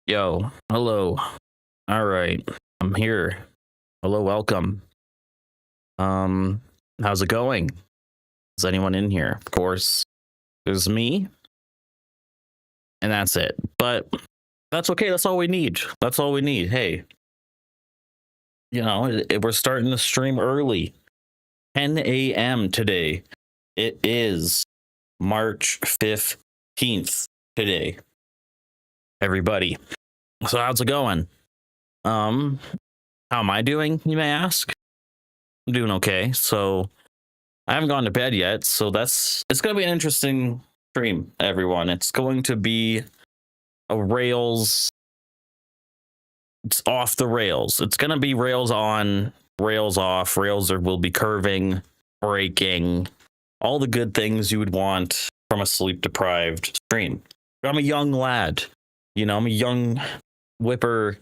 Yo, hello. All right, I'm here. Hello, welcome. Um, how's it going? Is anyone in here? Of course, there's me, and that's it. But that's okay. That's all we need. That's all we need. Hey, we're starting the stream early, 10 a.m. today. It is March 15th today. Everybody. So how's it going? Um, how am I doing? You may ask. I'm doing okay. So I haven't gone to bed yet, so it's going to be an interesting stream, everyone. It's going to be a rails. It's off the rails. It's going to be rails on, rails off. Rails will be curving, braking, all the good things you would want from a sleep deprived stream. But I'm a young lad. I'm a young whipper,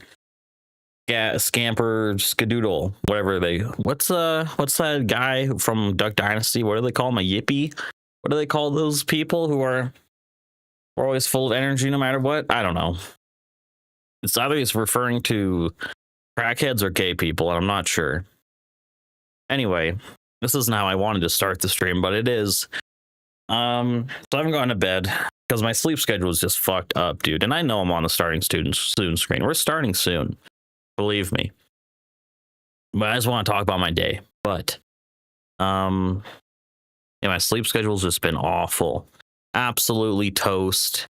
scamper, skadoodle, whatever what's that guy from Duck Dynasty? What do they call him? A yippie? What do they call those people who are always full of energy no matter what? I don't know. It's either he's referring to crackheads or gay people, and I'm not sure. Anyway, this isn't how I wanted to start the stream, but it is. So I haven't gone to bed because my sleep schedule is just fucked up, dude. And I know I'm on the starting student soon screen. We're starting soon. Believe me. But I just want to talk about my day. But my sleep schedule's just been awful. Absolutely toast.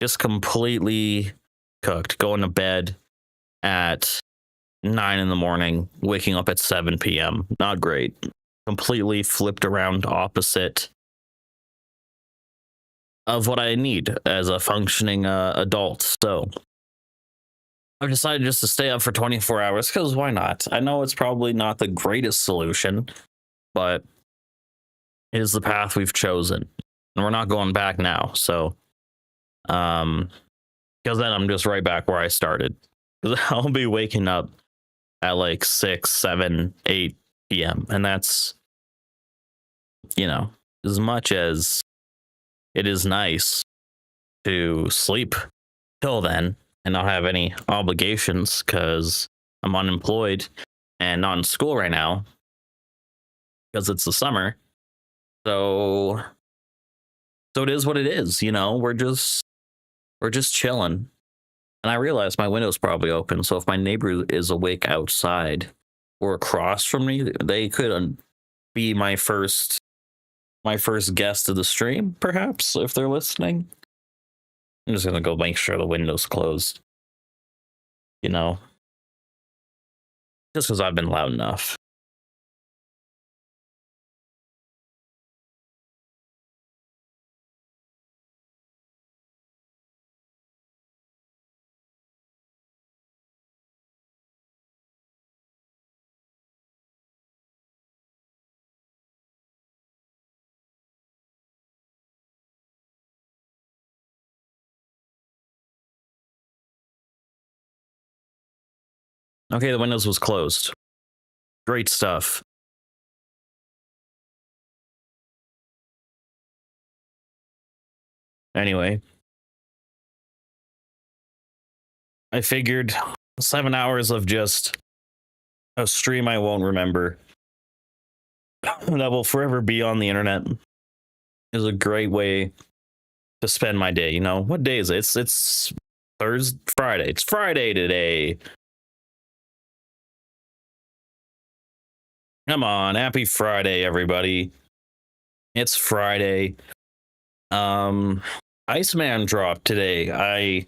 Just completely cooked. Going to bed at 9 in the morning, waking up at 7 p.m. Not great. Completely flipped around opposite of what I need as a functioning adult. So I've decided just to stay up for 24 hours because why not? I know it's probably not the greatest solution, but it is the path we've chosen. And we're not going back now. So, because then I'm just right back where I started. Because I'll be waking up at like 6, 7, 8 p.m. And that's, as much as it is nice to sleep till then and not have any obligations because I'm unemployed and not in school right now because it's the summer. So it is what it is, we're just chilling. And I realize my window's probably open, so if my neighbor is awake outside or across from me, they could be my first guest of the stream, perhaps, if they're listening. I'm just gonna go make sure the window's closed. Just because I've been loud enough. Okay, the windows was closed. Great stuff. Anyway, I figured 7 hours of just a stream I won't remember that will forever be on the internet is a great way to spend my day. What day is it? It's Thursday, Friday. It's Friday today. Come on, happy Friday, everybody. It's Friday. Iceman dropped today. I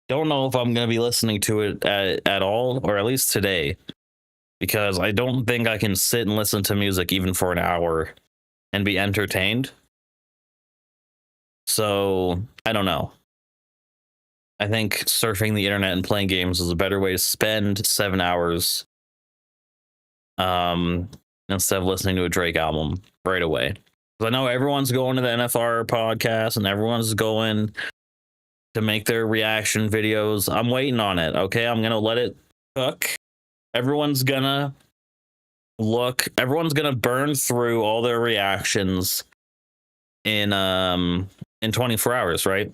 don't know if I'm going to be listening to it at all, or at least today, because I don't think I can sit and listen to music even for an hour and be entertained. So, I don't know. I think surfing the internet and playing games is a better way to spend 7 hours instead of listening to a Drake album right away. I know everyone's going to the NFR podcast and everyone's going to make their reaction videos. I'm waiting on it. Okay, I'm gonna let it cook. Everyone's gonna burn through all their reactions in 24 hours, right?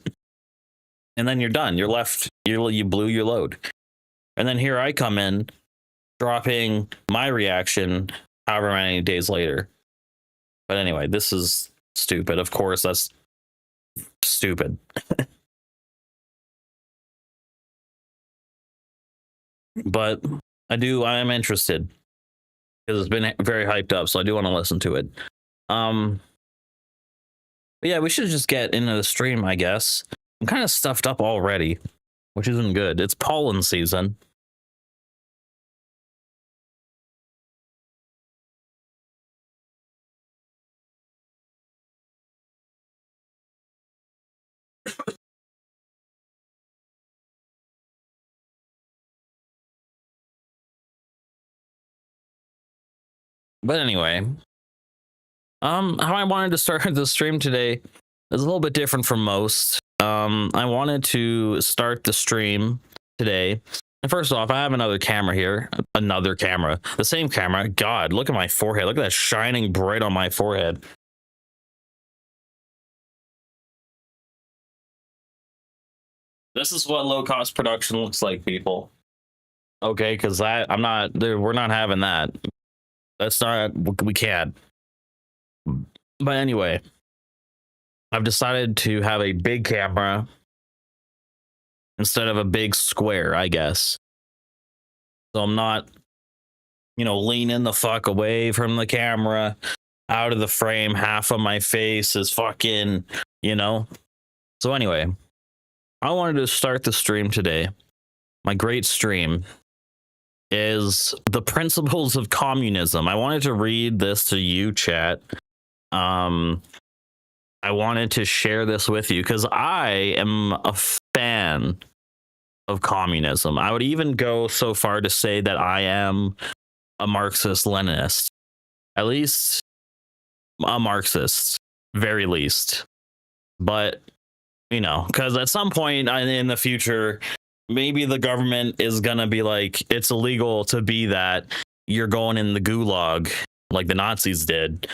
and then you're done. You're left. You blew your load, and then here I come in, dropping my reaction however many days later. But anyway, this is stupid. Of course, that's stupid. But I am interested because it's been very hyped up, so I do want to listen to it. But yeah, we should just get into the stream, I guess. I'm kind of stuffed up already, which isn't good. It's pollen season. But anyway, how I wanted to start the stream today is a little bit different from most. I wanted to start the stream today. And first off, I have another camera here. Another camera. The same camera. God, look at my forehead. Look at that shining bright on my forehead. This is what low-cost production looks like, people. Okay, because we're not having that. That's not, we can't. But anyway, I've decided to have a big camera instead of a big square, I guess. So I'm not, leaning the fuck away from the camera, out of the frame. Half of my face is fucking, So anyway, I wanted to start the stream today. My great stream is the principles of communism. I wanted to read this to you, chat. I wanted to share this with you because I am a fan of communism. I would even go so far to say that I am a Marxist-Leninist. At least a Marxist, very least. But, because at some point in the future, maybe the government is going to be like, it's illegal to be that. You're going in the gulag like the Nazis did.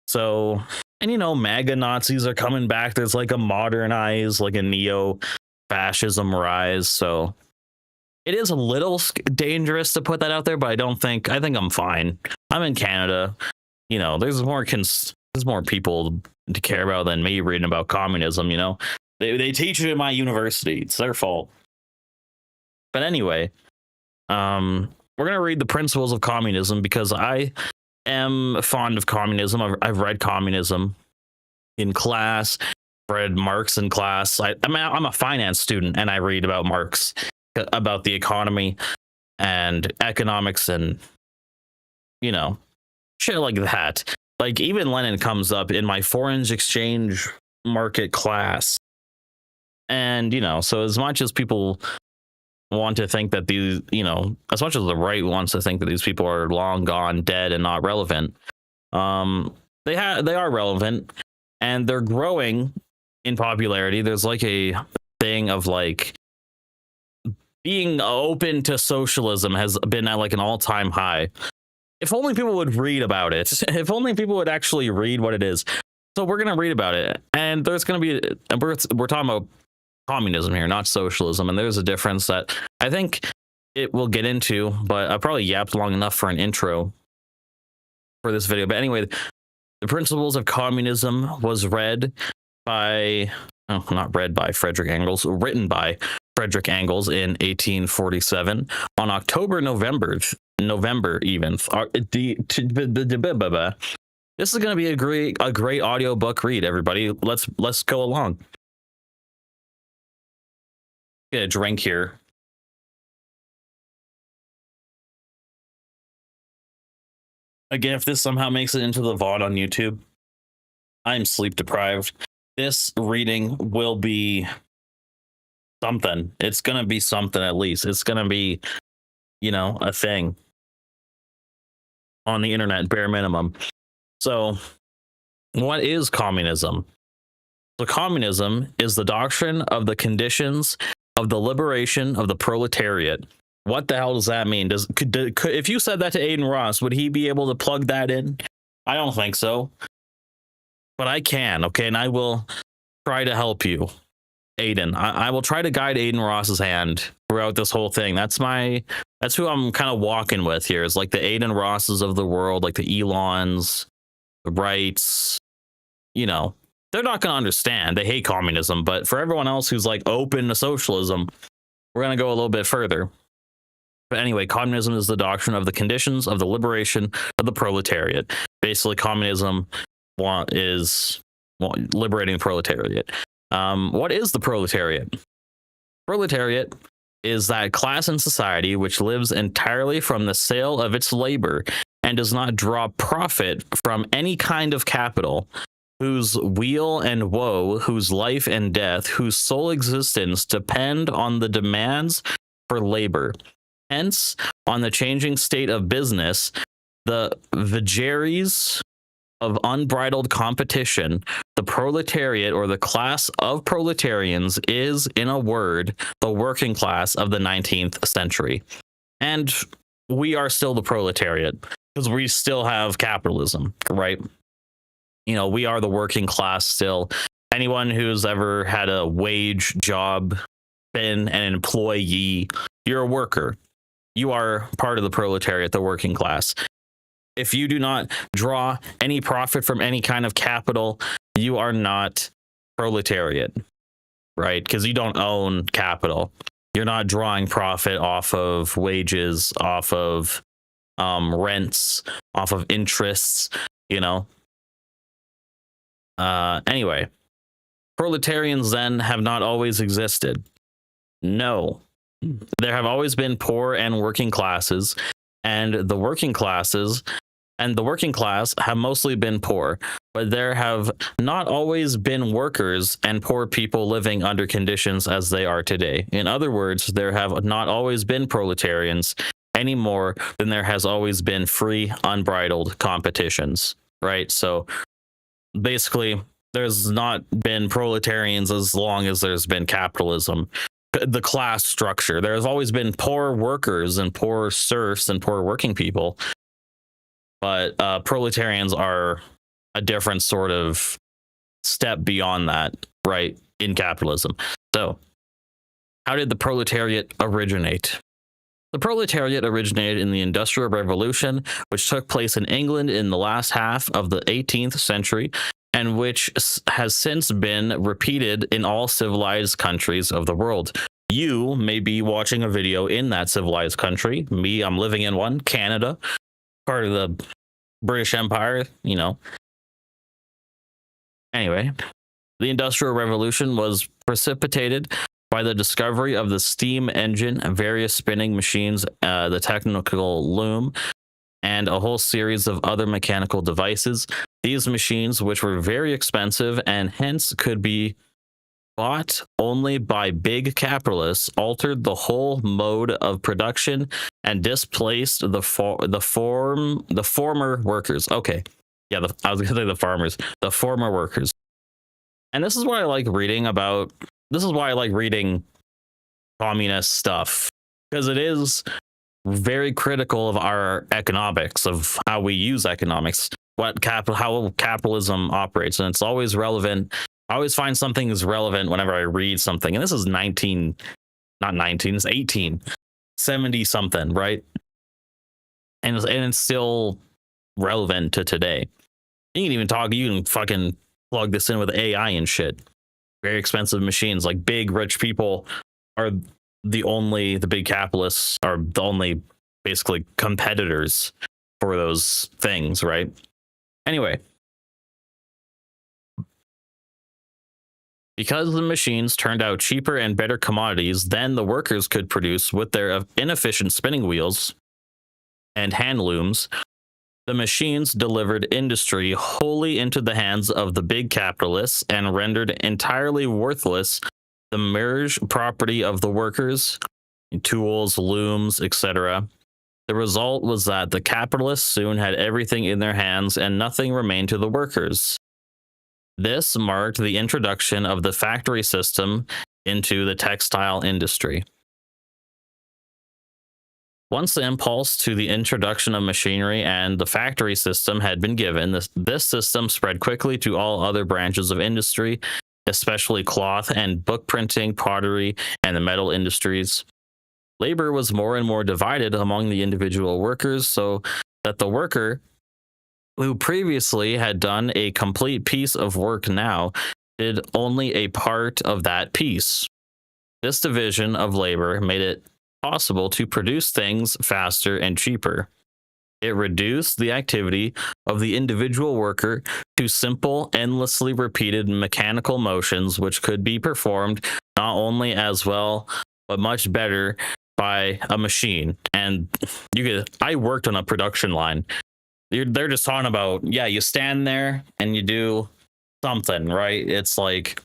So, and MAGA Nazis are coming back. There's like a modernized, like a neo-fascism rise. So it is a little dangerous to put that out there, but I think I'm fine. I'm in Canada. There's more people to care about than me reading about communism. They teach it in my university. It's their fault. But anyway, we're gonna read the principles of communism because I am fond of communism. I've read communism in class, read Marx in class. I'm a finance student and I read about Marx, about the economy and economics and shit like that. Like even Lenin comes up in my foreign exchange market class. And so as much as people want to think that these, as much as the right wants to think that these people are long gone, dead, and not relevant, they are relevant, and they're growing in popularity. There's like a thing of like being open to socialism has been at like an all-time high. If only people would read about it. If only people would actually read what it is. So we're gonna read about it, and there's gonna be we're talking about communism here, not socialism, and there's a difference that I think it will get into, but I probably yapped long enough for an intro for this video. But anyway, the principles of communism was not read by Frederick Engels, written by Frederick Engels in 1847 on November even. This is going to be a great audiobook read, everybody. Let's go along. Get a drink here. Again, if this somehow makes it into the VOD on YouTube, I'm sleep deprived. This reading will be something. It's going to be something at least. It's going to be, a thing on the internet, bare minimum. So, what is communism? So, communism is the doctrine of the conditions of the liberation of the proletariat. What the hell does that mean? If you said that to Aiden Ross, would he be able to plug that in? I don't think so. But I can, okay? And I will try to help you. Aiden. I will try to guide Aiden Ross's hand throughout this whole thing. That's who I'm kind of walking with here. Is like the Aiden Rosses of the world, like the Elons, the Wrights. You know, they're not going to understand. They hate communism, but for everyone else who's like open to socialism, we're going to go a little bit further. But anyway, communism is the doctrine of the conditions of the liberation of the proletariat. Basically, communism is liberating the proletariat. What is the proletariat? Proletariat is that class in society which lives entirely from the sale of its labor and does not draw profit from any kind of capital, whose weal and woe, whose life and death, whose sole existence depend on the demands for labor. Hence, on the changing state of business, the vagaries of unbridled competition, the proletariat, or the class of proletarians, is, in a word, the working class of the 19th century. And we are still the proletariat because we still have capitalism, right? You know, we are the working class still. Anyone who's ever had a wage job, been an employee, you're a worker. You are part of the proletariat, the working class. If you do not draw any profit from any kind of capital, you are not proletariat, right? Because you don't own capital. You're not drawing profit off of wages, off of rents, off of interests, you know. Anyway, proletarians then have not always existed. No. There have always been poor and working classes, and the working class have mostly been poor, but there have not always been workers and poor people living under conditions as they are today. In other words, there have not always been proletarians any more than there has always been free, unbridled competitions, right? So basically, there's not been proletarians as long as there's been capitalism. The class structure. There's always been poor workers and poor serfs and poor working people, but proletarians are a different sort of step beyond that, right, in capitalism. So, how did the proletariat originate? The proletariat originated in the Industrial Revolution, which took place in England in the last half of the 18th century, and which has since been repeated in all civilized countries of the world. You may be watching a video in that civilized country. Me, I'm living in one, Canada, part of the British Empire, you know. Anyway, the Industrial Revolution was precipitated by the discovery of the steam engine, various spinning machines, the technical loom, and a whole series of other mechanical devices. These machines, which were very expensive and hence could be bought only by big capitalists, altered the whole mode of production and displaced the former workers. Okay, yeah, I was gonna say the farmers, the former workers. And this is what I like reading about. This is why I like reading communist stuff, because it is very critical of our economics, of how we use economics, how capitalism operates, and it's always relevant. I always find something is relevant whenever I read something, and this is 1870 something, right? And it's still relevant to today. You can fucking plug this in with AI and shit. Very expensive machines, like big rich people are the big capitalists are the only basically competitors for those things, right? Anyway, because the machines turned out cheaper and better commodities than the workers could produce with their inefficient spinning wheels and hand looms, the machines delivered industry wholly into the hands of the big capitalists and rendered entirely worthless the merged property of the workers, tools, looms, etc. The result was that the capitalists soon had everything in their hands and nothing remained to the workers. This marked the introduction of the factory system into the textile industry. Once the impulse to the introduction of machinery and the factory system had been given, this system spread quickly to all other branches of industry especially cloth and book printing, pottery, and the metal industries. Labor was more and more divided among the individual workers, so that the worker who previously had done a complete piece of work now did only a part of that piece. This division of labor made it possible to produce things faster and cheaper. It reduced the activity of the individual worker to simple, endlessly repeated mechanical motions, which could be performed not only as well, but much better by a machine. And I worked on a production line. They're just talking about, yeah, you stand there and you do something, right? It's like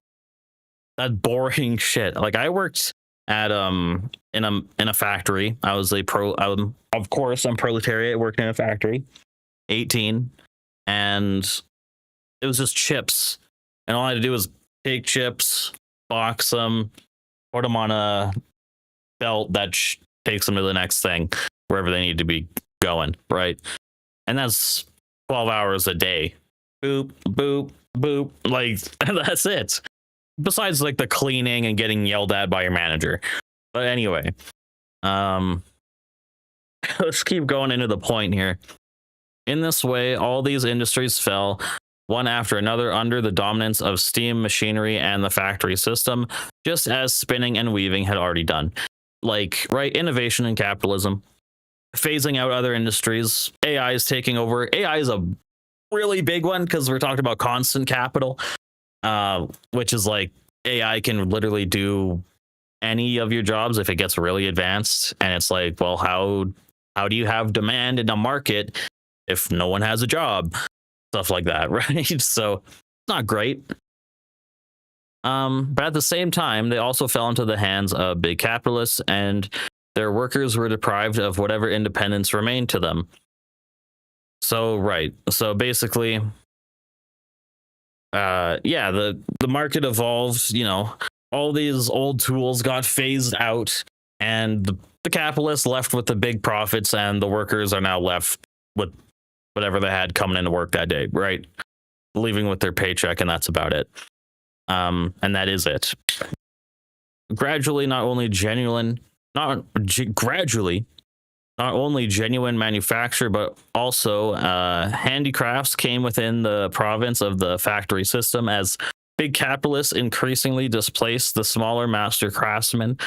that boring shit. Like I worked at in a factory. I was of course I'm proletariat working in a factory, 18, and it was just chips. And all I had to do was take chips, box them, put them on a belt that takes them to the next thing, wherever they need to be going, right? And that's 12 hours a day. Boop, boop, boop. Like, that's it. Besides, like, the cleaning and getting yelled at by your manager. But anyway, let's keep going into the point here. In this way, all these industries fell one after another under the dominance of steam machinery and the factory system, just as spinning and weaving had already done. Like, right, innovation in capitalism, phasing out other industries, AI is taking over. AI is a really big one because we're talking about constant capital, which is like AI can literally do any of your jobs if it gets really advanced. And it's like, well, how do you have demand in a market if no one has a job? Stuff like that, right? So it's not great. But at the same time, they also fell into the hands of big capitalists, and their workers were deprived of whatever independence remained to them. So, right. So basically, the market evolved, you know, all these old tools got phased out, and the capitalists left with the big profits, and the workers are now left with whatever they had coming into work that day, right? Leaving with their paycheck, and that's about it. And that is it. Gradually, not only genuine manufacture, but also handicrafts came within the province of the factory system as big capitalists increasingly displaced the smaller master craftsmen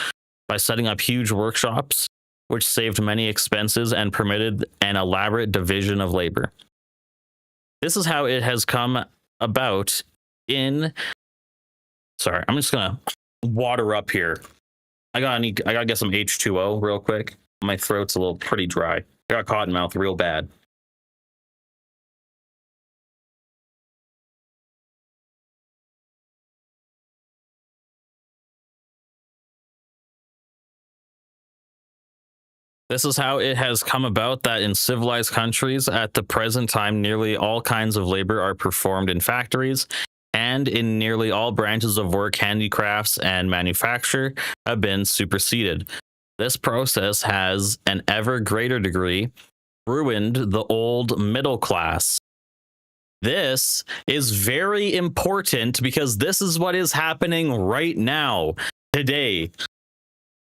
by setting up huge workshops, which saved many expenses and permitted an elaborate division of labor. This is how it has come about in... Sorry, I'm just gonna water up here. I gotta get some H2O real quick. My throat's a little pretty dry. I got cotton mouth real bad. This is how it has come about that in civilized countries at the present time, nearly all kinds of labor are performed in factories, and in nearly all branches of work, handicrafts and manufacture have been superseded. This process has, an ever greater degree, ruined the old middle class. This is very important because this is what is happening right now, today.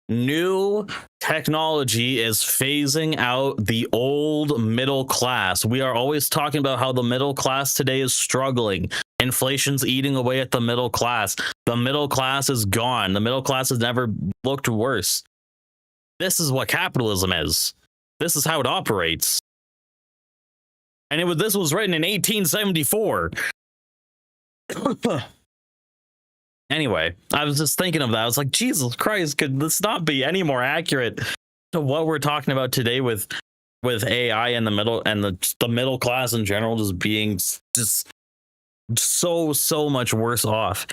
New technology is phasing out the old middle class. We are always talking about how the middle class today is struggling. Inflation's eating away at the middle class. The middle class is gone. The middle class has never looked worse. This is what capitalism is. This is how it operates. And this was written in 1874. Anyway, I was just thinking of that. I was like, Jesus Christ, could this not be any more accurate to what we're talking about today with AI and the middle and the middle class in general just being just so much worse off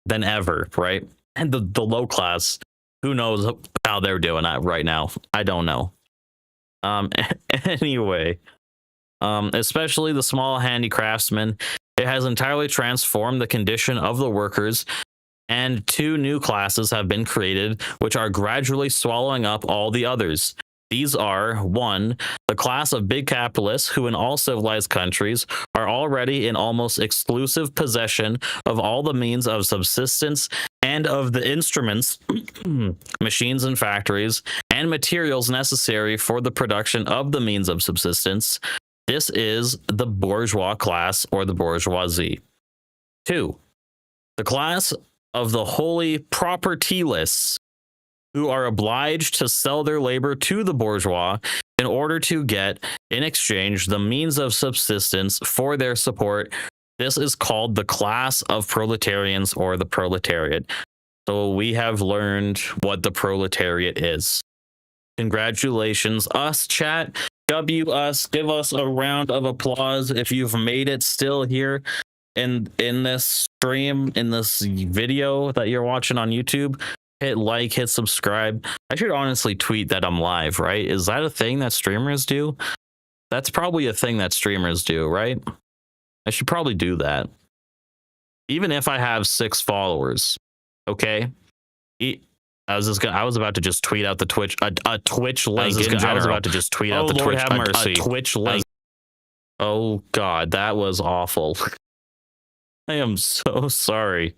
than ever, right? And the low class, who knows how they're doing that right now? I don't know. Anyway, especially the small handicraftsmen, it has entirely transformed the condition of the workers, and two new classes have been created, which are gradually swallowing up all the others. These are: one, the class of big capitalists who in all civilized countries are already in almost exclusive possession of all the means of subsistence and of the instruments, machines and factories, and materials necessary for the production of the means of subsistence. This is the bourgeois class, or the bourgeoisie. Two, the class of the wholly propertyless, who are obliged to sell their labor to the bourgeois in order to get, in exchange, the means of subsistence for their support. This is called the class of proletarians, or the proletariat. So we have learned what the proletariat is. Congratulations, us, chat. W us. Give us a round of applause if you've made it still here in this stream, in this video that you're watching on YouTube. Hit like, hit subscribe. I should honestly tweet that I'm live, right? Is that a thing that streamers do? That's probably a thing that streamers do, right? I should probably do that. Even if I have 6 followers, okay? I was about to just tweet out the Twitch, a Twitch link in general. I was about to just tweet out the Twitch, have mercy. A Twitch link. Oh God, that was awful. I am so sorry.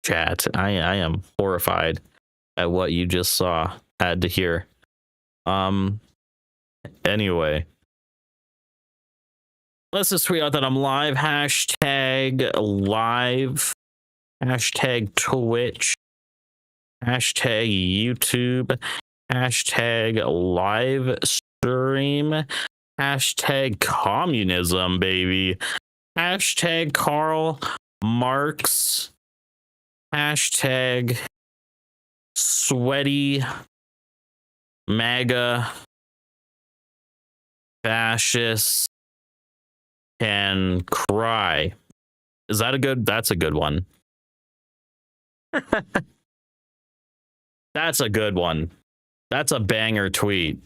Chat, I am horrified at what you just saw, had to hear. Anyway, let's just tweet out that I'm live. Hashtag live, hashtag Twitch, hashtag YouTube, hashtag live stream, hashtag communism, baby, hashtag Karl Marx, hashtag sweaty MAGA fascists can cry. Is that a good? That's a good one. That's a good one. That's a banger tweet.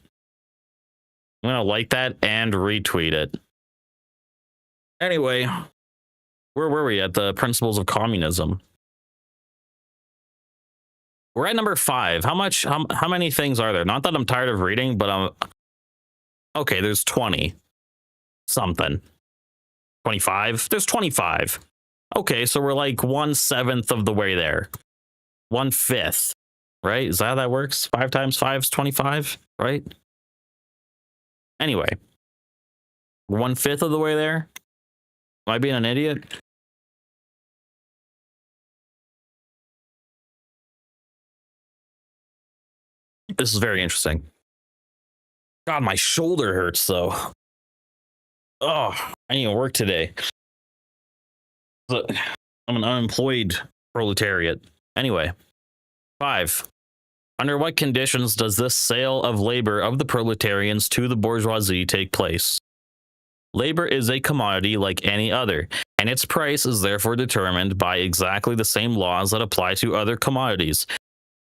I'm gonna like that and retweet it. Anyway, where were we at? The principles of communism. We're at number 5. How many things are there? Not that I'm tired of reading, but I'm okay. There's 20 something. 25. There's 25. Okay, so we're like 1/7 of the way there. 1/5, right? Is that how that works? 5 times 5 is 25, right? Anyway, 1/5 of the way there. Am I being an idiot? This is very interesting. God, my shoulder hurts though. Oh, I need to work today. I'm an unemployed proletariat. Anyway, 5. Under what conditions does this sale of labor of the proletarians to the bourgeoisie take place? Labor is a commodity like any other, and its price is therefore determined by exactly the same laws that apply to other commodities.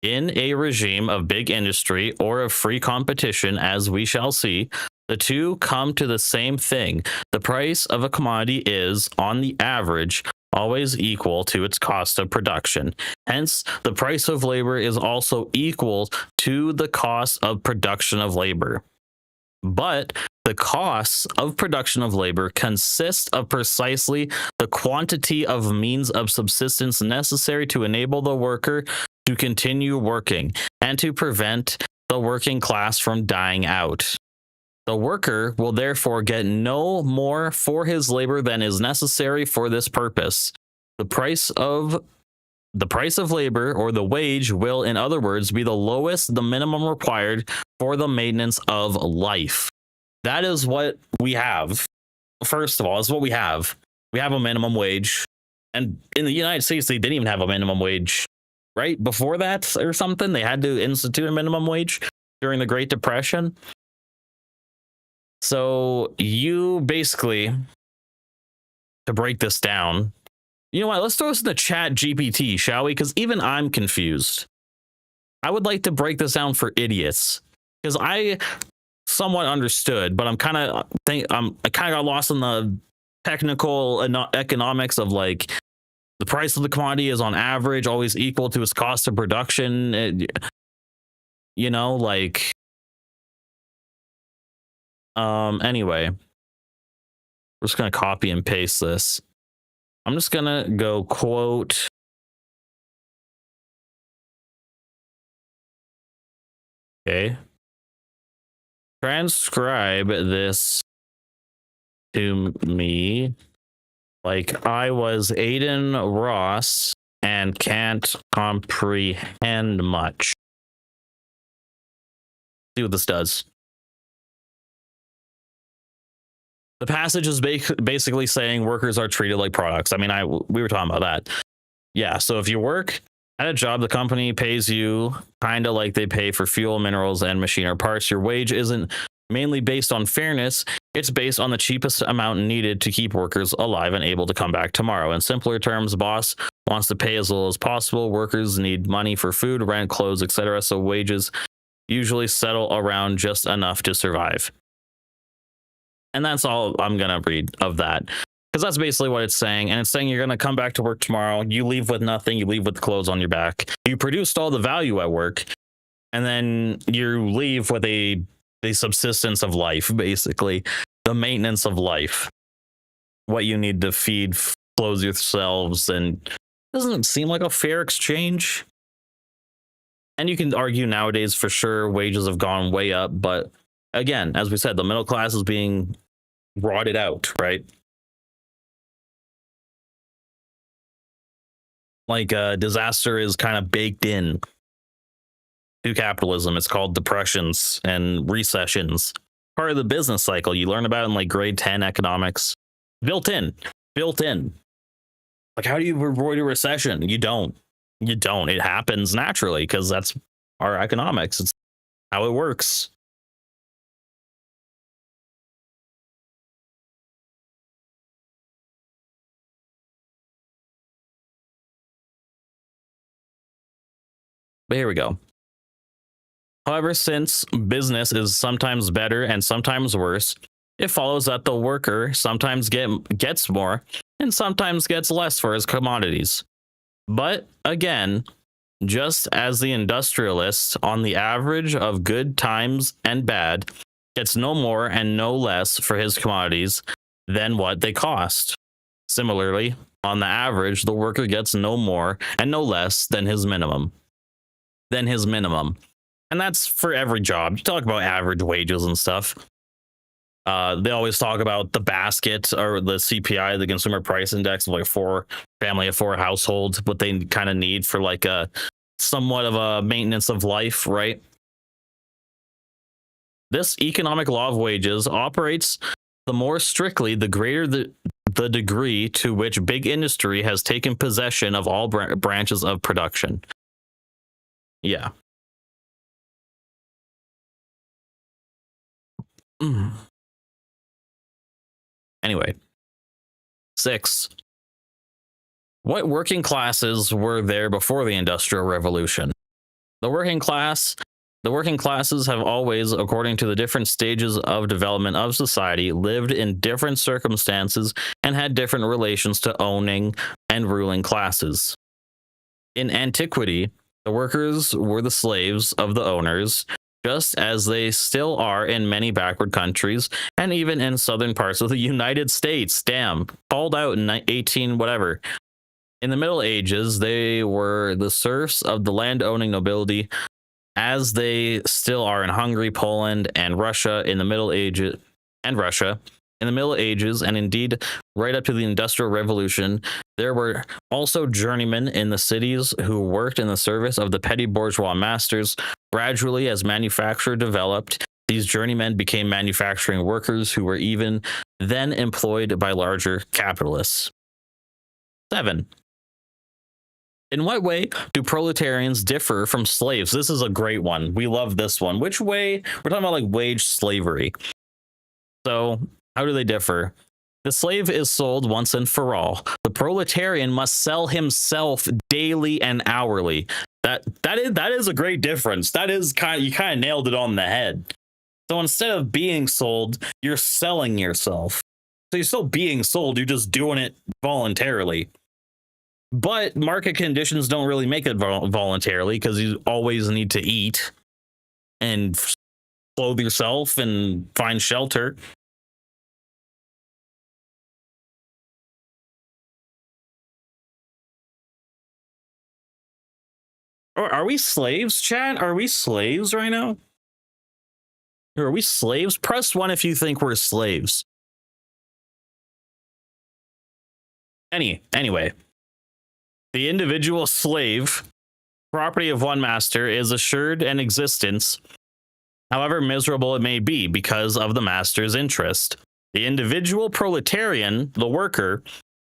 In a regime of big industry or of free competition, as we shall see, the two come to the same thing. The price of a commodity is, on the average, always equal to its cost of production. Hence, the price of labor is also equal to the cost of production of labor. But the costs of production of labor consist of precisely the quantity of means of subsistence necessary to enable the worker to continue working and to prevent the working class from dying out. The worker will therefore get no more for his labor than is necessary for this purpose. The price of labor, or the wage, will, in other words, be the lowest, the minimum required for the maintenance of life. That is what we have. First of all, is what we have. We have a minimum wage. And in the United States, they didn't even have a minimum wage, right? Before that or something, they had to institute a minimum wage during the Great Depression. So you basically, to break this down, you know what? Let's throw this in the chat GPT, shall we? Because even I'm confused. I would like to break this down for idiots, because I somewhat understood, but I kind of got lost in the technical economics of like the price of the commodity is on average always equal to its cost of production. You know, like Anyway, we're just gonna copy and paste this. I'm just gonna go quote. Okay. Transcribe this to me like I was Aiden Ross and can't comprehend much. See what this does. The passage is basically saying workers are treated like products. I mean, we were talking about that. Yeah, so if you work at a job, the company pays you kind of like they pay for fuel, minerals, and machine or parts. Your wage isn't mainly based on fairness. It's based on the cheapest amount needed to keep workers alive and able to come back tomorrow. In simpler terms, boss wants to pay as little as possible. Workers need money for food, rent, clothes, etc. So wages usually settle around just enough to survive. And that's all I'm going to read of that. Because that's basically what it's saying. And it's saying you're going to come back to work tomorrow. You leave with nothing. You leave with clothes on your back. You produced all the value at work. And then you leave with the subsistence of life, basically. The maintenance of life. What you need to feed, clothe yourselves. And doesn't it seem like a fair exchange? And you can argue nowadays for sure wages have gone way up. But again, as we said, the middle class is being rotted out, right? Like disaster is kind of baked in to capitalism. It's called depressions and recessions. Part of the business cycle. You learn about it in like grade 10 economics. Built in. Like, how do you avoid a recession? You don't. It happens naturally because that's our economics. It's how it works. But here we go. However, since business is sometimes better and sometimes worse, it follows that the worker sometimes gets more and sometimes gets less for his commodities. But again, just as the industrialist, on the average of good times and bad, gets no more and no less for his commodities than what they cost. Similarly, on the average, the worker gets no more and no less than his minimum. And that's for every job. You talk about average wages and stuff. They always talk about the basket or the CPI, the consumer price index of like family of four households, what they kind of need for like a somewhat of a maintenance of life, right? This economic law of wages operates the more strictly, the greater the degree to which big industry has taken possession of all branches of production. Yeah. Anyway, 6. What working classes were there before the Industrial Revolution? The working classes have always, according to the different stages of development of society, lived in different circumstances and had different relations to owning and ruling classes. In antiquity, the workers were the slaves of the owners, just as they still are in many backward countries and even in southern parts of the United States. Damn, called out in 18 whatever. In the Middle Ages, they were the serfs of the land-owning nobility, as they still are in Hungary, Poland, and Russia in the Middle Ages, and indeed right up to the Industrial Revolution. There were also journeymen in the cities who worked in the service of the petty bourgeois masters. Gradually, as manufacture developed, these journeymen became manufacturing workers who were even then employed by larger capitalists. 7. In what way do proletarians differ from slaves? This is a great one. We love this one. Which way? We're talking about like wage slavery. So how do they differ? The slave is sold once and for all. The proletarian must sell himself daily and hourly. That is a great difference. That is you kind of nailed it on the head. So instead of being sold, you're selling yourself. So you're still being sold, you're just doing it voluntarily. But market conditions don't really make it voluntarily because you always need to eat and clothe yourself and find shelter. Or are we slaves, chat? Are we slaves right now? Or are we slaves? Press one if you think we're slaves. Anyway, the individual slave, property of one master, is assured an existence, however miserable it may be, because of the master's interest. The individual proletarian, the worker,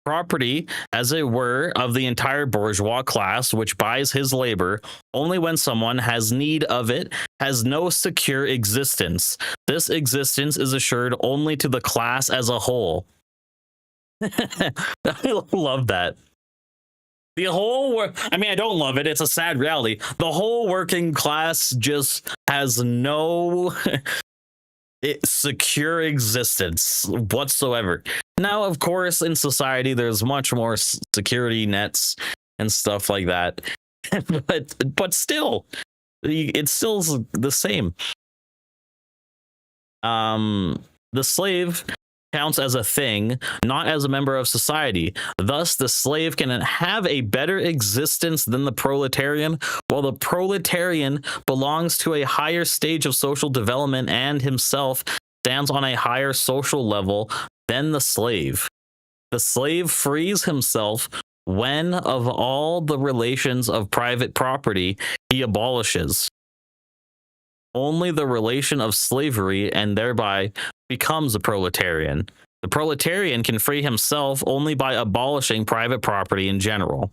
property, as it were, of the entire bourgeois class, which buys his labor only when someone has need of it, has no secure existence. This existence is assured only to the class as a whole. I love that. The whole I mean, I don't love it. It's a sad reality. The whole working class just has no secure existence whatsoever. Now, of course, in society, there's much more security nets and stuff like that. but still, it's still the same. The slave counts as a thing, not as a member of society. Thus, the slave can have a better existence than the proletarian, while the proletarian belongs to a higher stage of social development and himself stands on a higher social level than the slave. The slave frees himself when, of all the relations of private property, he abolishes only the relation of slavery and thereby becomes a proletarian. The proletarian can free himself only by abolishing private property in general.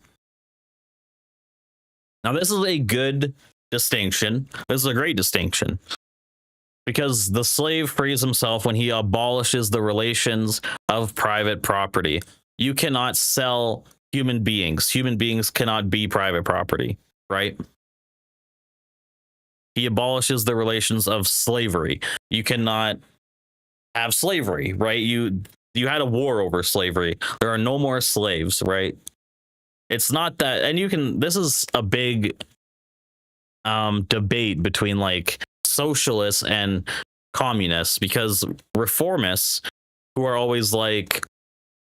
Now, this is a good distinction. This is a great distinction, because the slave frees himself when he abolishes the relations of private property. You cannot sell human beings. Human beings cannot be private property, right? He abolishes the relations of slavery. You cannot have slavery, right? You had a war over slavery. There are no more slaves, right? It's not that, and you can, this is a big debate between like socialists and communists, because reformists, who are always like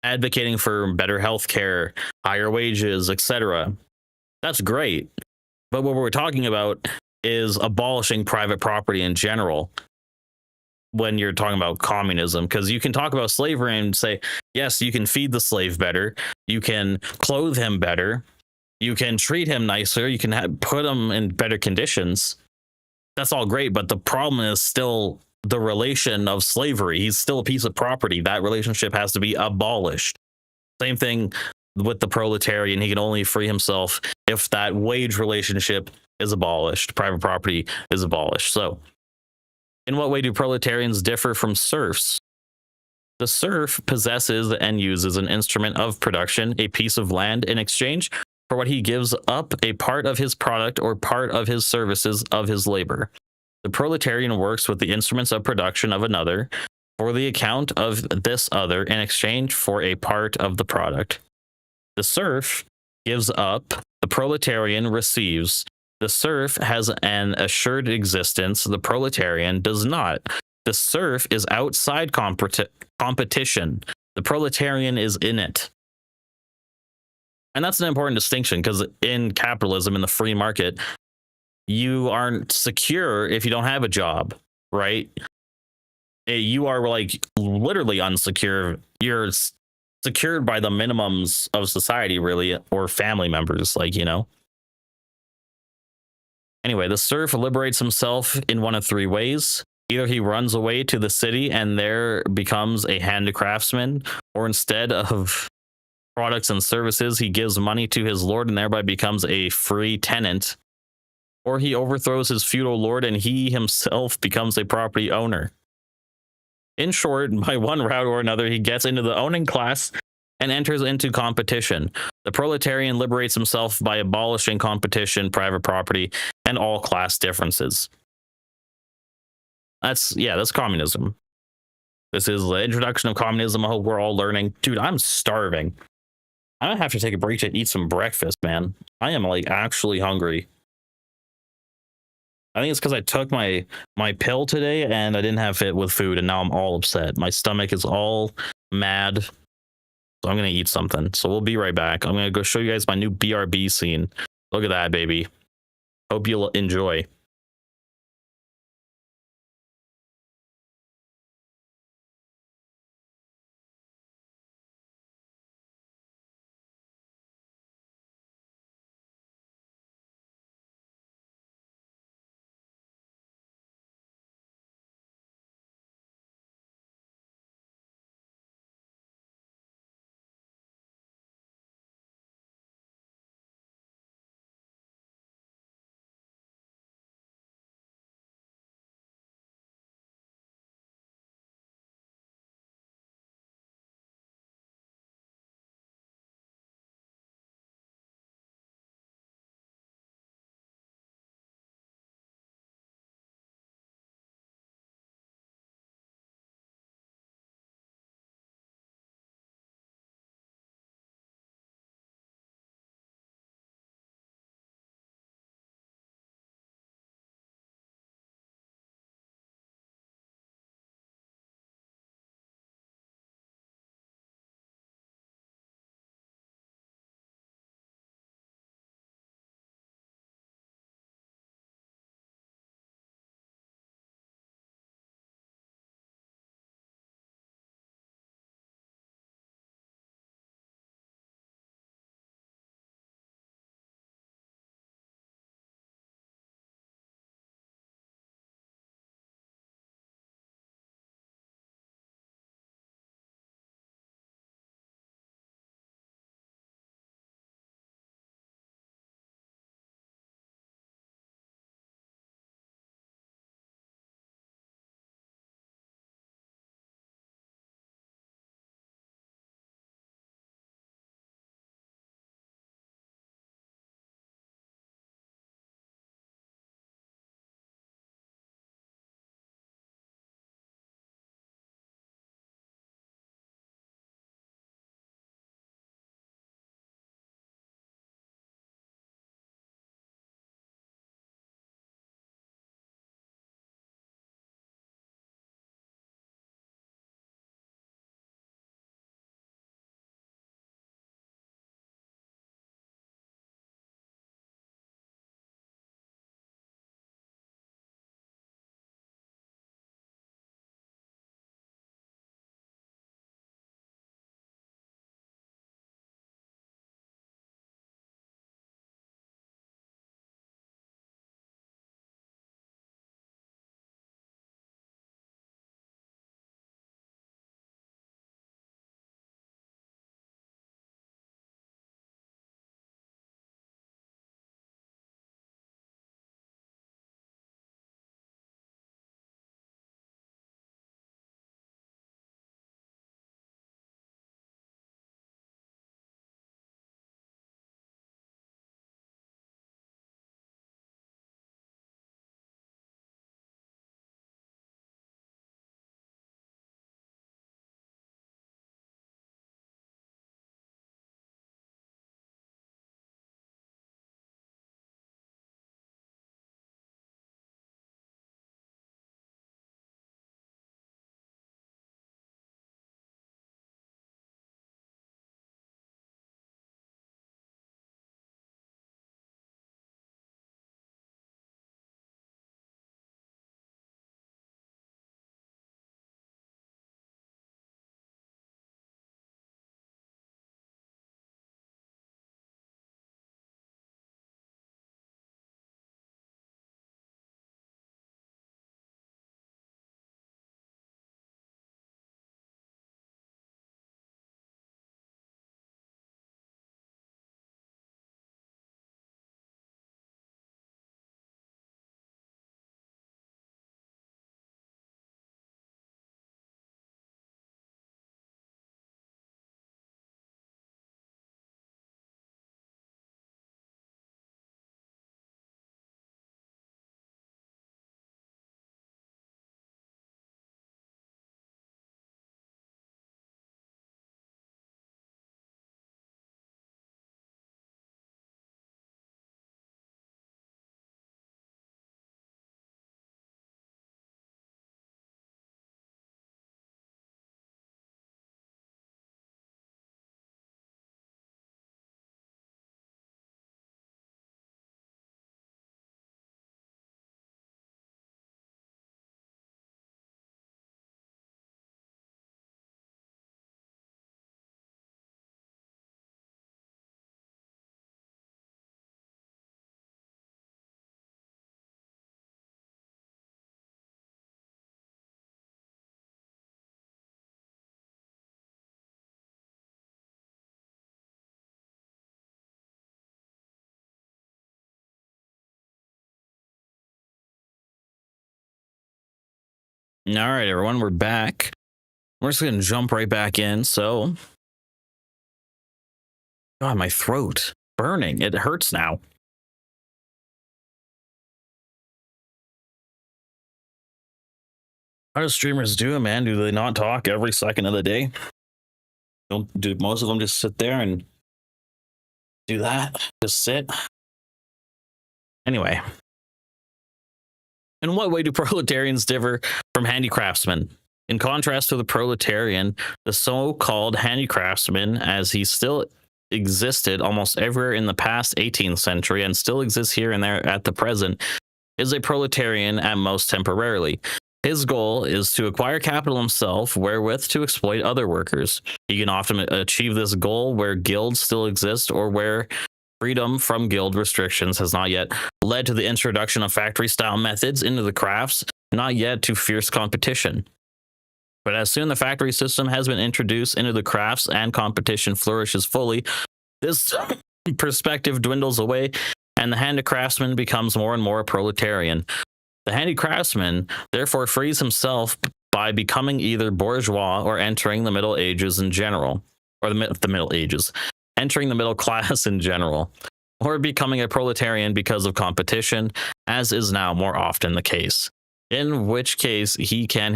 advocating for better healthcare, higher wages, etc., that's great. But what we're talking about is abolishing private property in general when you're talking about communism, because you can talk about slavery and say, yes, you can feed the slave better, you can clothe him better, you can treat him nicer, you can put him in better conditions. That's all great, but the problem is still the relation of slavery. He's still a piece of property. That relationship has to be abolished. Same thing with the proletarian. He can only free himself if that wage relationship is abolished, private property is abolished. So, in what way do proletarians differ from serfs? The serf possesses and uses an instrument of production, a piece of land, in exchange for what he gives up a part of his product or part of his services of his labor. The proletarian works with the instruments of production of another for the account of this other in exchange for a part of the product. The serf gives up, the proletarian receives. The serf has an assured existence, the proletarian does not. The serf is outside competition. The proletarian is in it. And that's an important distinction, because in capitalism, in the free market, you aren't secure if you don't have a job, right? You are like literally unsecure. You're secured by the minimums of society, really, or family members, like, you know. Anyway, the serf liberates himself in one of three ways. Either he runs away to the city and there becomes a handicraftsman, or instead of products and services, he gives money to his lord and thereby becomes a free tenant, or he overthrows his feudal lord and he himself becomes a property owner. In short, by one route or another, he gets into the owning class and enters into competition. The proletarian liberates himself by abolishing competition, private property, and all class differences. That's communism. This is the introduction of communism. I hope we're all learning. Dude, I'm starving. I'm gonna have to take a break to eat some breakfast, man. I am like actually hungry. I think it's because I took my pill today and I didn't have it with food, and now I'm all upset. My stomach is all mad. So I'm gonna eat something. So we'll be right back. I'm gonna go show you guys my new BRB scene. Look at that, baby. Hope you'll enjoy. All right, everyone, we're back. We're just gonna jump right back in. So, God, my throat burning. It hurts now. How do streamers do it, man? Do they not talk every second of the day? Don't do most of them just sit there and do that? Just sit. Anyway, in what way do proletarians differ from handicraftsmen? In contrast to the proletarian, the so-called handicraftsman, as he still existed almost everywhere in the past 18th century and still exists here and there at the present, is a proletarian at most temporarily. His goal is to acquire capital himself, wherewith to exploit other workers. He can often achieve this goal where guilds still exist or where freedom from guild restrictions has not yet led to the introduction of factory-style methods into the crafts, not yet to fierce competition. But as soon the factory system has been introduced into the crafts and competition flourishes fully, this perspective dwindles away and the handicraftsman becomes more and more a proletarian. The handicraftsman therefore frees himself by becoming either bourgeois or entering the Middle Ages in general, or the Middle Ages, entering the middle class in general, or becoming a proletarian because of competition, as is now more often the case. In which case he can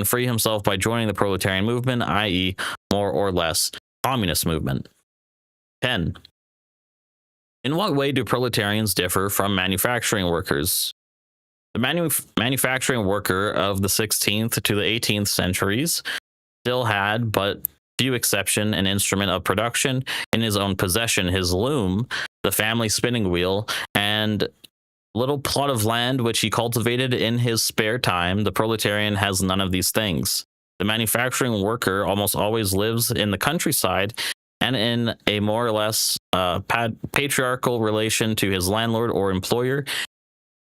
free himself by joining the proletarian movement, i.e., more or less communist movement. 10. In what way do proletarians differ from manufacturing workers? The manufacturing worker of the 16th to the 18th centuries still had, but few exception, an instrument of production in his own possession, his loom, the family spinning wheel, and little plot of land which he cultivated in his spare time. The proletarian has none of these things. The manufacturing worker almost always lives in the countryside and in a more or less patriarchal relation to his landlord or employer.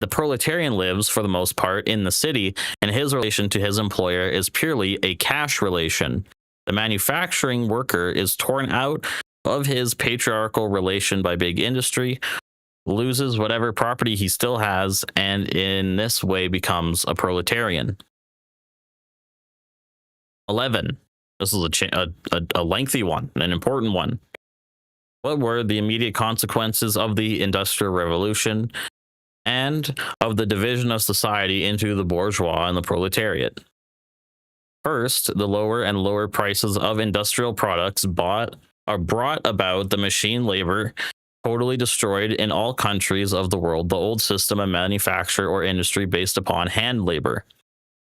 The proletarian lives, for the most part, in the city, and his relation to his employer is purely a cash relation. The manufacturing worker is torn out of his patriarchal relation by big industry, loses whatever property he still has, and in this way becomes a proletarian. 11. This is a lengthy one, an important one. What were the immediate consequences of the Industrial Revolution and of the division of society into the bourgeois and the proletariat? First, the lower and lower prices of industrial products brought about the machine labor totally destroyed in all countries of the world the old system of manufacture or industry based upon hand labor.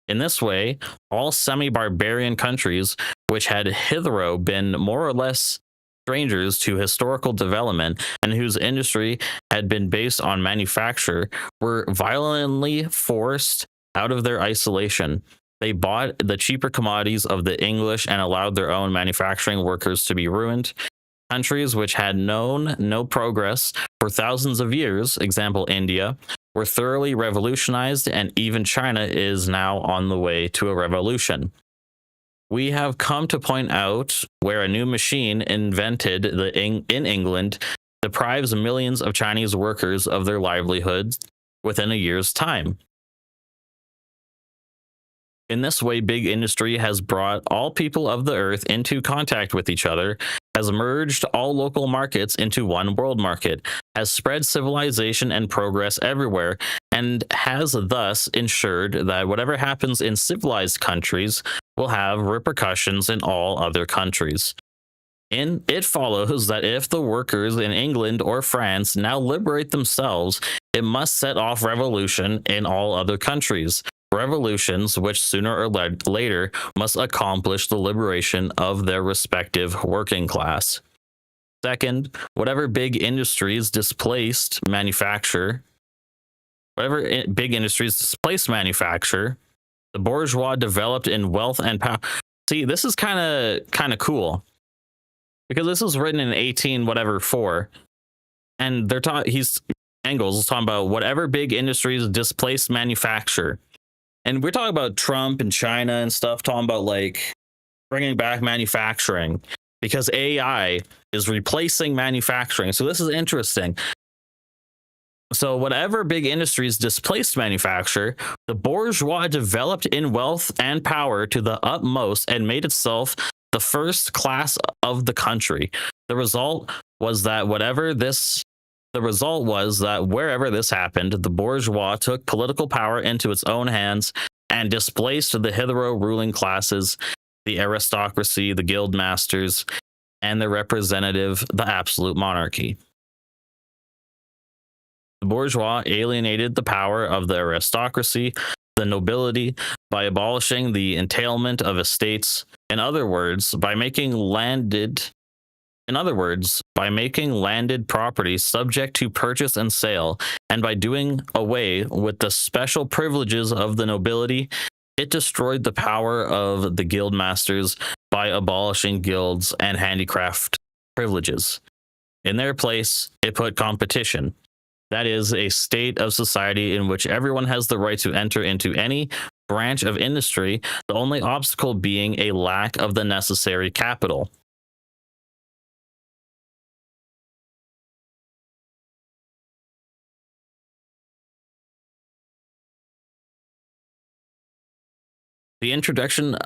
In this way, all semi-barbarian countries, which had hitherto been more or less strangers to historical development and whose industry had been based on manufacture, were violently forced out of their isolation. They bought the cheaper commodities of the English and allowed their own manufacturing workers to be ruined. Countries which had known no progress for thousands of years, example India, were thoroughly revolutionized, and even China is now on the way to a revolution. We have come to point out where a new machine invented in England deprives millions of Chinese workers of their livelihoods within a year's time. In this way, big industry has brought all people of the earth into contact with each other, has merged all local markets into one world market, has spread civilization and progress everywhere, and has thus ensured that whatever happens in civilized countries will have repercussions in all other countries. It follows that if the workers in England or France now liberate themselves, it must set off revolution in all other countries. Revolutions which sooner or later must accomplish the liberation of their respective working class. Second, whatever big industries displaced manufacture, the bourgeois developed in wealth and power. See, this is kind of cool, because this was written in 4, and Engels is talking about whatever big industries displaced manufacture. And we're talking about Trump and China and stuff, talking about like bringing back manufacturing because AI is replacing manufacturing. So this is interesting. So, whatever big industries displaced manufacture, the bourgeois developed in wealth and power to the utmost and made itself the first class of the country. The result was that wherever this happened, the bourgeois took political power into its own hands and displaced the hitherto ruling classes, the aristocracy, the guild masters, and the representative, the absolute monarchy. The bourgeois alienated the power of the aristocracy, the nobility, by abolishing the entailment of estates. In other words, by making landed property subject to purchase and sale, and by doing away with the special privileges of the nobility, it destroyed the power of the guild masters by abolishing guilds and handicraft privileges. In their place, it put competition. That is a state of society in which everyone has the right to enter into any branch of industry, the only obstacle being a lack of the necessary capital. The introduction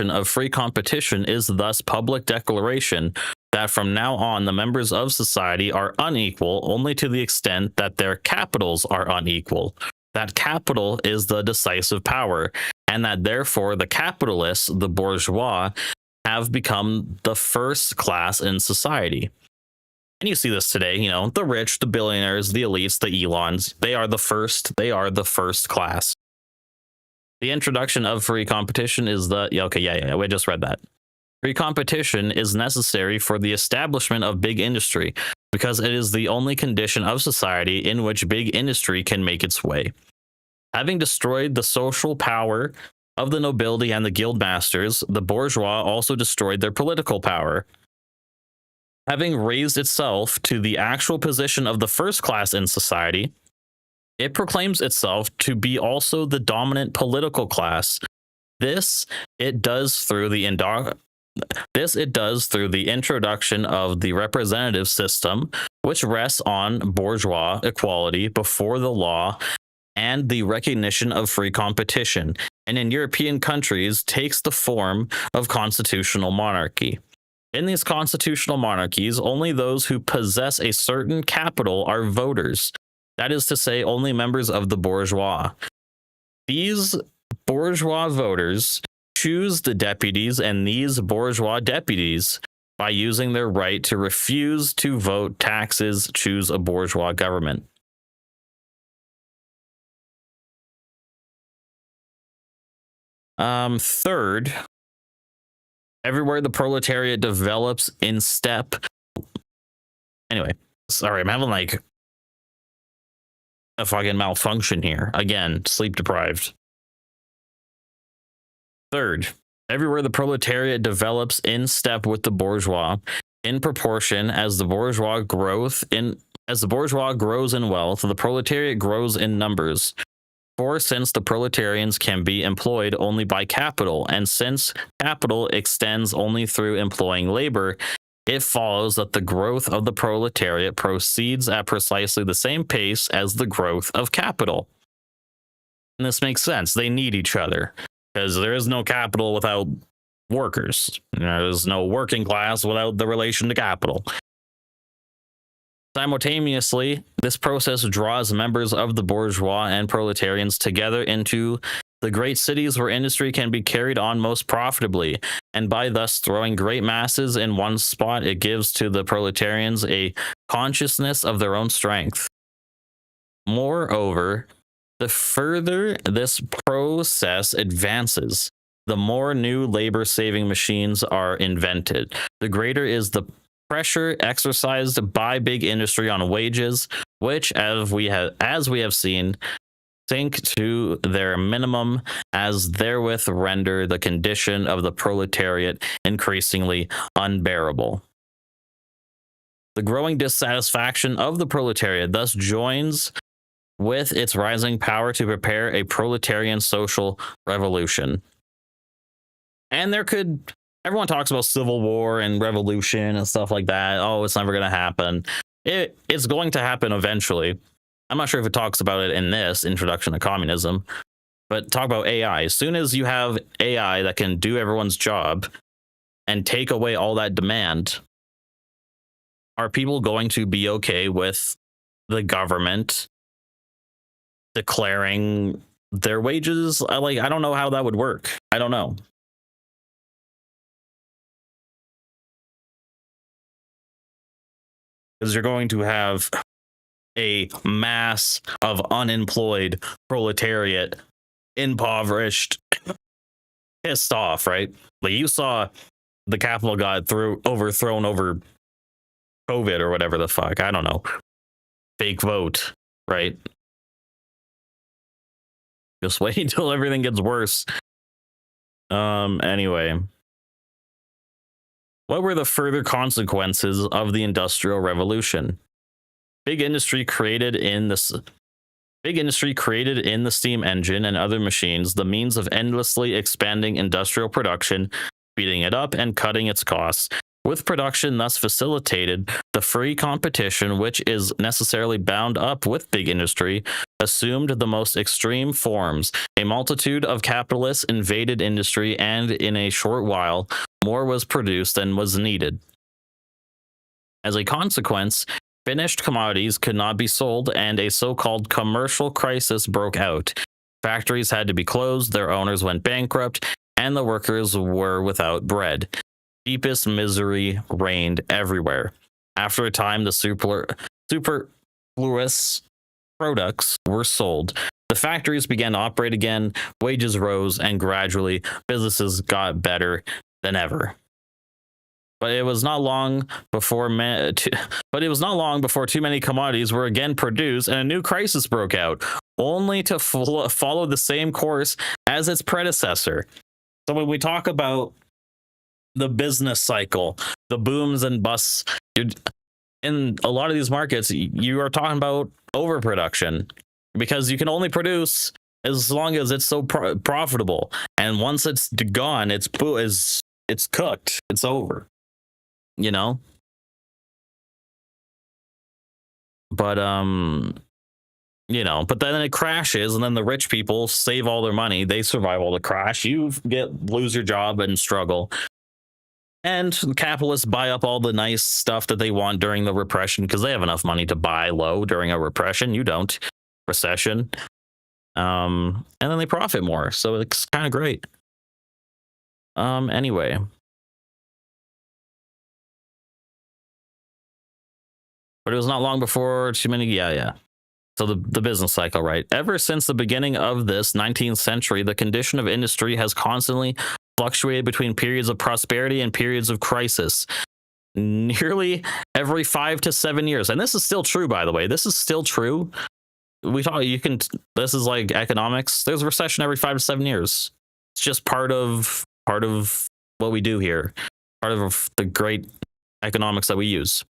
of free competition is thus public declaration that from now on the members of society are unequal only to the extent that their capitals are unequal. That capital is the decisive power, and that therefore the capitalists, the bourgeois, have become the first class in society. And you see this today, the rich, the billionaires, the elites, the Elons, they are the first class. The introduction of free competition is we just read that. Free competition is necessary for the establishment of big industry because it is the only condition of society in which big industry can make its way. Having destroyed the social power of the nobility and the guild masters, the bourgeois also destroyed their political power. Having raised itself to the actual position of the first class in society, it proclaims itself to be also the dominant political class. This it does through the introduction of the representative system, which rests on bourgeois equality before the law and the recognition of free competition, and in European countries takes the form of constitutional monarchy. In these constitutional monarchies, only those who possess a certain capital are voters. That is to say, only members of the bourgeois. These bourgeois voters choose the deputies, and these bourgeois deputies, by using their right to refuse to vote taxes, choose a bourgeois government. Third, everywhere the proletariat develops in step. Anyway, sorry, I'm having a fucking malfunction here. Again, sleep deprived. Third, everywhere the proletariat develops in step with the bourgeois, in proportion as the bourgeois grows in wealth, the proletariat grows in numbers. For since the proletarians can be employed only by capital, and since capital extends only through employing labor, it follows that the growth of the proletariat proceeds at precisely the same pace as the growth of capital. And this makes sense. They need each other, because there is no capital without workers. There's no working class without the relation to capital. Simultaneously, this process draws members of the bourgeois and proletarians together into the great cities where industry can be carried on most profitably, and by thus throwing great masses in one spot, it gives to the proletarians a consciousness of their own strength. Moreover, the further this process advances, the more new labor-saving machines are invented, the greater is the pressure exercised by big industry on wages, which, as we have seen, sink to their minimum, as therewith render the condition of the proletariat increasingly unbearable. The growing dissatisfaction of the proletariat thus joins with its rising power to prepare a proletarian social revolution. And everyone talks about civil war and revolution and stuff like that. Oh, it's never going to happen. It's going to happen eventually. I'm not sure if it talks about it in this introduction to communism, but talk about AI. As soon as you have AI that can do everyone's job and take away all that demand, are people going to be okay with the government declaring their wages? I don't know how that would work. I don't know. Because you're going to have a mass of unemployed proletariat, impoverished, pissed off, right? Like you saw the Capitol got overthrown over COVID or whatever the fuck. I don't know. Fake vote, right? Just wait until everything gets worse. Anyway. What were the further consequences of the Industrial Revolution? Big industry created in the steam engine and other machines the means of endlessly expanding industrial production, speeding it up and cutting its costs. With production thus facilitated, the free competition, which is necessarily bound up with big industry, assumed the most extreme forms. A multitude of capitalists invaded industry, and in a short while, more was produced than was needed. As a consequence, finished commodities could not be sold, and a so-called commercial crisis broke out. Factories had to be closed, their owners went bankrupt, and the workers were without bread. Deepest misery reigned everywhere. After a time, the superfluous products were sold. The factories began to operate again, wages rose, and gradually businesses got better than ever. But it was not long before too many commodities were again produced, and a new crisis broke out, only to follow the same course as its predecessor. So when we talk about the business cycle, the booms and busts, in a lot of these markets, you are talking about overproduction, because you can only produce as long as it's so profitable, and once it's gone, it's cooked, it's over, you know. But but then it crashes, and then the rich people save all their money, they survive all the crash, you lose your job and struggle. And capitalists buy up all the nice stuff that they want during the repression, because they have enough money to buy low during a repression. You don't. Recession. And then they profit more. So it's kind of great. Anyway. But it was not long before too many. Yeah. So the business cycle, right? Ever since the beginning of this 19th century, the condition of industry has constantly fluctuated between periods of prosperity and periods of crisis, nearly every 5 to 7 years. And this is still true, by the way. This is still true. This is like economics. There's a recession every 5 to 7 years. It's just part of what we do here. Part of the great economics that we use.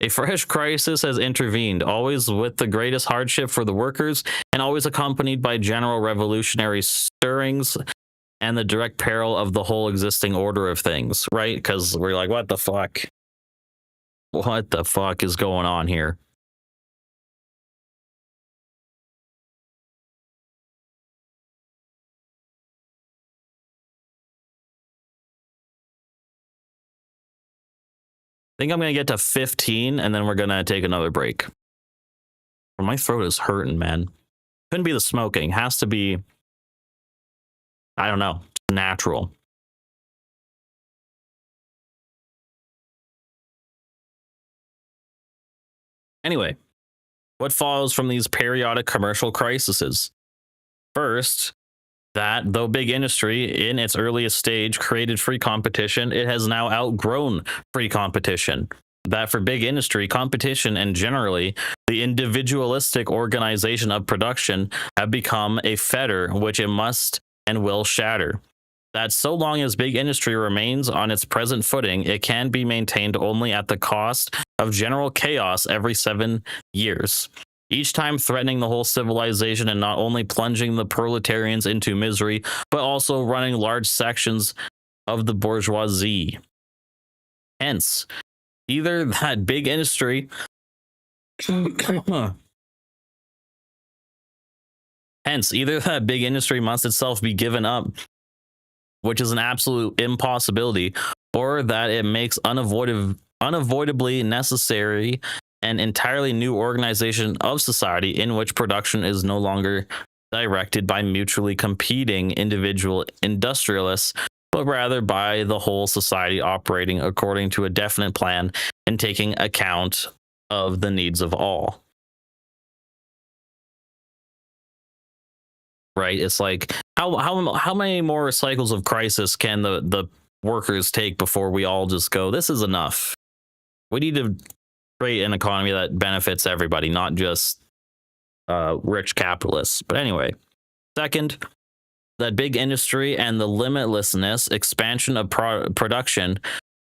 A fresh crisis has intervened, always with the greatest hardship for the workers, and always accompanied by general revolutionary stirrings and the direct peril of the whole existing order of things, right? Because we're like, what the fuck? What the fuck is going on here? I think I'm going to get to 15, and then we're going to take another break. My throat is hurting, man. Couldn't be the smoking. Has to be, I don't know, natural. Anyway, what follows from these periodic commercial crises? First, that though big industry in its earliest stage created free competition, it has now outgrown free competition. That for big industry, competition and generally the individualistic organization of production have become a fetter which it must and will shatter. That so long as big industry remains on its present footing, it can be maintained only at the cost of general chaos every 7 years. Each time threatening the whole civilization, and not only plunging the proletarians into misery, but also running large sections of the bourgeoisie. Hence, either that big industry Hence, either that big industry must itself be given up, which is an absolute impossibility, or that it makes unavoidably necessary an entirely new organization of society in which production is no longer directed by mutually competing individual industrialists, but rather by the whole society operating according to a definite plan and taking account of the needs of all. Right? It's like how many more cycles of crisis can the workers take before we all just go, this is enough? We need to create an economy that benefits everybody, not just rich capitalists. But anyway, second, that big industry and the limitlessness expansion of production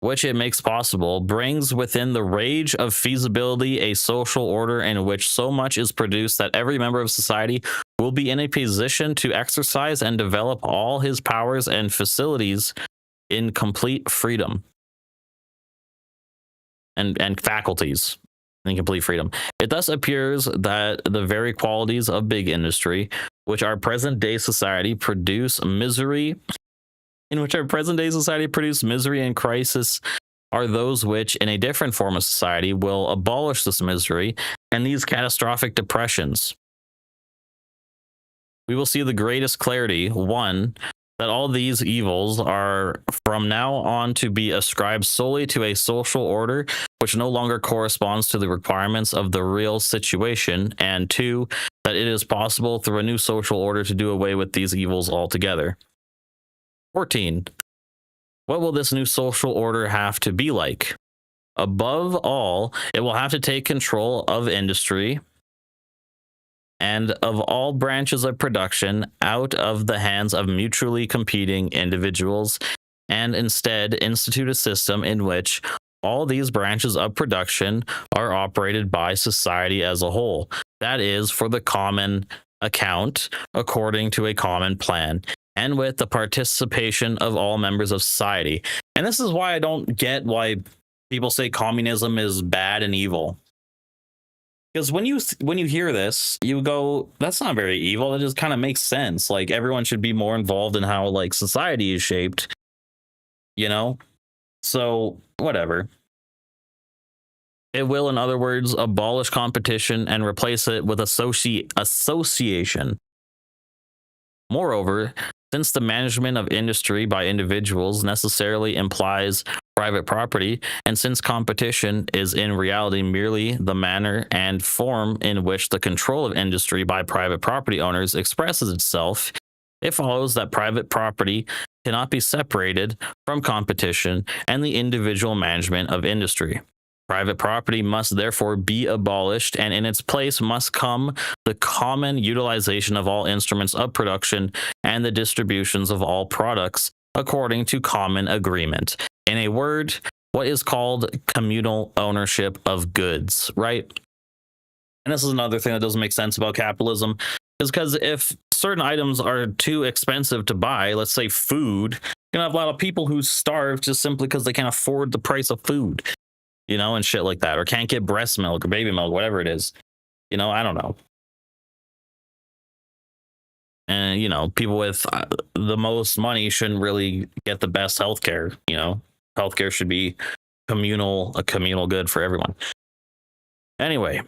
which it makes possible brings within the range of feasibility a social order in which so much is produced that every member of society will be in a position to exercise and develop all his powers and facilities in complete freedom and faculties in complete freedom. It thus appears that the very qualities of big industry, which our present day society produce misery and crisis, are those which, in a different form of society, will abolish this misery and these catastrophic depressions. We will see the greatest clarity, one, that all these evils are from now on to be ascribed solely to a social order which no longer corresponds to the requirements of the real situation, and two, that it is possible through a new social order to do away with these evils altogether. 14. What will this new social order have to be like? Above all, it will have to take control of industry and of all branches of production out of the hands of mutually competing individuals, and instead institute a system in which all these branches of production are operated by society as a whole. That is, for the common account, according to a common plan, and with the participation of all members of society. And this is why I don't get why people say communism is bad and evil. Because when you hear this, you go, that's not very evil. It just kind of makes sense. Like, everyone should be more involved in how like society is shaped, you know? So whatever. It will, in other words, abolish competition and replace it with association. Moreover, since the management of industry by individuals necessarily implies private property, and since competition is in reality merely the manner and form in which the control of industry by private property owners expresses itself, it follows that private property cannot be separated from competition and the individual management of industry. Private property must therefore be abolished, and in its place must come the common utilization of all instruments of production and the distributions of all products according to common agreement. In a word, what is called communal ownership of goods, right? And this is another thing that doesn't make sense about capitalism, is because if certain items are too expensive to buy, let's say food, you're gonna have a lot of people who starve just simply because they can't afford the price of food, you know, and shit like that, or can't get breast milk or baby milk, whatever it is. You know, I don't know. And, you know, people with the most money shouldn't really get the best healthcare. You know, healthcare should be a communal good for everyone. Anyway,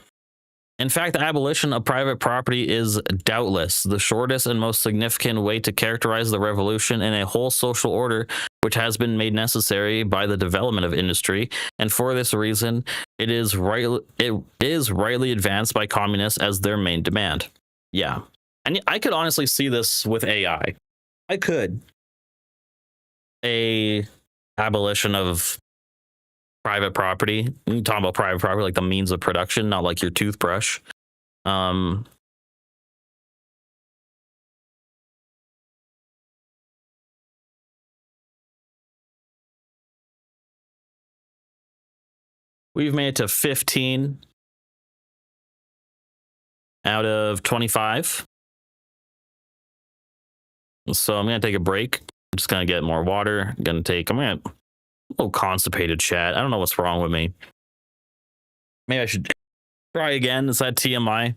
in fact, the abolition of private property is doubtless the shortest and most significant way to characterize the revolution in a whole social order which has been made necessary by the development of industry, and for this reason, it is rightly advanced by communists as their main demand. Yeah. And I could honestly see this with AI. I could. A abolition of private property. I'm talking about private property, like the means of production, not like your toothbrush. We've made it to 15 out of 25. So I'm going to take a break. I'm just going to get more water. I'm going to a little constipated, chat. I don't know what's wrong with me. Maybe I should try again. Is that TMI?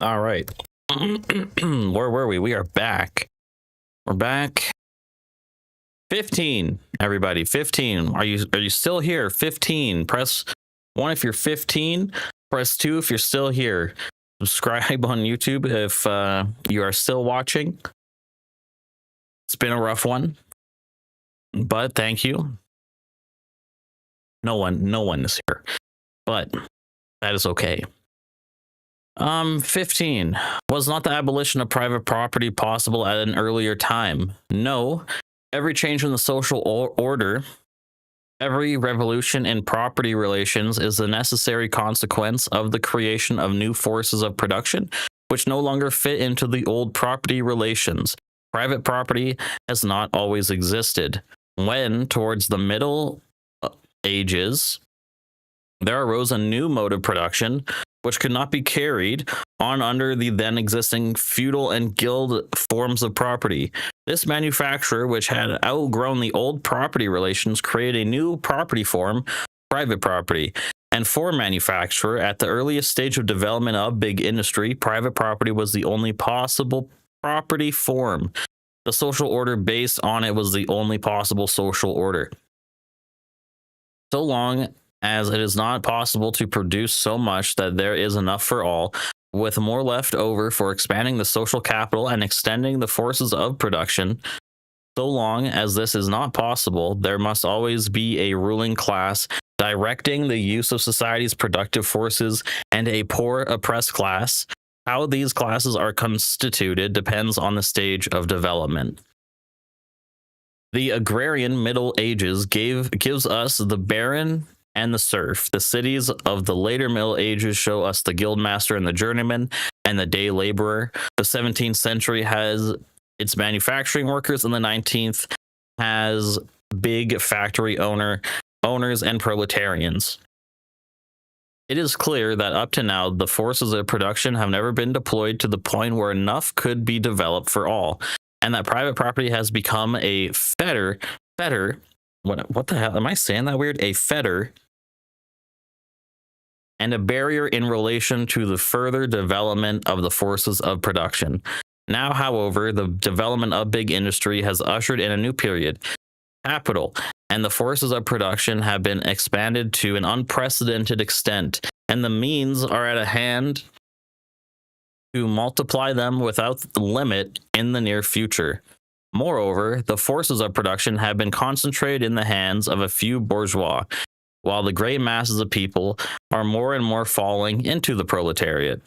All right. Where were we? We are back. We're back. 15, everybody. 15. Are you still here? 15. Press 1 if you're 15. Press 2 if you're still here. Subscribe on YouTube if you are still watching. It's been a rough one, but thank you. No one is here, but that is okay. 15. Was not the abolition of private property possible at an earlier time? No. Every change in the social order, every revolution in property relations is the necessary consequence of the creation of new forces of production, which no longer fit into the old property relations. Private property has not always existed. When, towards the Middle Ages, there arose a new mode of production, which could not be carried on under the then existing feudal and guild forms of property. This manufacture, which had outgrown the old property relations, created a new property form, private property. And for manufacture, at the earliest stage of development of big industry, private property was the only possible property form. The social order based on it was the only possible social order. So long as it is not possible to produce so much that there is enough for all, with more left over for expanding the social capital and extending the forces of production, so long as this is not possible, there must always be a ruling class directing the use of society's productive forces and a poor oppressed class. How these classes are constituted depends on the stage of development. The agrarian Middle Ages gives us the baron and the serf. The cities of the later Middle Ages show us the guildmaster and the journeyman and the day laborer. The 17th century has its manufacturing workers, and the 19th has big factory owners and proletarians. It is clear that up to now, the forces of production have never been deployed to the point where enough could be developed for all, and that private property has become a fetter. What the hell? Am I saying that weird? A fetter and a barrier in relation to the further development of the forces of production. Now, however, the development of big industry has ushered in a new period. Capital and the forces of production have been expanded to an unprecedented extent, and the means are at hand to multiply them without limit in the near future. Moreover, the forces of production have been concentrated in the hands of a few bourgeois, while the great masses of people are more and more falling into the proletariat.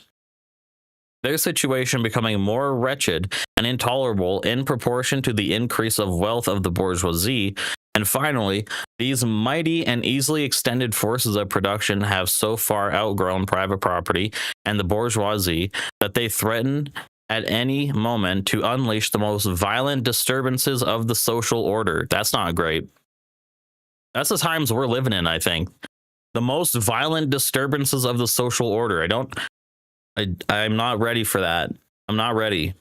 Their situation becoming more wretched and intolerable in proportion to the increase of wealth of the bourgeoisie. And finally, these mighty and easily extended forces of production have so far outgrown private property and the bourgeoisie that they threaten at any moment to unleash the most violent disturbances of the social order. That's not great. That's the times we're living in, I think. The most violent disturbances of the social order. I'm not ready for that. I'm not ready,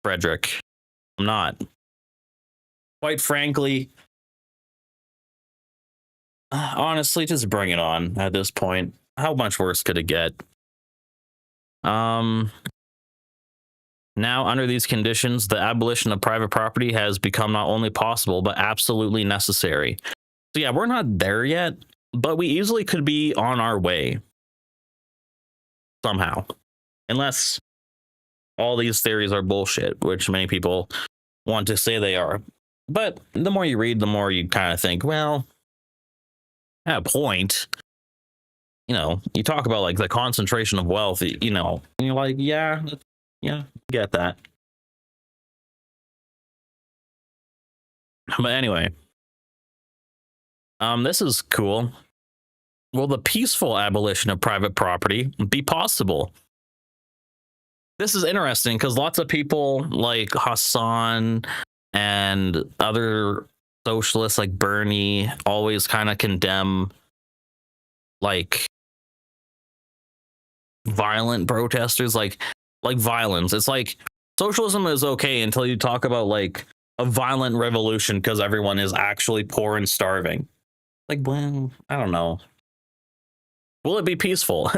Frederick. I'm not. Quite frankly, honestly, just bring it on at this point. How much worse could it get? Now, under these conditions, the abolition of private property has become not only possible, but absolutely necessary. So yeah, we're not there yet, but we easily could be on our way. Somehow. Unless all these theories are bullshit, which many people want to say they are. But the more you read, the more you kind of think, well, at a point, you talk about like the concentration of wealth, and you're like, yeah, get that. But anyway, this is cool. Will the peaceful abolition of private property be possible? This is interesting because lots of people like Hassan and other socialists like Bernie always kind of condemn like violent protesters, like violence. It's like socialism is okay until you talk about like a violent revolution because everyone is actually poor and starving. Like, well, I don't know. Will it be peaceful?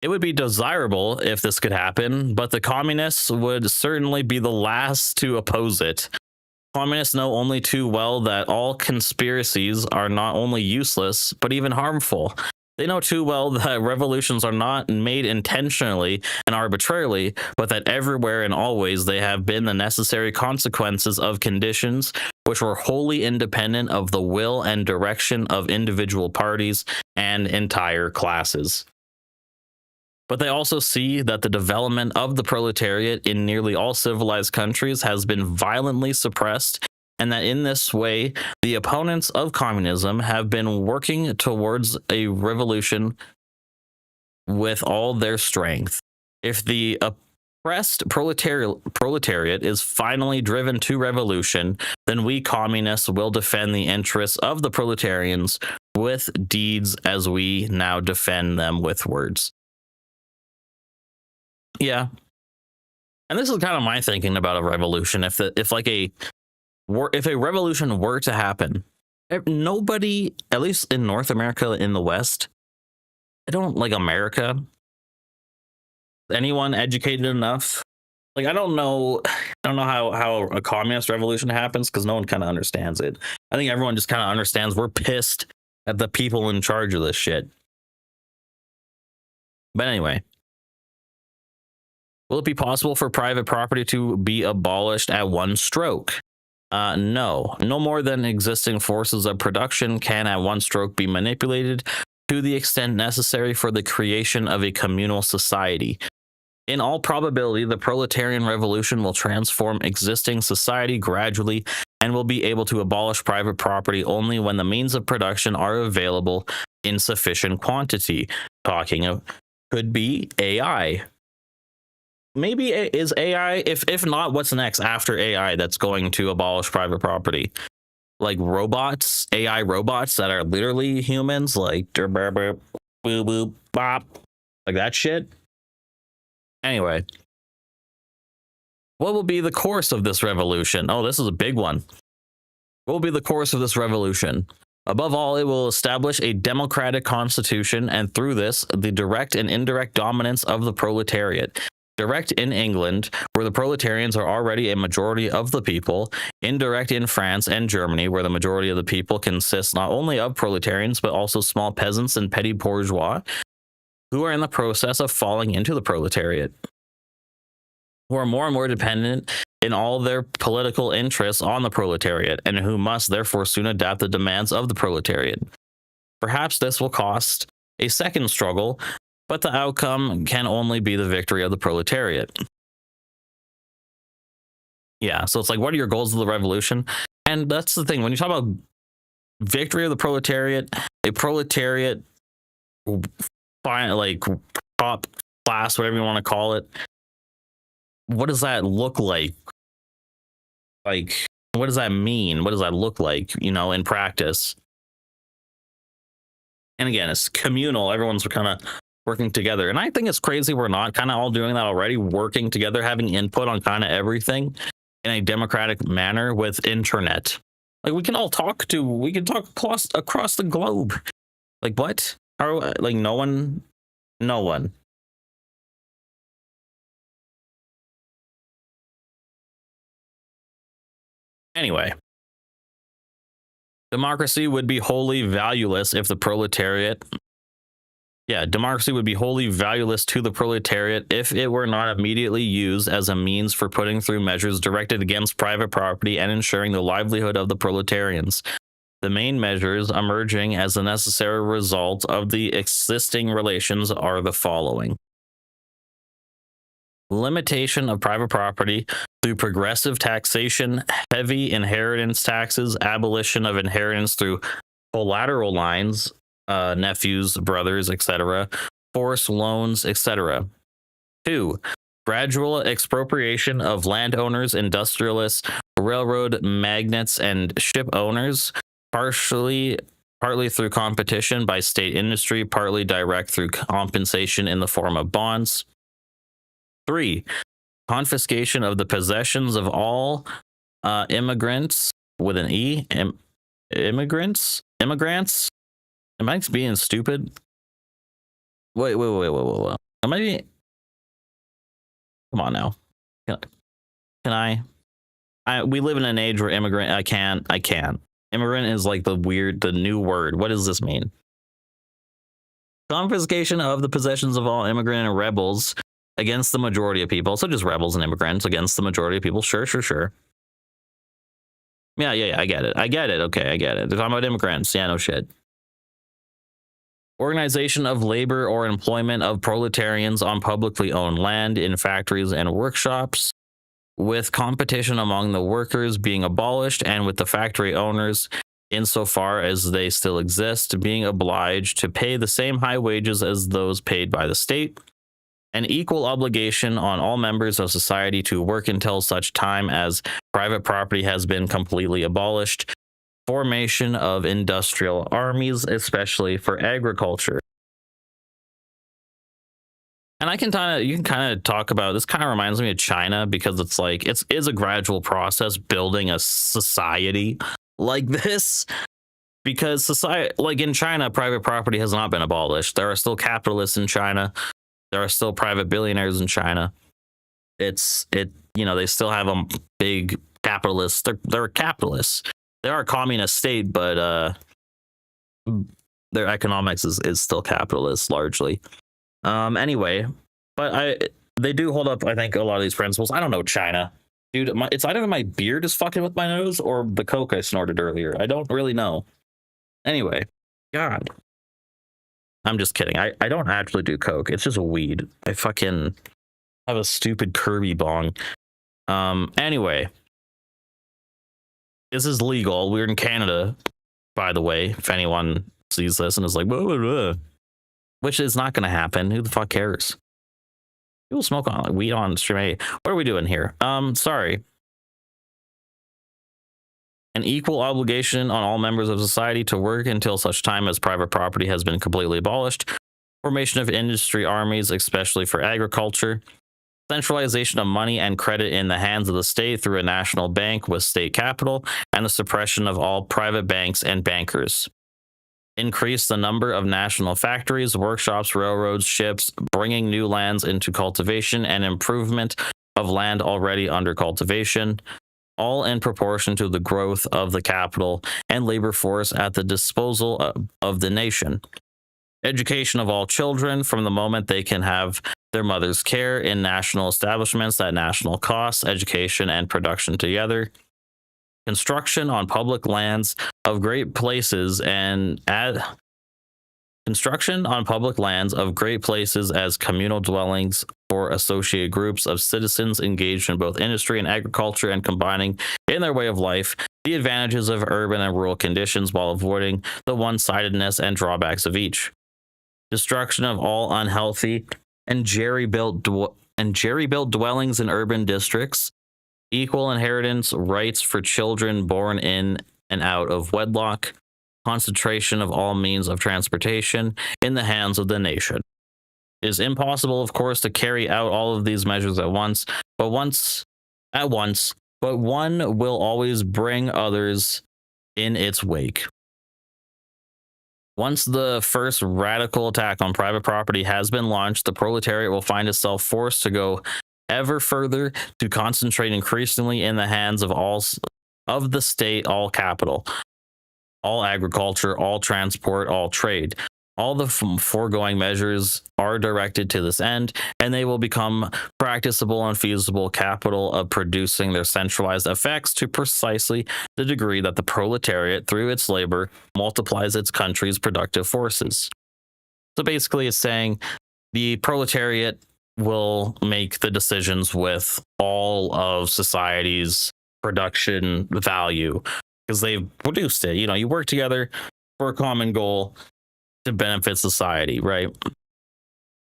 It would be desirable if this could happen, but the communists would certainly be the last to oppose it. Communists know only too well that all conspiracies are not only useless, but even harmful. They know too well that revolutions are not made intentionally and arbitrarily, but that everywhere and always they have been the necessary consequences of conditions which were wholly independent of the will and direction of individual parties and entire classes. But they also see that the development of the proletariat in nearly all civilized countries has been violently suppressed, and that in this way, the opponents of communism have been working towards a revolution with all their strength. If the oppressed proletariat is finally driven to revolution, then we communists will defend the interests of the proletarians with deeds as we now defend them with words. Yeah. And this is kind of my thinking about a revolution. If a revolution were to happen, nobody, at least in North America, in the West, I don't like America. Anyone educated enough? Like, I don't know how a communist revolution happens because no one kind of understands it. I think everyone just kind of understands we're pissed at the people in charge of this shit. But anyway. Will it be possible for private property to be abolished at one stroke? No. No more than existing forces of production can at one stroke be manipulated to the extent necessary for the creation of a communal society. In all probability, the proletarian revolution will transform existing society gradually and will be able to abolish private property only when the means of production are available in sufficient quantity. Talking of could be AI. Maybe is AI, if not, what's next after AI that's going to abolish private property? Like robots, AI robots that are literally humans, like boop boop bop, like that shit. Anyway, what will be the course of this revolution? Oh, this is a big one. What will be the course of this revolution? Above all, it will establish a democratic constitution, and through this, the direct and indirect dominance of the proletariat. Direct in England, where the proletarians are already a majority of the people. Indirect in France and Germany, where the majority of the people consists not only of proletarians, but also small peasants and petty bourgeois, who are in the process of falling into the proletariat, who are more and more dependent in all their political interests on the proletariat, and who must therefore soon adapt the demands of the proletariat. Perhaps this will cost a second struggle, but the outcome can only be the victory of the proletariat. Yeah, so it's like, what are your goals of the revolution? And that's the thing, when you talk about victory of the proletariat, a proletariat, like top class, whatever you want to call it, what does that look like? Like, what does that mean? What does that look like, in practice? And again, it's communal. Everyone's kind of working together. And I think it's crazy we're not kind of all doing that already, working together, having input on kind of everything in a democratic manner with internet. Like, we can talk across the globe. Like, what? Like, no one. Anyway, democracy would be wholly valueless if the proletariat. Yeah, democracy would be wholly valueless to the proletariat if it were not immediately used as a means for putting through measures directed against private property and ensuring the livelihood of the proletarians. The main measures emerging as a necessary result of the existing relations are the following. Limitation of private property through progressive taxation, heavy inheritance taxes, abolition of inheritance through collateral lines, nephews, brothers, etc., forced loans, etc. 2. Gradual expropriation of landowners, industrialists, railroad magnates, and ship owners, partly through competition by state industry, partly direct through compensation in the form of bonds. 3. Confiscation of the possessions of all immigrants with an E. Immigrants? Am I being stupid? Wait. Am I? Come on now. Can I? We live in an age where immigrant. I can't. Immigrant is like the new word. What does this mean? Confiscation of the possessions of all immigrant and rebels against the majority of people. So just rebels and immigrants against the majority of people. Sure. Yeah. I get it. Okay, I get it. They're talking about immigrants. Yeah, no shit. Organization of labor or employment of proletarians on publicly owned land in factories and workshops, with competition among the workers being abolished and with the factory owners, insofar as they still exist, being obliged to pay the same high wages as those paid by the state. An equal obligation on all members of society to work until such time as private property has been completely abolished. Formation of industrial armies, especially for agriculture. And you can kind of talk about this. Kind of reminds me of China, because it's like it is a gradual process building a society like this. Because society, like in China, private property has not been abolished. There are still capitalists in China. There are still private billionaires in China. They still have a big capitalists. They're capitalists. They are a communist state, but their economics is still capitalist largely. Anyway, but they do hold up, I think, a lot of these principles. I don't know, China. Dude, it's either my beard is fucking with my nose or the coke I snorted earlier. I don't really know. Anyway, God. I'm just kidding. I don't actually do coke. It's just a weed. I fucking have a stupid Kirby bong. Anyway. This is legal. We're in Canada, by the way, if anyone sees this and is like, blah, blah, blah. Which is not going to happen. Who the fuck cares? People smoke on like weed on stream. Hey, what are we doing here? Sorry. An equal obligation on all members of society to work until such time as private property has been completely abolished. Formation of industry armies, especially for agriculture. Centralization of money and credit in the hands of the state through a national bank with state capital, and the suppression of all private banks and bankers. Increase the number of national factories, workshops, railroads, ships, bringing new lands into cultivation, and improvement of land already under cultivation, all in proportion to the growth of the capital and labor force at the disposal of the nation. Education of all children from the moment they can have their mother's care in national establishments at national costs, education and production together. Construction on public lands of great places construction on public lands of great places as communal dwellings for associated groups of citizens engaged in both industry and agriculture, and combining in their way of life the advantages of urban and rural conditions while avoiding the one-sidedness and drawbacks of each. Destruction of all unhealthy and jerry-built dwellings in urban districts, equal inheritance rights for children born in and out of wedlock, concentration of all means of transportation in the hands of the nation. It is impossible, of course, to carry out all of these measures at once, but one will always bring others in its wake. Once the first radical attack on private property has been launched, the proletariat will find itself forced to go ever further, to concentrate increasingly in the hands of the state all capital, all agriculture, all transport, all trade. All the foregoing measures are directed to this end, and they will become practicable and feasible capital of producing their centralized effects to precisely the degree that the proletariat, through its labor, multiplies its country's productive forces. So basically, it's saying the proletariat will make the decisions with all of society's production value because they've produced it. You know, you work together for a common goal to benefit society, right?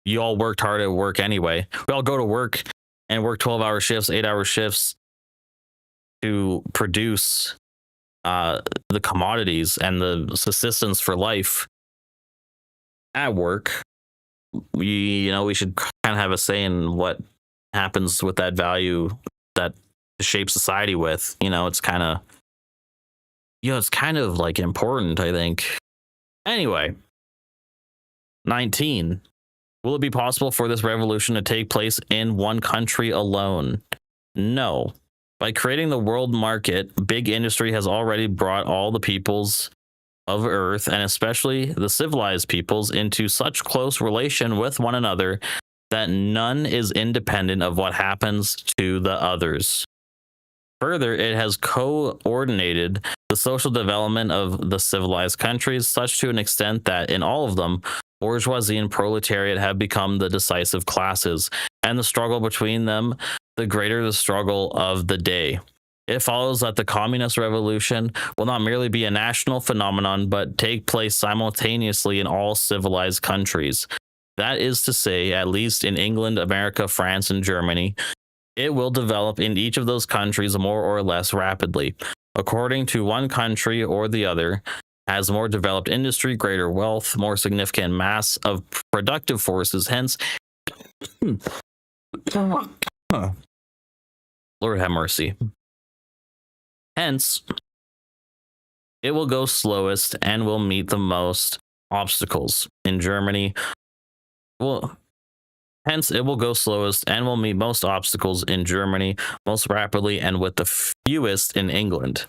You all worked hard at work anyway. We all go to work and work 12-hour shifts, 8-hour shifts to produce the commodities and the subsistence for life at work. We should kind of have a say in what happens with that value that shapes society with. It's kind of like important, I think. Anyway, 19. Will it be possible for this revolution to take place in one country alone? No. By creating the world market, big industry has already brought all the peoples of Earth, and especially the civilized peoples, into such close relation with one another that none is independent of what happens to the others. Further, it has coordinated the social development of the civilized countries such to an extent that in all of them, bourgeoisie and proletariat have become the decisive classes, and the struggle between them the greater the struggle of the day. It follows that the communist revolution will not merely be a national phenomenon, but take place simultaneously in all civilized countries. That is to say, at least in England, America, France, and Germany, it will develop in each of those countries more or less rapidly, according to one country or the other has more developed industry, greater wealth, more significant mass of productive forces. Hence, Lord have mercy. Hence, it will go slowest and will meet the most obstacles. In Germany, hence it will go slowest and will meet most obstacles in Germany most rapidly and with the fewest in England.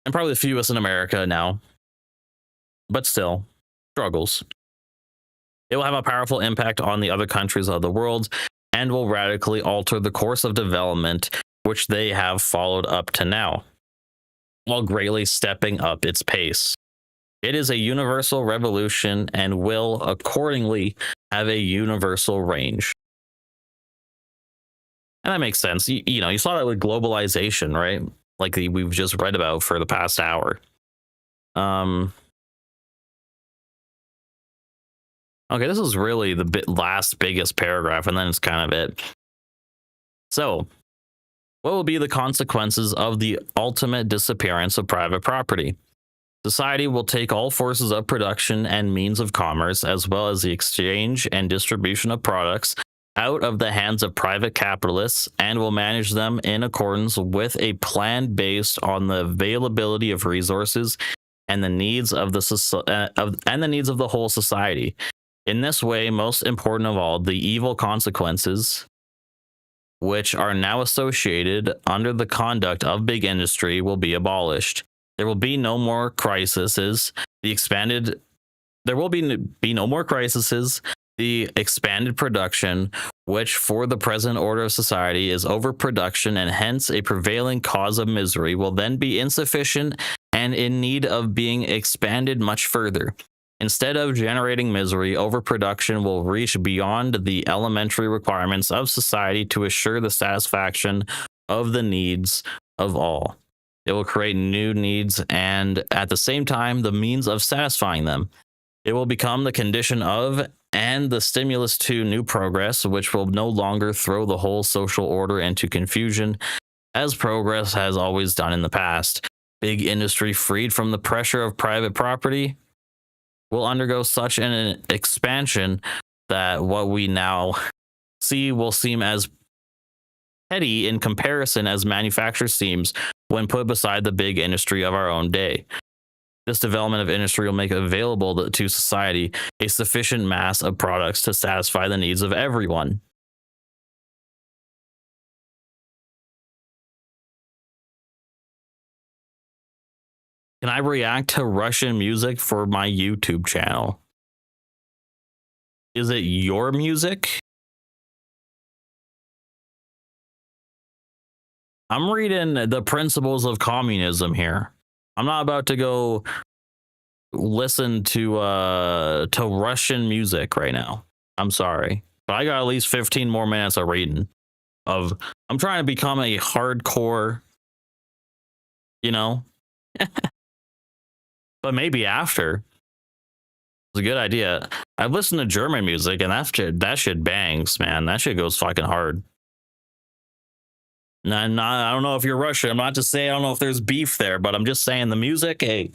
And probably the fewest in America now. But still, struggles. It will have a powerful impact on the other countries of the world and will radically alter the course of development which they have followed up to now, while greatly stepping up its pace. It is a universal revolution and will accordingly have a universal range. And that makes sense. You saw that with globalization, right? Like we've just read about for the past hour. Okay, this is really the last biggest paragraph, and then it's kind of it. So, what will be the consequences of the ultimate disappearance of private property? Society will take all forces of production and means of commerce, as well as the exchange and distribution of products, out of the hands of private capitalists and will manage them in accordance with a plan based on the availability of resources and the needs of the whole society. In this way, most important of all, the evil consequences which are now associated under the conduct of big industry will be abolished. There will be no more crises. There will be no more crises. The expanded production, which for the present order of society is overproduction and hence a prevailing cause of misery, will then be insufficient and in need of being expanded much further. Instead of generating misery, overproduction will reach beyond the elementary requirements of society to assure the satisfaction of the needs of all. It will create new needs and, at the same time, the means of satisfying them. It will become the condition of and the stimulus to new progress, which will no longer throw the whole social order into confusion, as progress has always done in the past. Big industry, freed from the pressure of private property, will undergo such an expansion that what we now see will seem as petty in comparison as manufacture seems when put beside the big industry of our own day. This development of industry will make available to society a sufficient mass of products to satisfy the needs of everyone. Can I react to Russian music for my YouTube channel? Is it your music? I'm reading The Principles of Communism here. I'm not about to go listen to Russian music right now. I'm sorry. But I got at least 15 more minutes of reading. I'm trying to become a hardcore, but maybe after. It's a good idea. I've listened to German music and that shit bangs, man. That shit goes fucking hard. I don't know if you're Russian. I'm not to say I don't know if there's beef there, but I'm just saying the music, hey,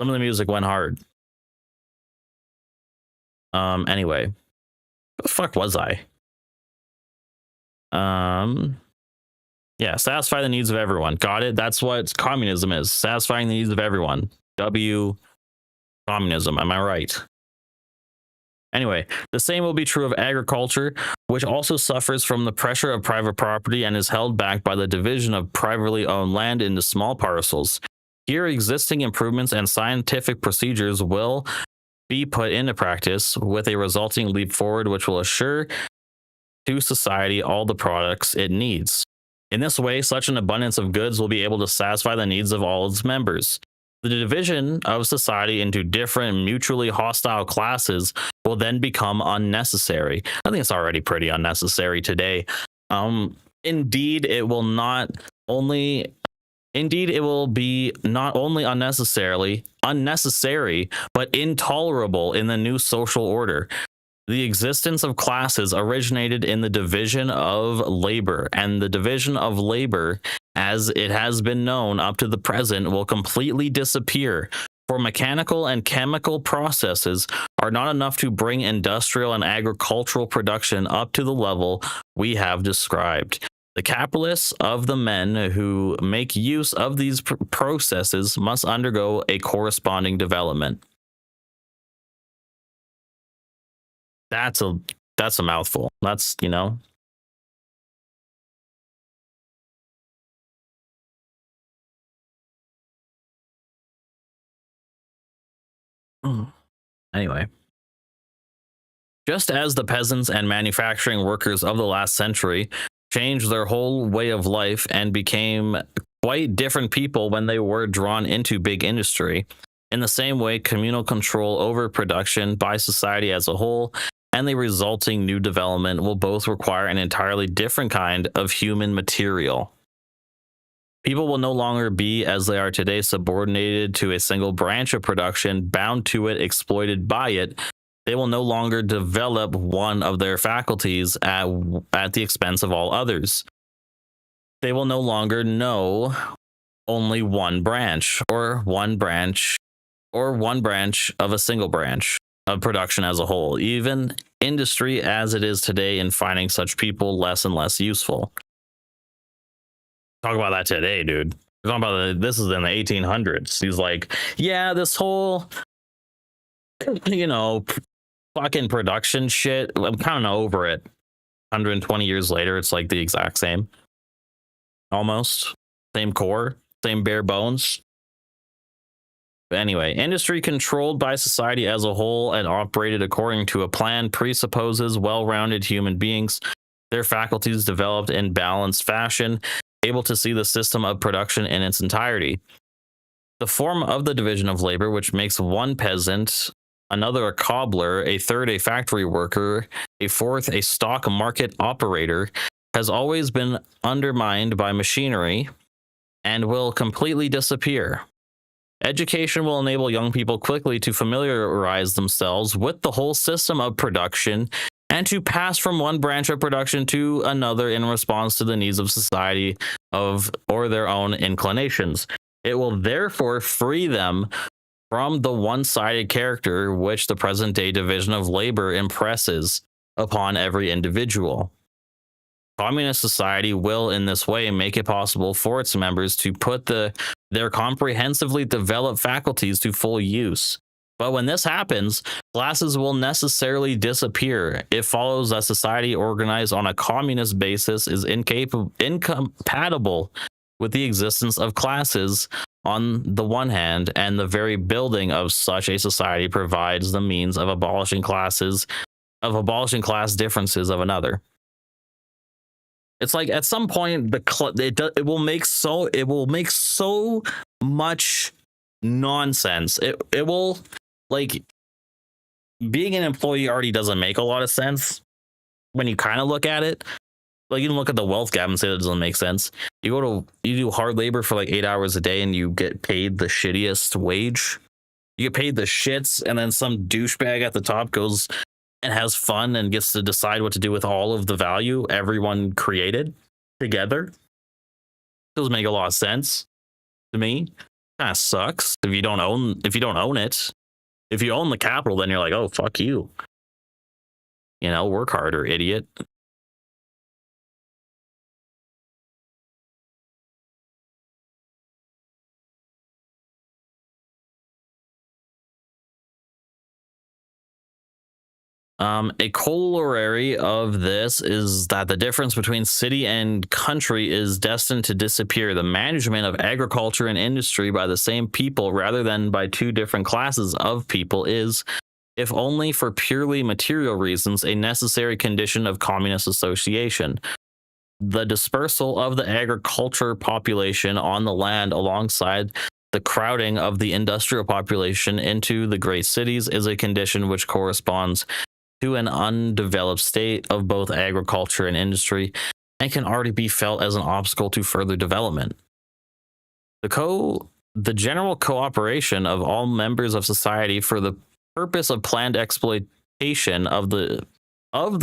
some of the music went hard. Anyway. What the fuck was I? Yeah, satisfy the needs of everyone. Got it? That's what communism is. Satisfying the needs of everyone. Communism. Am I right? Anyway, the same will be true of agriculture, which also suffers from the pressure of private property and is held back by the division of privately owned land into small parcels. Here, existing improvements and scientific procedures will be put into practice with a resulting leap forward, which will assure to society all the products it needs. In this way, such an abundance of goods will be able to satisfy the needs of all its members. The division of society into different mutually hostile classes will then become unnecessary. I think it's already pretty unnecessary today. Indeed, it will not only Indeed, it will be not only unnecessary, but intolerable in the new social order. The existence of classes originated in the division of labor, and the division of labor, as it has been known up to the present, will completely disappear. For mechanical and chemical processes are not enough to bring industrial and agricultural production up to the level we have described. The capitalists of the men who make use of these processes must undergo a corresponding development. That's a mouthful. That's, you know. Anyway, just as the peasants and manufacturing workers of the last century changed their whole way of life and became quite different people when they were drawn into big industry, in the same way, communal control over production by society as a whole and the resulting new development will both require an entirely different kind of human material. People will no longer be, as they are today, subordinated to a single branch of production, bound to it, exploited by it. They will no longer develop one of their faculties at the expense of all others. They will no longer know only one branch of a single branch of production as a whole, even industry as it is today, in finding such people less and less useful. Talk about that today, dude. We're talking about this is in the 1800s. He's like, yeah, this whole, fucking production shit, I'm kind of over it. 120 years later, it's like the exact same. Almost. Same core, same bare bones. But anyway, industry controlled by society as a whole and operated according to a plan presupposes well-rounded human beings, their faculties developed in balanced fashion, able to see the system of production in its entirety. The form of the division of labor, which makes one peasant, another a cobbler, a third a factory worker, a fourth a stock market operator, has always been undermined by machinery and will completely disappear. Education will enable young people quickly to familiarize themselves with the whole system of production and to pass from one branch of production to another in response to the needs of society or their own inclinations. It will therefore free them from the one-sided character which the present-day division of labor impresses upon every individual. Communist society will, in this way, make it possible for its members to put their comprehensively developed faculties to full use. But when this happens, classes will necessarily disappear. It follows that society organized on a communist basis is incompatible with the existence of classes on the one hand, and the very building of such a society provides the means of abolishing class differences of another. It's like at some point it will make so much nonsense. It will, like, being an employee already doesn't make a lot of sense when you kind of look at it. Like, you can look at the wealth gap and say that doesn't make sense. You do hard labor for like 8 hours a day and you get paid the shittiest wage. You get paid the shits, and then some douchebag at the top goes and has fun and gets to decide what to do with all of the value everyone created together. Doesn't make a lot of sense to me. Kind of sucks if you don't own it. If you own the capital, then you're like, oh, fuck you. Work harder, idiot. A corollary of this is that the difference between city and country is destined to disappear. The management of agriculture and industry by the same people rather than by two different classes of people is, if only for purely material reasons, a necessary condition of communist association. The dispersal of the agriculture population on the land alongside the crowding of the industrial population into the great cities is a condition which corresponds to an undeveloped state of both agriculture and industry and can already be felt as an obstacle to further development. The general cooperation of all members of society for the purpose of planned exploitation of the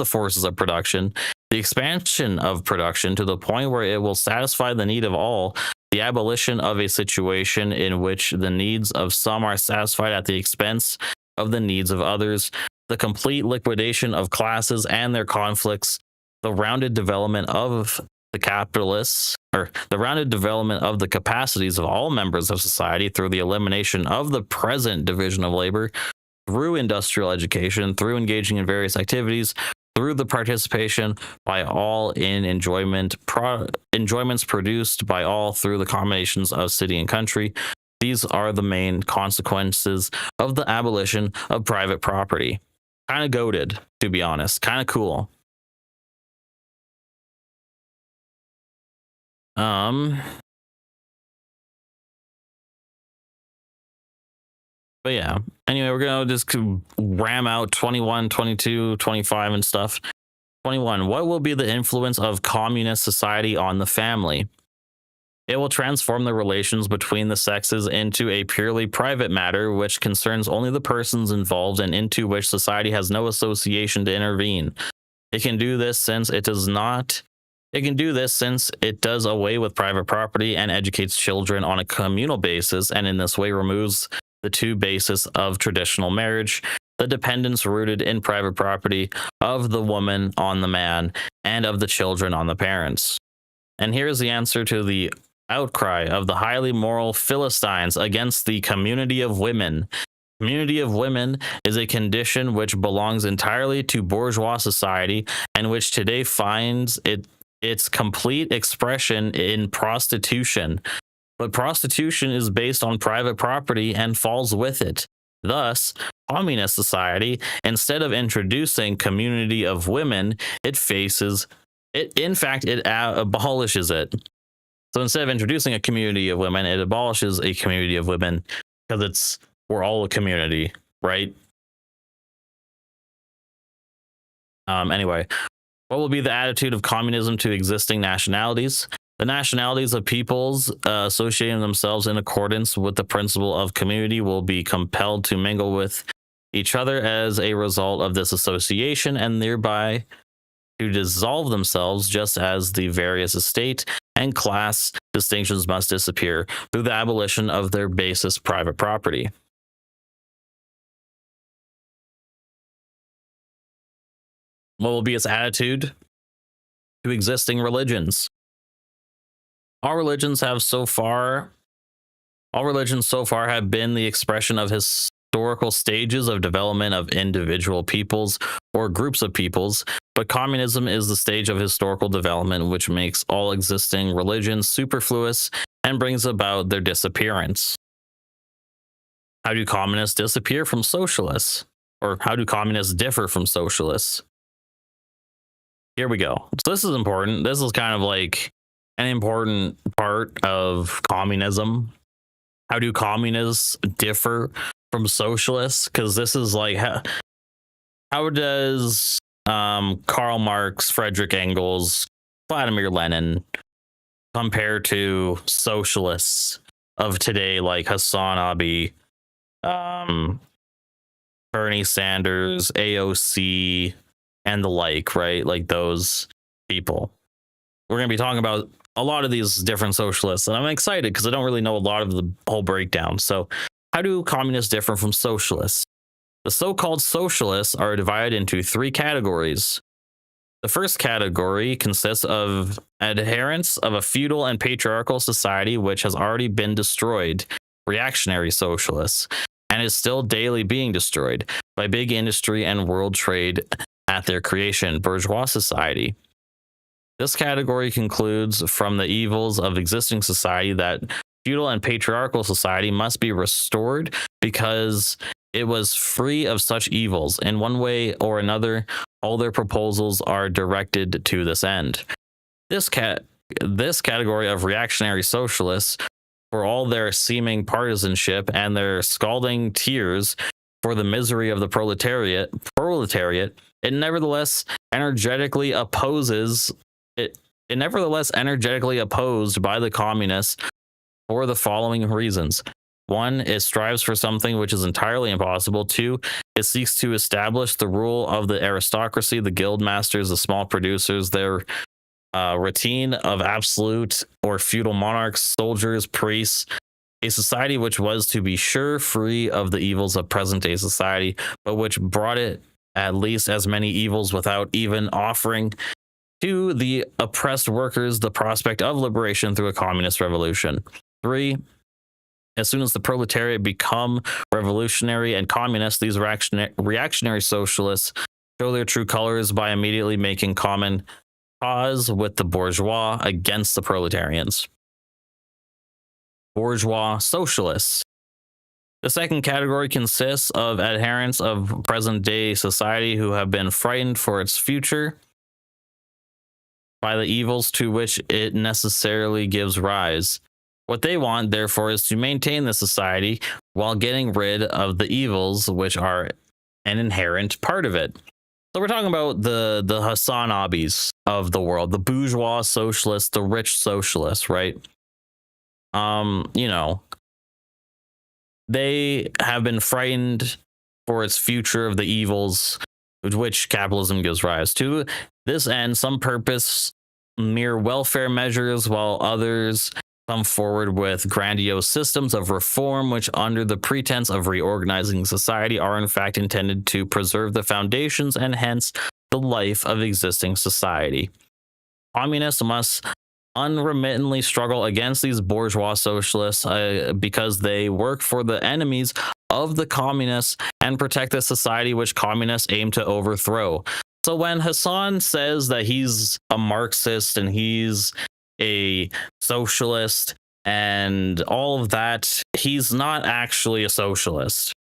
forces of production, the expansion of production to the point where it will satisfy the need of all, the abolition of a situation in which the needs of some are satisfied at the expense of the needs of others, the complete liquidation of classes and their conflicts, the rounded development of the capitalists, or the rounded development of the capacities of all members of society through the elimination of the present division of labor, through industrial education, through engaging in various activities, through the participation by all in enjoyments produced by all through the combinations of city and country. These are the main consequences of the abolition of private property. Kind of goated, to be honest. Kind of cool. But yeah, anyway, we're going to just ram out 21, 22, 25 and stuff. 21. What will be the influence of communist society on the family? It will transform the relations between the sexes into a purely private matter which concerns only the persons involved and into which society has no association to intervene. It can do this since it does away with private property and educates children on a communal basis, and in this way removes the two bases of traditional marriage, the dependence rooted in private property of the woman on the man and of the children on the parents. And here's the answer to the outcry of the highly moral Philistines against the community of women. Community of women is a condition which belongs entirely to bourgeois society and which today finds its complete expression in prostitution. But prostitution is based on private property and falls with it. Thus, communist society, instead of introducing community of women, it abolishes it. So instead of introducing a community of women, it abolishes a community of women because we're all a community, right? Anyway, what will be the attitude of communism to existing nationalities? The nationalities of peoples associating themselves in accordance with the principle of community will be compelled to mingle with each other as a result of this association and thereby to dissolve themselves, just as the various estate and class distinctions must disappear through the abolition of their basis private property. What will be its attitude to existing religions? All religions so far have been the expression of historical stages of development of individual peoples or groups of peoples, but communism is the stage of historical development which makes all existing religions superfluous and brings about their disappearance. How do communists disappear from socialists? Or how do communists differ from socialists? Here we go. So this is important. This is kind of like an important part of communism. How do communists differ from socialists? Because this is like, how does Karl Marx, Friedrich Engels, Vladimir Lenin compare to socialists of today like Hassan Abi, Bernie Sanders, AOC, and the like, right? Like those people. We're going to be talking about a lot of these different socialists, and I'm excited because I don't really know a lot of the whole breakdown. So how do communists differ from socialists? The so-called socialists are divided into three categories. The first category consists of adherents of a feudal and patriarchal society which has already been destroyed, reactionary socialists. and is still daily being destroyed by big industry and world trade at their creation, bourgeois society. This category concludes from the evils of existing society that feudal and patriarchal society must be restored because it was free of such evils. In one way or another, all their proposals are directed to this end. This category of reactionary socialists, for all their seeming partisanship and their scalding tears for the misery of the proletariat, it nevertheless energetically opposed by the communists for the following reasons. 1, it strives for something which is entirely impossible. 2, it seeks to establish the rule of the aristocracy, the guild masters, the small producers, their routine of absolute or feudal monarchs, soldiers, priests, a society which was, to be sure, free of the evils of present-day society, but which brought it at least as many evils without even offering to the oppressed workers the prospect of liberation through a communist revolution. 3, as soon as the proletariat become revolutionary and communist, these reactionary socialists show their true colors by immediately making common cause with the bourgeois against the proletarians. Bourgeois socialists. The second category consists of adherents of present-day society who have been frightened for its future by the evils to which it necessarily gives rise. What they want, therefore, is to maintain the society while getting rid of the evils which are an inherent part of it. So we're talking about the Hassan Abis of the world, the bourgeois socialists, the rich socialists, right? They have been frightened for its future of the evils which capitalism gives rise to. This end, some purpose mere welfare measures, while others come forward with grandiose systems of reform, which, under the pretense of reorganizing society, are in fact intended to preserve the foundations and hence the life of existing society. Communists must unremittingly struggle against these bourgeois socialists because they work for the enemies of the communists and protect the society which communists aim to overthrow. So when Hassan says that he's a Marxist and he's a socialist and all of that, he's not actually a socialist.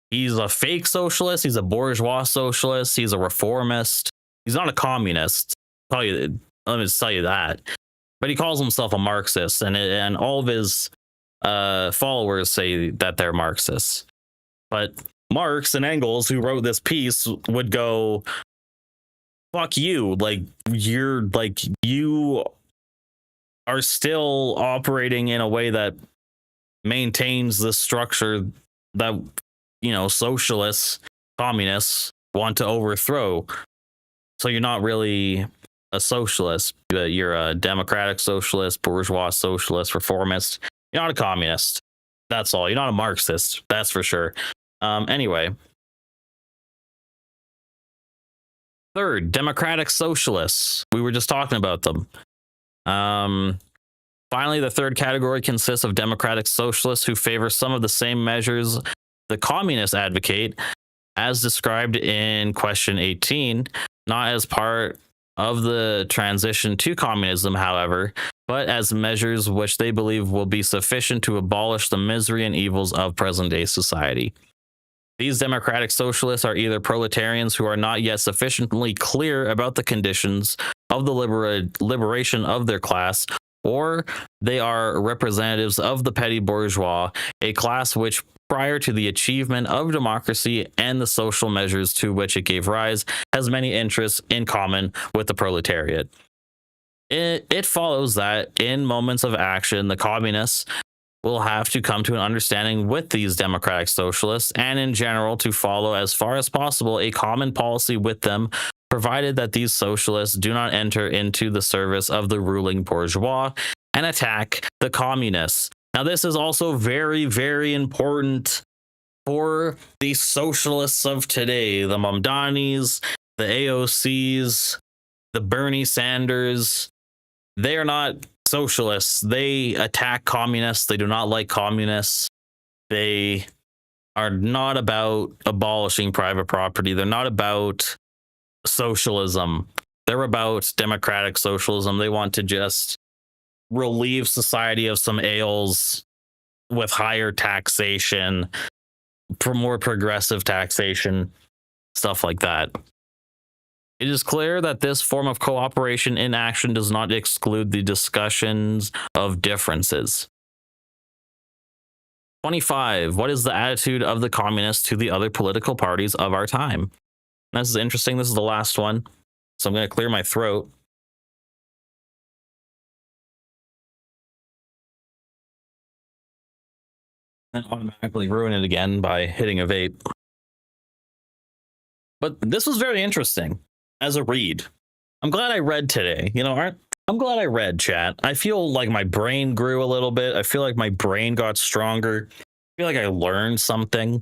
He's a fake socialist. He's a bourgeois socialist. He's a reformist. He's not a communist. Let me tell you that. But he calls himself a Marxist, and all of his followers say that they're Marxists. But Marx and Engels, who wrote this piece, would go, "Fuck you! You are still operating in a way that maintains the structure that socialists, communists want to overthrow. So you're not really a socialist. You're a democratic socialist, bourgeois socialist, reformist. You're not a communist. That's all. You're not a Marxist. That's for sure." Anyway. Third, democratic socialists. We were just talking about them. Finally, the third category consists of democratic socialists who favor some of the same measures the communists advocate, as described in question 18, not as part of the transition to communism, however, but as measures which they believe will be sufficient to abolish the misery and evils of present-day society. These democratic socialists are either proletarians who are not yet sufficiently clear about the conditions of the liberation of their class, or they are representatives of the petty bourgeois, a class which, prior to the achievement of democracy and the social measures to which it gave rise, has many interests in common with the proletariat. It follows that in moments of action, the communists will have to come to an understanding with these democratic socialists and in general to follow as far as possible a common policy with them, provided that these socialists do not enter into the service of the ruling bourgeois and attack the communists. Now, this is also very, very important for the socialists of today, the Mamdanis, the AOCs, the Bernie Sanders. They are not socialists. They attack communists. They do not like communists. They are not about abolishing private property. They're not about socialism. They're about democratic socialism. They want to just relieve society of some ails with higher taxation, for more progressive taxation, stuff like that. It is clear that this form of cooperation in action does not exclude the discussions of differences. 25. What is the attitude of the communists to the other political parties of our time? This is interesting. This is the last one. So I'm going to clear my throat. And automatically ruin it again by hitting a vape. But this was very interesting as a read. I'm glad I read today. You know, I'm glad I read, chat. I feel like my brain grew a little bit. I feel like my brain got stronger. I feel like I learned something.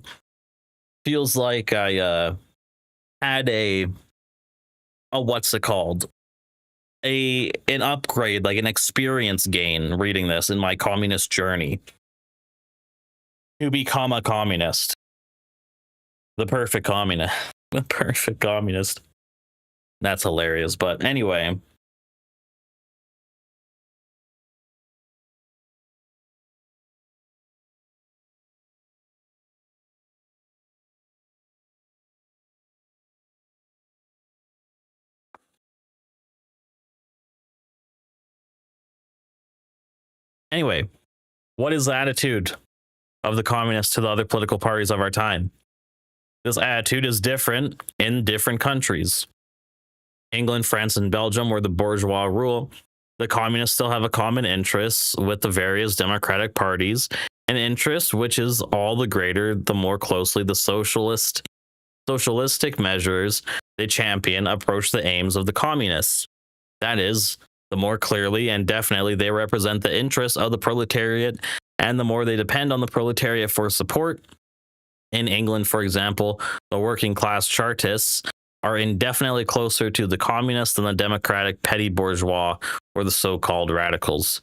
Feels like I had a what's it called? An upgrade, like an experience gain reading this in my communist journey to become a communist. The perfect communist. The perfect communist. That's hilarious. But anyway. Anyway, what is the attitude of the communists to the other political parties of our time? This attitude is different in different countries. England, France, and Belgium, where the bourgeois rule, the communists still have a common interest with the various democratic parties, an interest which is all the greater the more closely the socialistic measures they champion approach the aims of the communists. That is, the more clearly and definitely they represent the interests of the proletariat, and the more they depend on the proletariat for support. In England, for example, the working class Chartists are indefinitely closer to the communists than the democratic petty bourgeois or the so-called radicals.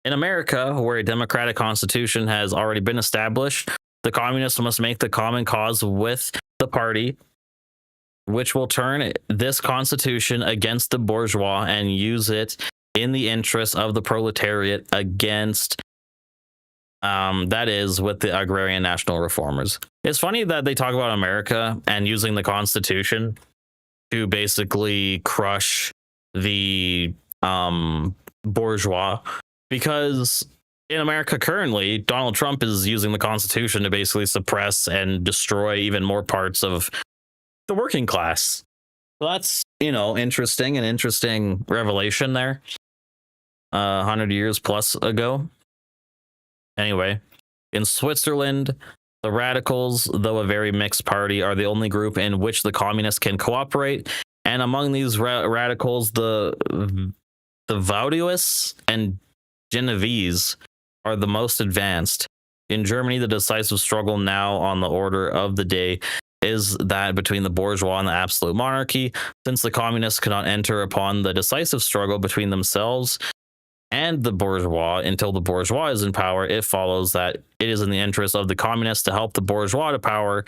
In America, where a democratic constitution has already been established, the communists must make the common cause with the party which will turn this constitution against the bourgeois and use it in the interest of the proletariat against, that is, with the agrarian national reformers. It's funny that they talk about America and using the Constitution to basically crush the bourgeois, because in America currently, Donald Trump is using the Constitution to basically suppress and destroy even more parts of the working class. So that's, you know, an interesting revelation there. 100 years plus ago. Anyway, in Switzerland, the radicals, though a very mixed party, are the only group in which the communists can cooperate. And among these radicals, the Vaudois and Genovese are the most advanced. In Germany, the decisive struggle now on the order of the day is that between the bourgeois and the absolute monarchy. Since the communists cannot enter upon the decisive struggle between themselves and the bourgeois until the bourgeois is in power, it follows that it is in the interest of the communists to help the bourgeois to power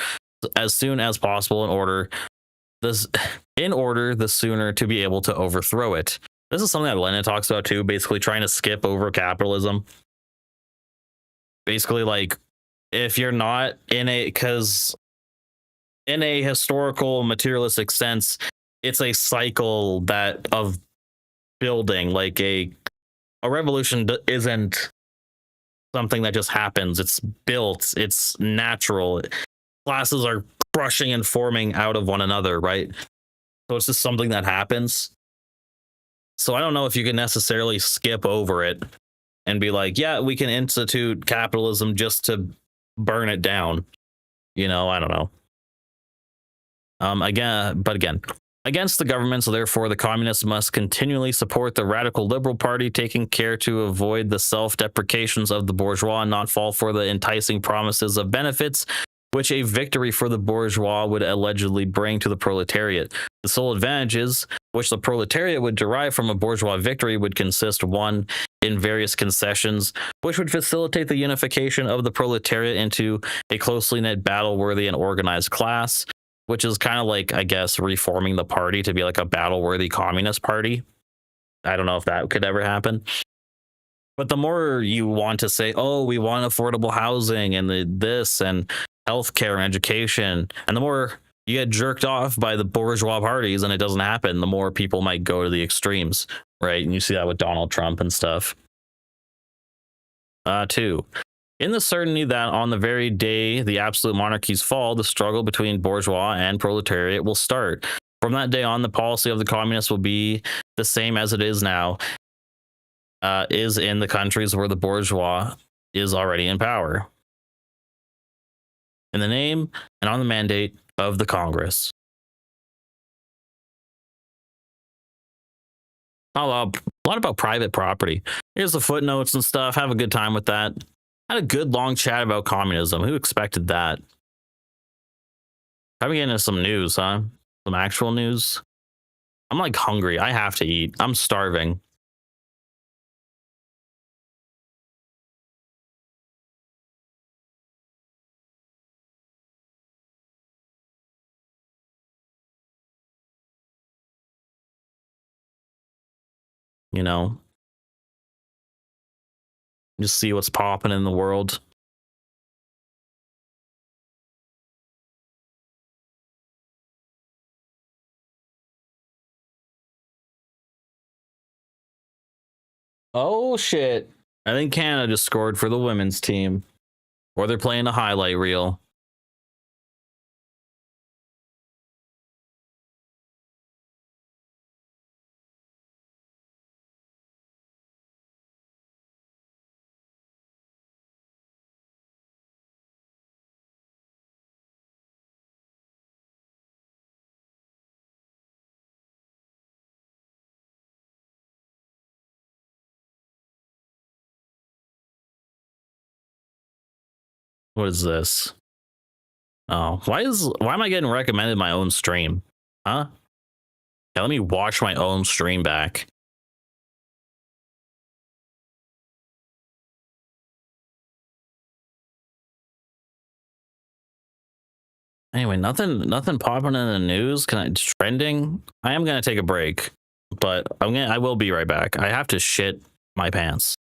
as soon as possible in order the sooner to be able to overthrow it. This is something that Lenin talks about too, basically trying to skip over capitalism. Basically, like, if you're not in because in a historical materialistic sense, it's a cycle that of building. Like a revolution isn't something that just happens. It's built. It's natural. Classes are crushing and forming out of one another, right? So it's just something that happens. So I don't know if you can necessarily skip over it and be like, yeah, we can institute capitalism just to burn it down. You know, I don't know. Again, against the government, so therefore the communists must continually support the radical liberal party, taking care to avoid the self-deprecations of the bourgeois and not fall for the enticing promises of benefits which a victory for the bourgeois would allegedly bring to the proletariat. The sole advantages which the proletariat would derive from a bourgeois victory would consist, 1, in various concessions, which would facilitate the unification of the proletariat into a closely knit, battle worthy, and organized class, which is kind of like, I guess, reforming the party to be like a battle worthy communist party. I don't know if that could ever happen. But the more you want to say, oh, we want affordable housing and this and healthcare and education, and the more you get jerked off by the bourgeois parties and it doesn't happen, the more people might go to the extremes, right? And you see that with Donald Trump and stuff. Two, in the certainty that on the very day the absolute monarchies fall, the struggle between bourgeois and proletariat will start. From that day on, the policy of the communists will be the same as it is now, is in the countries where the bourgeois is already in power. In the name and on the mandate of the Congress. A lot about private property. Here's the footnotes and stuff. Have a good time with that. Had a good long chat about communism. Who expected that? Probably getting into some news, huh? Some actual news. I'm like hungry. I have to eat. I'm starving. You know, just see what's popping in the world. Oh shit. I think Canada just scored for the women's team. Or they're playing a highlight reel. What is this? Oh, why am I getting recommended my own stream? Huh? Yeah, let me watch my own stream back. Anyway, nothing popping in the news. It's trending. I am gonna take a break, but I will be right back. I have to shit my pants.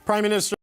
Prime Minister.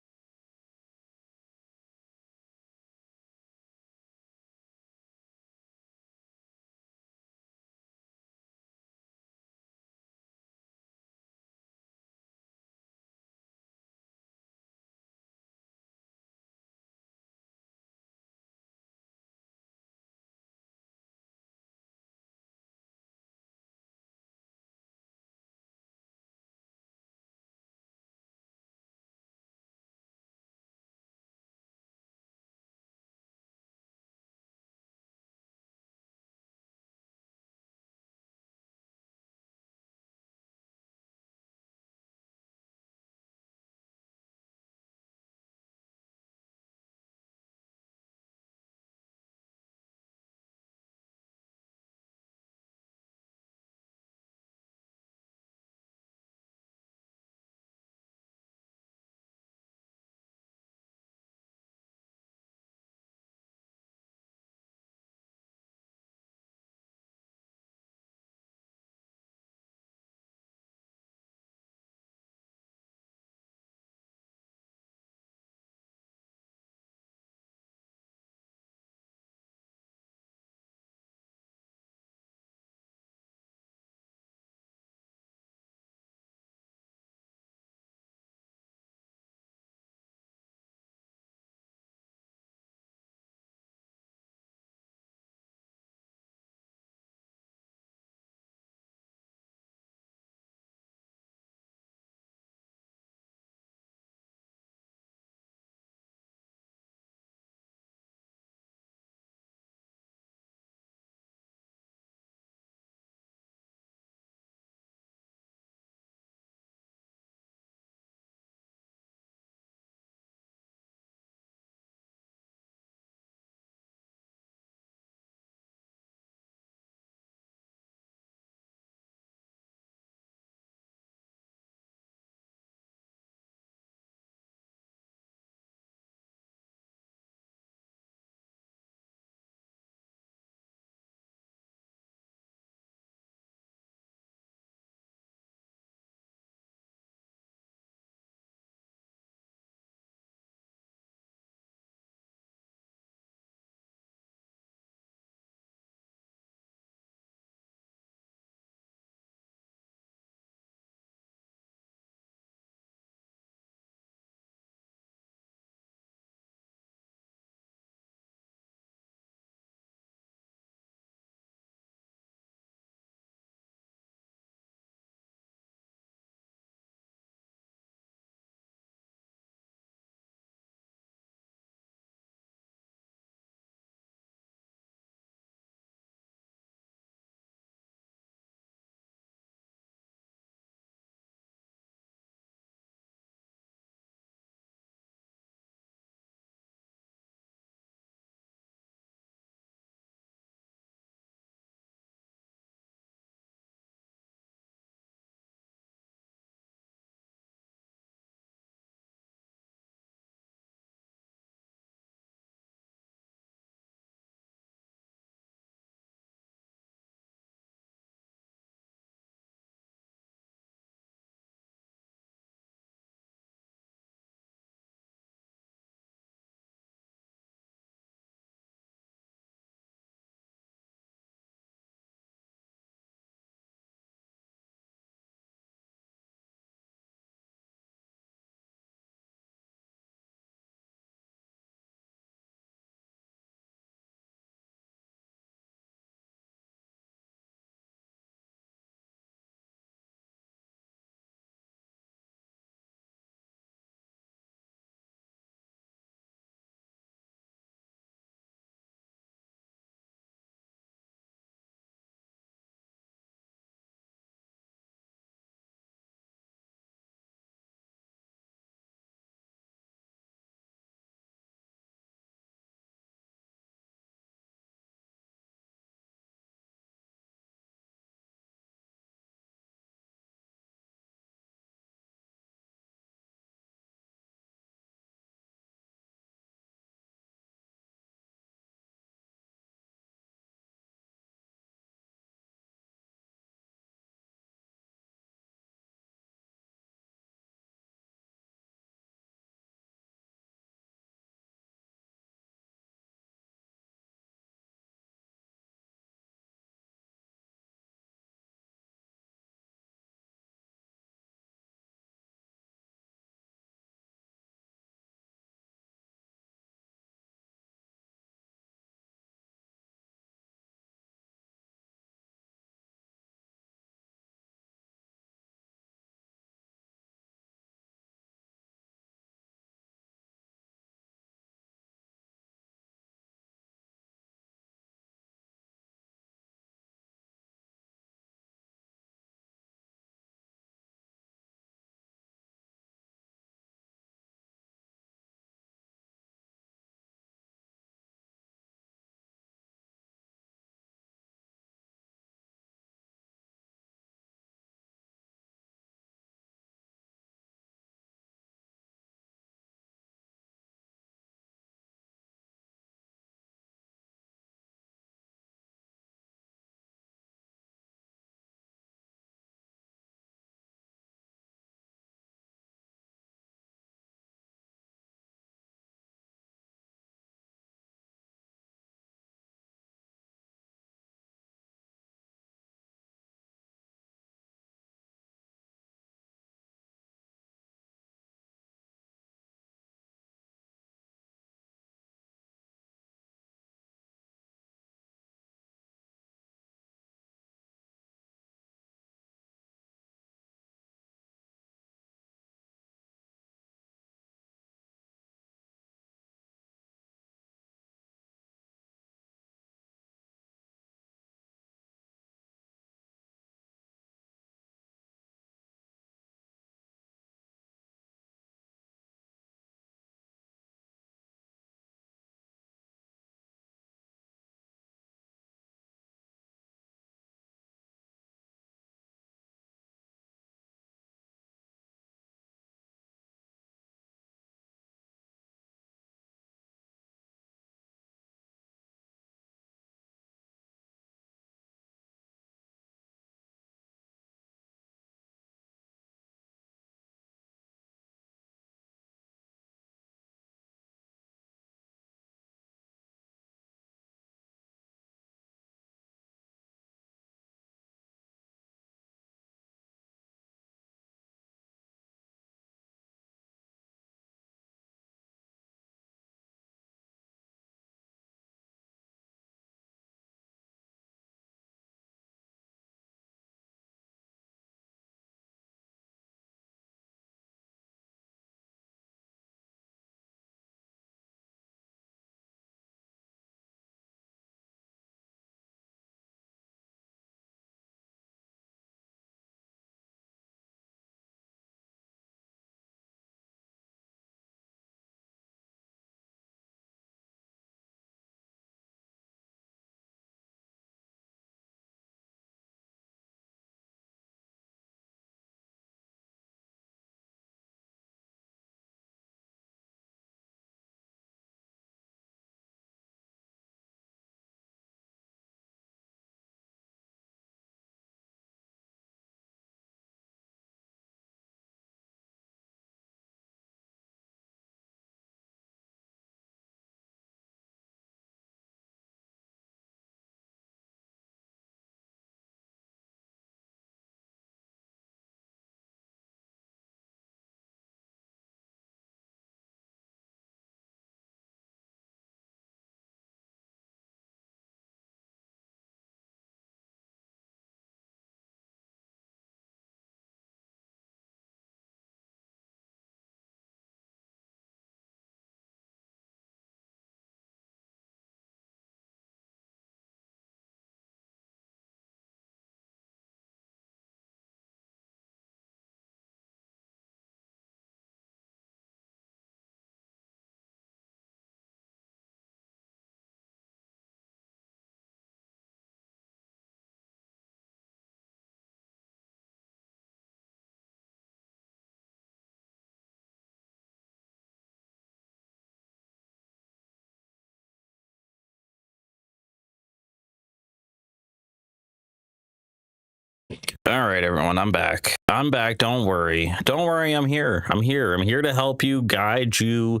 All right, everyone, I'm back. I'm back. Don't worry. Don't worry. I'm here. I'm here. I'm here to help you, guide you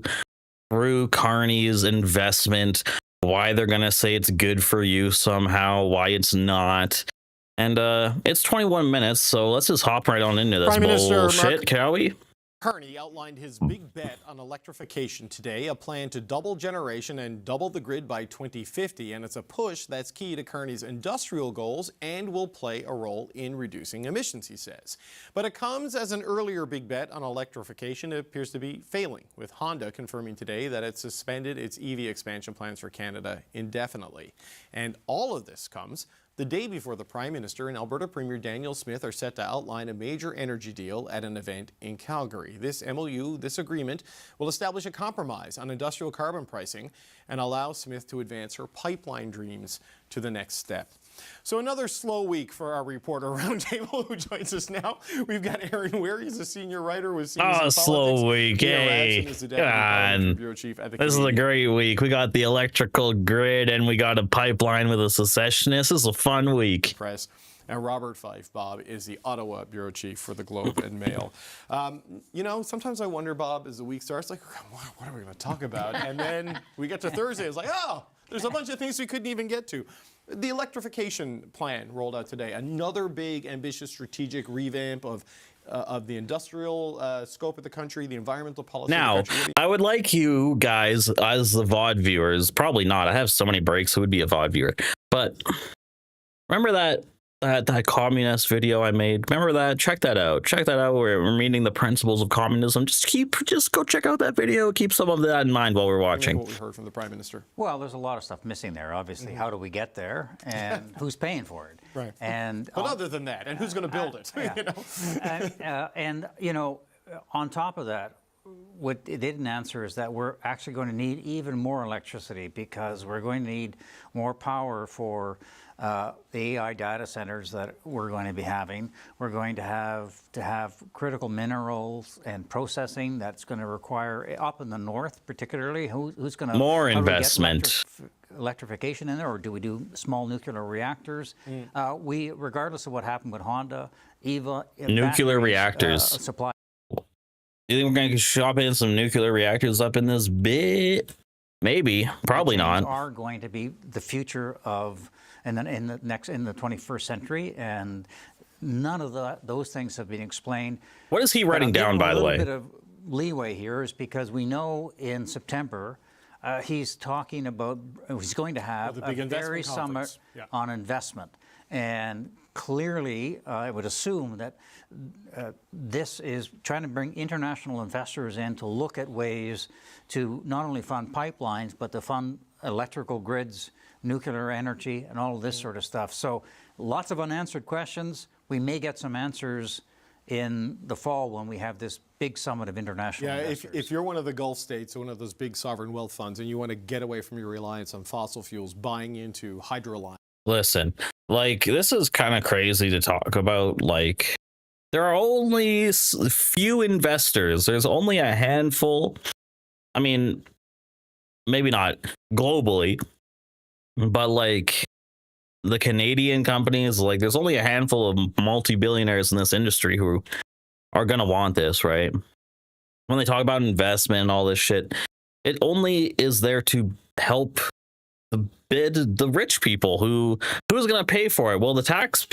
through Kearney's investment, why they're going to say it's good for you somehow, why it's not. And it's 21 minutes, so let's just hop right on into this Prime Minister bullshit, shall we? Kearney outlined his big bet on electrification today, a plan to double generation and double the grid by 2050. And it's a push that's key to Kearney's industrial goals and will play a role in reducing emissions, he says. But it comes as an earlier big bet on electrification appears to be failing, with Honda confirming today that it suspended its EV expansion plans for Canada indefinitely. And all of this comes the day before the Prime Minister and Alberta Premier Daniel Smith are set to outline a major energy deal at an event in Calgary. This MOU, this agreement, will establish a compromise on industrial carbon pricing and allow Smith to advance her pipeline dreams to the next step. So another slow week for our reporter roundtable who joins us now. We've got Aaron Weir. He's a senior writer with Seniors in Politics. Slow week. Hey, Bureau Chief at the this is a great week. We got the electrical grid and we got a pipeline with a secessionist. This is a fun week. Press. And Robert Fife, Bob, is the Ottawa Bureau Chief for the Globe and Mail. You know, sometimes I wonder, Bob, as the week starts, like, what are we going to talk about? And then we get to Thursday, it's like, oh, there's a bunch of things we couldn't even get to. The electrification plan rolled out today. Another big, ambitious, strategic revamp of the industrial scope of the country, the environmental policy. Now, I would like you guys, as the VOD viewers, probably not. I have so many breaks, it would be a VOD viewer. But remember that communist video I made? Remember that? Check that out. Check that out. We're meeting the principles of communism. Just go check out that video. Keep some of that in mind while we're watching. What we heard from the Prime Minister. Well, there's a lot of stuff missing there. Obviously, how do we get there, and who's paying for it? Right. And but other than that, and who's going to build it? Yeah. You know? And you know, on top of that, what it didn't answer is that we're actually going to need even more electricity because we're going to need more power for the AI data centers that we're going to be having. We're going to have critical minerals and processing that's going to require, up in the north particularly, who's going to... More investment. Electrification in there, or do we do small nuclear reactors? Regardless of what happened with Honda, EVA... Nuclear reactors. Supply. You think we're going to shop in some nuclear reactors up in this bit? Maybe. Probably not. Are going to be the future of... in the 21st century, and none of those things have been explained. What is he writing down, by the way? A little bit of leeway here is because we know in September he's talking about he's going to have a very summit on investment, and clearly I would assume that this is trying to bring international investors in to look at ways to not only fund pipelines but to fund electrical grids, nuclear energy, and all of this sort of stuff. So lots of unanswered questions. We may get some answers in the fall when we have this big summit of international investors. If you're one of the Gulf states, one of those big sovereign wealth funds, and you want to get away from your reliance on fossil fuels, buying into Hydroline. Listen, like, this is kind of crazy to talk about. Like, there are only few investors. There's only a handful. I mean, maybe not globally, but like the Canadian companies, like there's only a handful of multi-billionaires in this industry who are going to want this, right? When they talk about investment and all this shit, it only is there to help the rich people. Who's going to pay for it? Well, the tax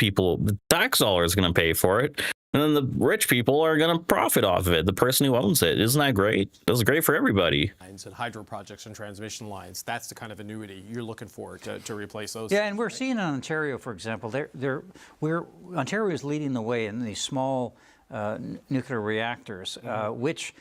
dollar is going to pay for it. And then the rich people are going to profit off of it. The person who owns it. Isn't that great? That's great for everybody. And hydro projects and transmission lines, that's the kind of annuity you're looking for to replace those. Yeah, and we're seeing in Ontario, for example, Ontario is leading the way in these small nuclear reactors, which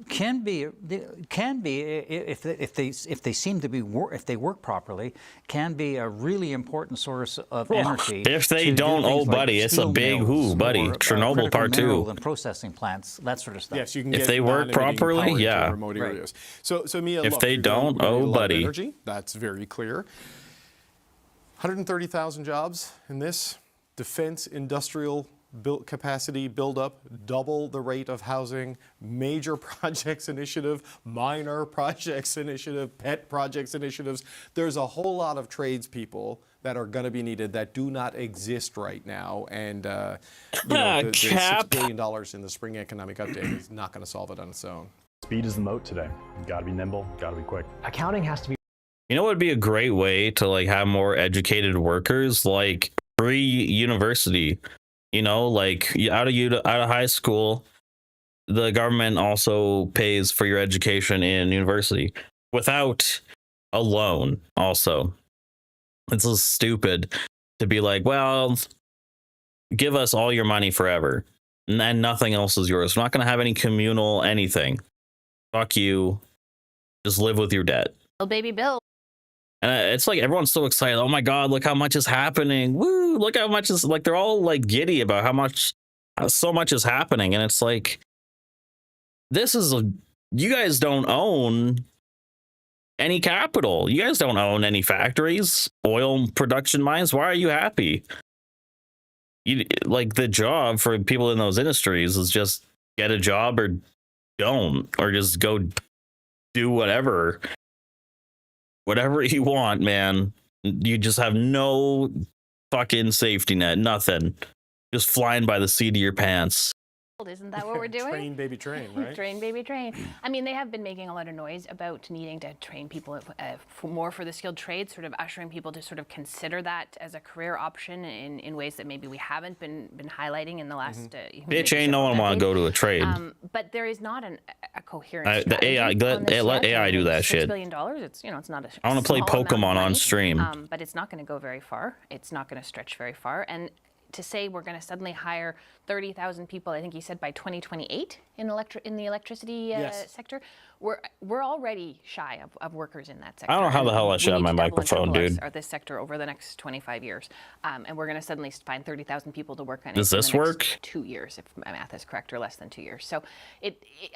can be if they seem to be if they work properly, can be a really important source of energy. If they don't, oh buddy, it's a big who, buddy. Chernobyl Part 2. And processing plants, that sort of stuff. Yes, you can if they work properly, yeah. Remote areas. So Mia, if they don't, oh buddy. Energy, that's very clear. 130,000 jobs in this defense industrial capacity build up, double the rate of housing, major projects initiative, minor projects initiative, pet projects initiatives. There's a whole lot of tradespeople that are going to be needed that do not exist right now. And the $6 billion in the spring economic update is not going to solve it on its own. Speed is the moat today. You got to be nimble, got to be quick. Accounting has to be. You know what would be a great way to like have more educated workers, like free university, you know, like out of high school, the government also pays for your education in university without a loan. Also, it's so stupid to be like, well, give us all your money forever and then nothing else is yours. We're not going to have any communal anything. Fuck you. Just live with your debt. Oh, baby Bill. And it's like everyone's so excited. Oh my God, look how much is happening. Woo, look how much is like, they're all like giddy about so much is happening. And it's like, you guys don't own any capital. You guys don't own any factories, oil production mines. Why are you happy? Like the job for people in those industries is just get a job or don't, or just go do whatever you want, man. You just have no fucking safety net, nothing. Just flying by the seat of your pants. Isn't that what we're doing? Train, baby, train, right? Train, baby, train. I mean, they have been making a lot of noise about needing to train people more for the skilled trades, sort of ushering people to sort of consider that as a career option in ways that maybe we haven't been highlighting in the last. Bitch, ain't no one want to go to a trade. But there is not a coherent. The AI, let AI do that shit. $6 billion. It's it's not a. I want to play Pokemon on stream. But it's not going to go very far. It's not going to stretch very far. And to say we're going to suddenly hire 30,000 people, I think he said by 2028 in the electricity sector, we're already shy of workers in that sector. I don't know how the hell I should have my microphone, dude. Or this sector over the next 25 years, and we're going to suddenly find 30,000 people to work on it. Does this work? 2 years, if my math is correct, or less than 2 years. So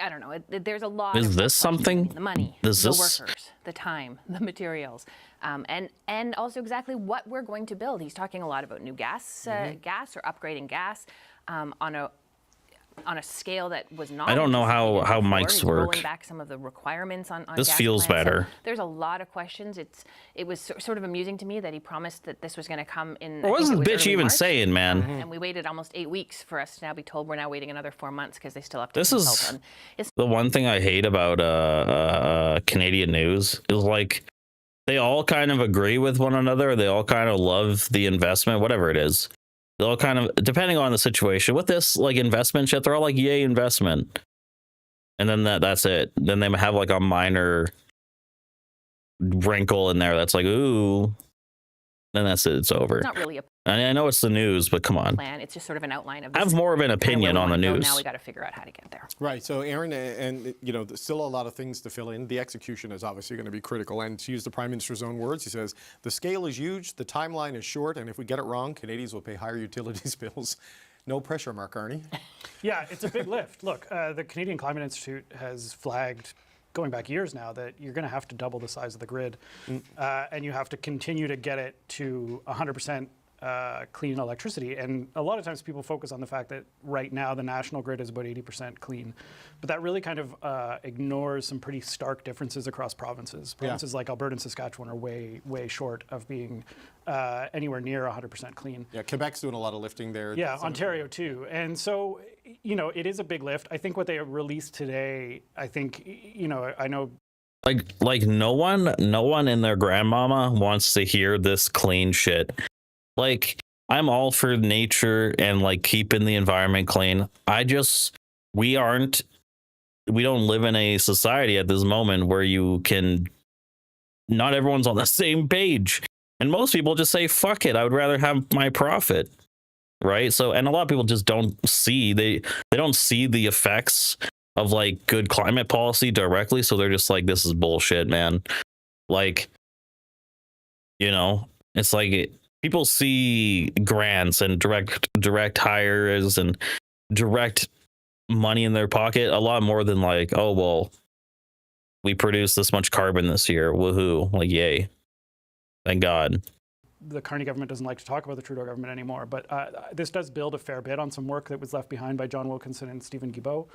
I don't know. There's a lot. Is this something? The money, the workers, the time, the materials, and also exactly what we're going to build. He's talking a lot about new gas or upgrading gas on a scale that was not. I don't know how mics work. Rolling back some of the requirements on this gas feels plants. better. So there's a lot of questions. It was sort of amusing to me that he promised that this was going to come in. What was this bitch even March, saying, man? And we waited almost 8 weeks for us to now be told we're now waiting another 4 months because they still have to. This is the one thing I hate about Canadian news is like they all kind of agree with one another. They all kind of love the investment, whatever it is. They'll kind of, depending on the situation with this like investment shit, they're all like, yay, investment. And then that's it. Then they have like a minor wrinkle in there that's like, ooh. Then that's it. It's over. It's not really a and I know it's the news, but come on. plan. It's just sort of an outline of. I have more of an opinion on the news. Now we got to figure out how to get there. Right. So, Aaron, and there's still a lot of things to fill in. The execution is obviously going to be critical. And to use the Prime Minister's own words, he says, the scale is huge, the timeline is short, and if we get it wrong, Canadians will pay higher utilities bills. No pressure, Mark Carney. Yeah, it's a big lift. Look, the Canadian Climate Institute has flagged, going back years now, that you're going to have to double the size of the grid, and you have to continue to get it to 100% clean electricity. And a lot of times people focus on the fact that right now the national grid is about 80% clean. But that really kind of ignores some pretty stark differences across provinces. Provinces like Alberta and Saskatchewan are way, way short of being anywhere near 100% clean. Yeah, Quebec's doing a lot of lifting there. Yeah, Ontario too. And so, it is a big lift. I think what they released today, I know like no one in their grandmama wants to hear this clean shit. Like, I'm all for nature and like keeping the environment clean. We don't live in a society at this moment where not everyone's on the same page. And most people just say, fuck it, I would rather have my profit. Right. So, and a lot of people just don't see, they don't see the effects of like good climate policy directly. So they're just like, this is bullshit, man. Like, it's like people see grants and direct hires and direct money in their pocket a lot more than like, oh, well, we produced this much carbon this year. Woohoo. Like, yay. Thank God. the Carney government doesn't like to talk about the Trudeau government anymore, but this does build a fair bit on some work that was left behind by John Wilkinson and Stephen Guilbeault.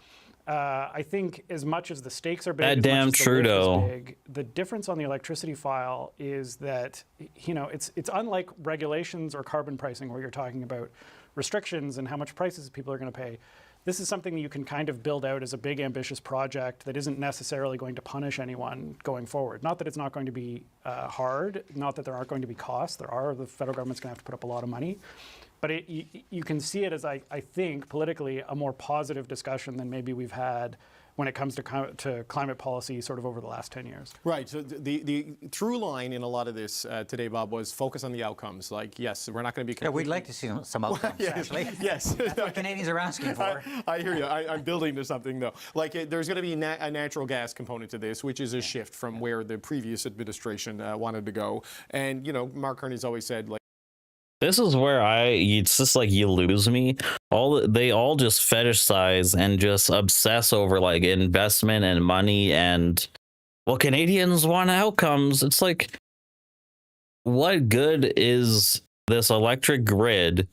I think as much as the stakes are big, That as damn much as the lift Trudeau. is big, the difference on the electricity file is that, you know, it's unlike regulations or carbon pricing where you're talking about restrictions and how much prices people are going to pay. This is something that you can kind of build out as a big, ambitious project that isn't necessarily going to punish anyone going forward. Not that it's not going to be hard, not that there aren't going to be costs. There are. The federal government's going to have to put up a lot of money. But you can see it as, I think, politically a more positive discussion than maybe we've had when it comes to climate policy sort of over the last 10 years. Right. So the through line in a lot of this today, Bob, was focus on the outcomes. Like, yes, we're not going to be. Yeah, we'd like to see some outcomes, actually. Yes. That's what Canadians are asking for. I hear you. I'm building to something, though. Like, there's going to be a natural gas component to this, which is a shift from where the previous administration wanted to go. And, you know, Mark Carney's always said, like, This is where it's just like you lose me. They all just fetishize and just obsess over like investment and money and, well, Canadians want outcomes. It's like, what good is this electric grid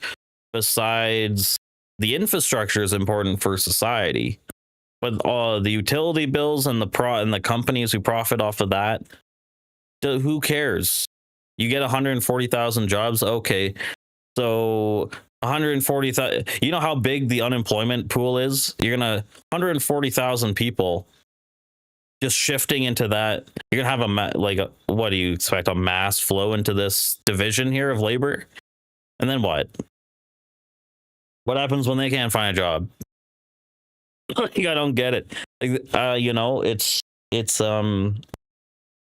besides the infrastructure is important for society, but all the utility bills and the companies who profit off of that, who cares? You get 140,000 jobs. Okay. So 140,000, you know how big the unemployment pool is? You're going to 140,000 people just shifting into that. You're going to have what do you expect? A mass flow into this division here of labor? And then what? What happens when they can't find a job? I don't get it. You know, it's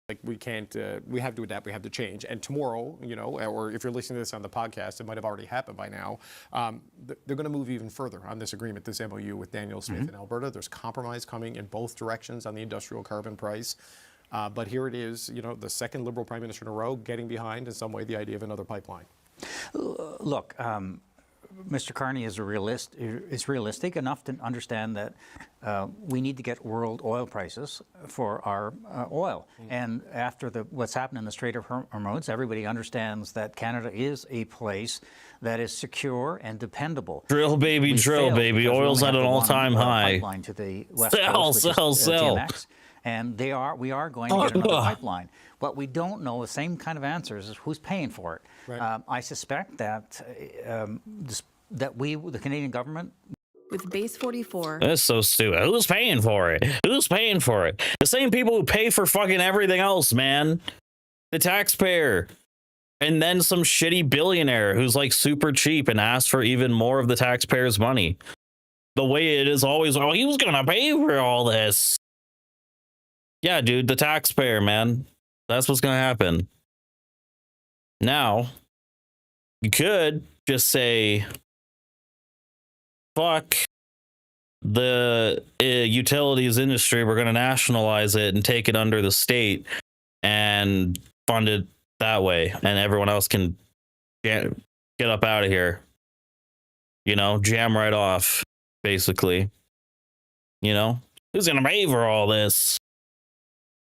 like, we can't, we have to adapt, we have to change. And tomorrow, you know, or if you're listening to this on the podcast, it might have already happened by now, they're going to move even further on this agreement, this MOU with Daniel Smith in Alberta. There's compromise coming in both directions on the industrial carbon price. But here it is, you know, the second Liberal Prime Minister in a row getting behind, in some way, the idea of another pipeline. Look, Mr. Carney is realistic enough to understand that we need to get world oil prices for our oil. And after what's happened in the Strait of Hormuz, everybody understands that Canada is a place that is secure and dependable. Drill, baby, drill, baby. Oil's at an all-time high. Pipeline to the west coast, which is TMX. And we are going to get another pipeline. What we don't know, the same kind of answers, is who's paying for it. Right. I suspect that the Canadian government. With Base 44. That's so stupid. Who's paying for it? Who's paying for it? The same people who pay for fucking everything else, man. The taxpayer. And then some shitty billionaire who's like super cheap and asks for even more of the taxpayers' money. The way it is always, oh, he was gonna pay for all this. Yeah, dude, the taxpayer, man. That's what's gonna happen. Now, you could just say, fuck the utilities industry. We're going to nationalize it and take it under the state and fund it that way. And everyone else can get up out of here. You know, jam right off, basically. You know, who's going to pay for all this?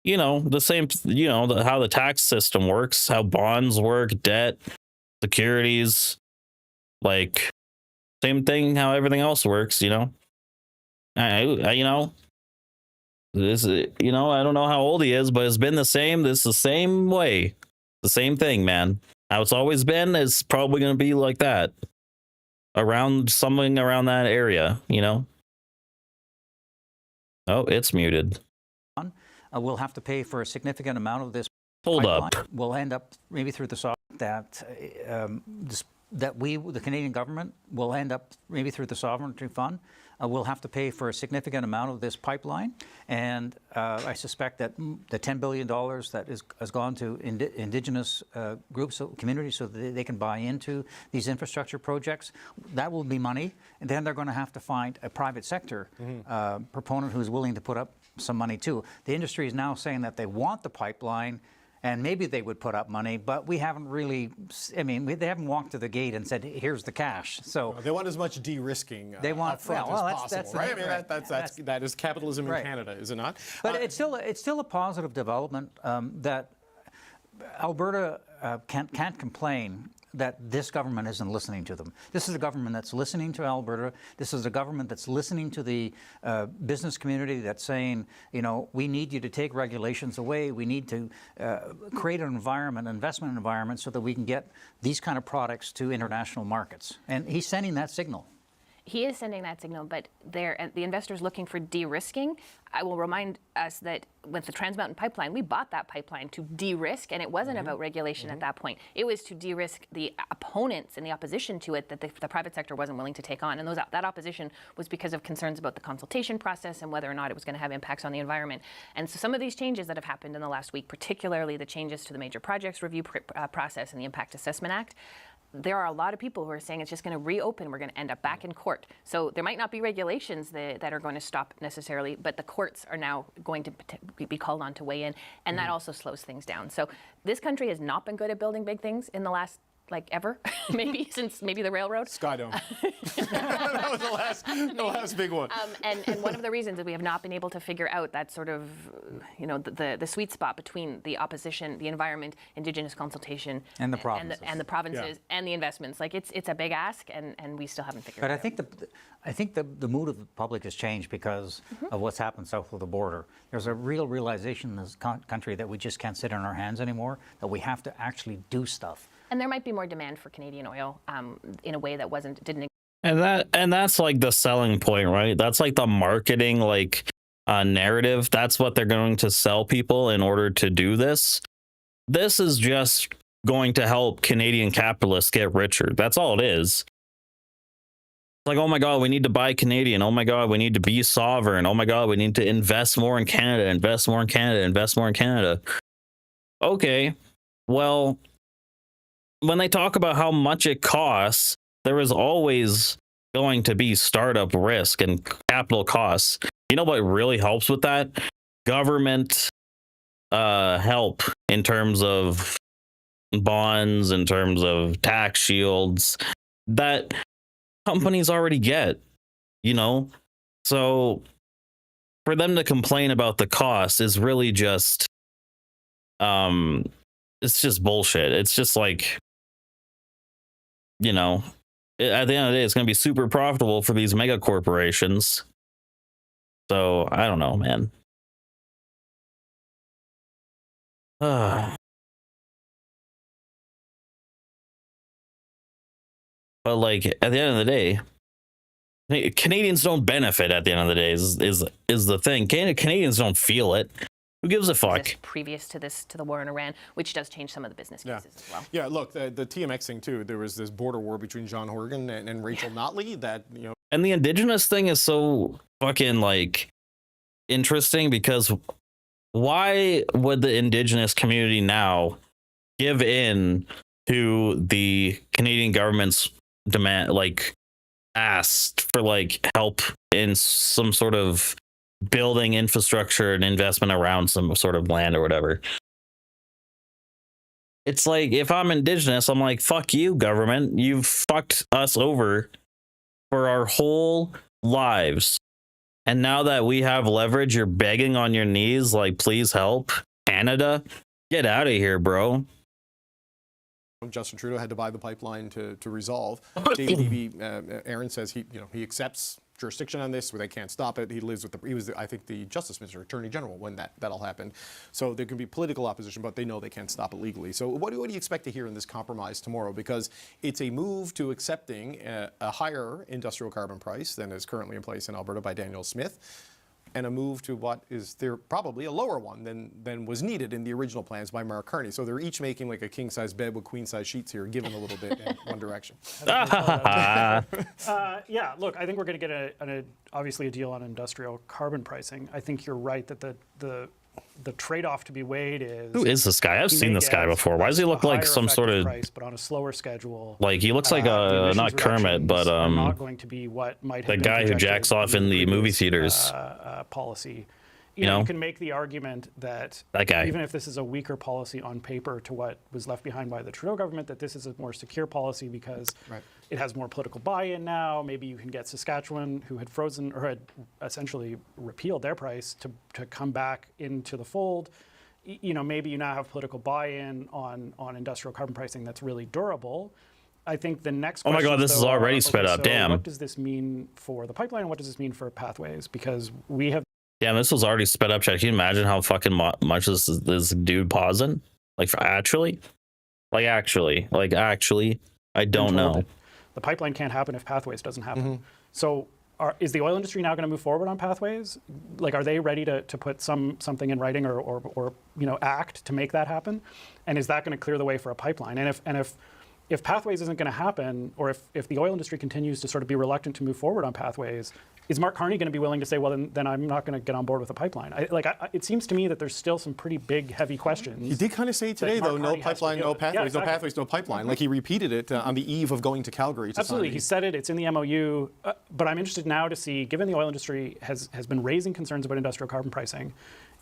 You know, the same, you know, how the tax system works, how bonds work, debt, securities, like same thing, how everything else works, you know. You know, this, you know, I don't know how old he is, but it's been the same. This is the same way, the same thing, man. How it's always been is probably going to be like that, something around that area, you know. Oh, it's muted. We'll have to pay for a significant amount of this. Hold pipeline. up. We'll end up maybe through the the Canadian government will end up maybe through the sovereignty fund. We'll have to pay for a significant amount of this pipeline, and I suspect that the $10 billion that has gone to Indigenous groups, communities, so that they can buy into these infrastructure projects, that will be money. And then they're going to have to find a private sector proponent who's willing to put up some money too. The industry is now saying that they want the pipeline, and maybe they would put up money, but we haven't really, I mean, they haven't walked to the gate and said, here's the cash. So they want as much de-risking they want, up front well, as possible, right? I mean, that is capitalism right. in Canada, is it not? But it's still a positive development that Alberta can't complain that this government isn't listening to them. This is a government that's listening to Alberta. This is a government that's listening to the business community that's saying, you know, we need you to take regulations away. We need to create an environment, investment environment, so that we can get these kind of products to international markets. And he's sending that signal. He is sending that signal, but the investors looking for de-risking. I will remind us that with the Trans Mountain Pipeline, we bought that pipeline to de-risk, and it wasn't about regulation at that point. It was to de-risk the opponents and the opposition to it that the private sector wasn't willing to take on. And that opposition was because of concerns about the consultation process and whether or not it was going to have impacts on the environment. And so some of these changes that have happened in the last week, particularly the changes to the Major Projects Review process and the Impact Assessment Act, there are a lot of people who are saying it's just going to reopen. We're going to end up back in court. So there might not be regulations that are going to stop necessarily, but the courts are now going to be called on to weigh in, and that also slows things down. So this country has not been good at building big things in the last, like, ever, maybe since maybe the railroad. Skydome. That was the last big one. And one of the reasons that we have not been able to figure out that sort of, you know, the sweet spot between the opposition, the environment, Indigenous consultation, and the provinces, and the investments. Like, it's a big ask, and we still haven't figured it out. But I think the mood of the public has changed because of what's happened south of the border. There's a real realization in this country that we just can't sit on our hands anymore, that we have to actually do stuff. And there might be more demand for Canadian oil in a way that didn't. And that's like the selling point, right? That's like the marketing narrative. That's what they're going to sell people in order to do this. This is just going to help Canadian capitalists get richer. That's all it is. Like, oh my God, we need to buy Canadian. Oh my God, we need to be sovereign. Oh my God, we need to invest more in Canada, invest more in Canada, invest more in Canada. Okay, well, when they talk about how much it costs, there is always going to be startup risk and capital costs. You know what really helps with that? Government help in terms of bonds, in terms of tax shields that companies already get, you know? So for them to complain about the cost is really just, it's just bullshit. It's just like, you know, at the end of the day, it's going to be super profitable for these mega corporations. So I don't know, man. But like at the end of the day, Canadians don't benefit. At the end of the day, is the thing. Canadians don't feel it. Who gives a fuck? Previous to the war in Iran, which does change some of the business cases as well. Yeah, look, the TMX thing too. There was this border war between John Horgan and Rachel Notley that, you know. And the Indigenous thing is so fucking like interesting because why would the Indigenous community now give in to the Canadian government's demand, like asked for like help in some sort of building infrastructure and investment around some sort of land or whatever? It's like, if I'm Indigenous, I'm like, fuck you, government. You've fucked us over for our whole lives. And now that we have leverage, you're begging on your knees, like, please help. Canada, get out of here, bro. Justin Trudeau had to buy the pipeline to resolve. David Eby, Aaron says he accepts jurisdiction on this, where they can't stop it. He was, I think, the Justice Minister, Attorney General when that all happened. So there can be political opposition, but they know they can't stop it legally. So what do you expect to hear in this compromise tomorrow? Because it's a move to accepting a higher industrial carbon price than is currently in place in Alberta by Daniel Smith, and a move to what is there probably a lower one than was needed in the original plans by Mark Carney. So they're each making like a king-size bed with queen-size sheets here, given a little bit in one direction. Yeah, look, I think we're going to get obviously a deal on industrial carbon pricing. I think you're right that the trade-off to be weighed is... Who is this guy? I've seen this guy before. Why does he look like some sort of... price, but on a slower schedule. Like, he looks like not Kermit, but not going to be what might have the guy who jacks off in the movie theaters. Policy. You know, you can make the argument that guy, even if this is a weaker policy on paper to what was left behind by the Trudeau government, that this is a more secure policy because it has more political buy-in now. Maybe you can get Saskatchewan, who had frozen or had essentially repealed their price, to come back into the fold. maybe you now have political buy-in on industrial carbon pricing that's really durable. I think the next Oh my God, this is already sped up. So damn. what does this mean for the pipeline? What does this mean for Pathways? Because we have. Damn, this was already sped up. Can you imagine how fucking much this dude pausing? Like, actually, I don't know. The pipeline can't happen if Pathways doesn't happen. So is the oil industry now going to move forward on Pathways? Like, are they ready to put something in writing or act to make that happen? And is that going to clear the way for a pipeline? And if Pathways isn't going to happen, or if the oil industry continues to sort of be reluctant to move forward on Pathways, is Mark Carney going to be willing to say, well, then I'm not going to get on board with a pipeline? It seems to me that there's still some pretty big, heavy questions. He did kind of say today, though, no pipeline, no pathways, exactly. No pathways, no pipeline. Like he repeated it on the eve of going to Calgary. Absolutely, he said it. It's in the MOU. But I'm interested now to see, given the oil industry has been raising concerns about industrial carbon pricing,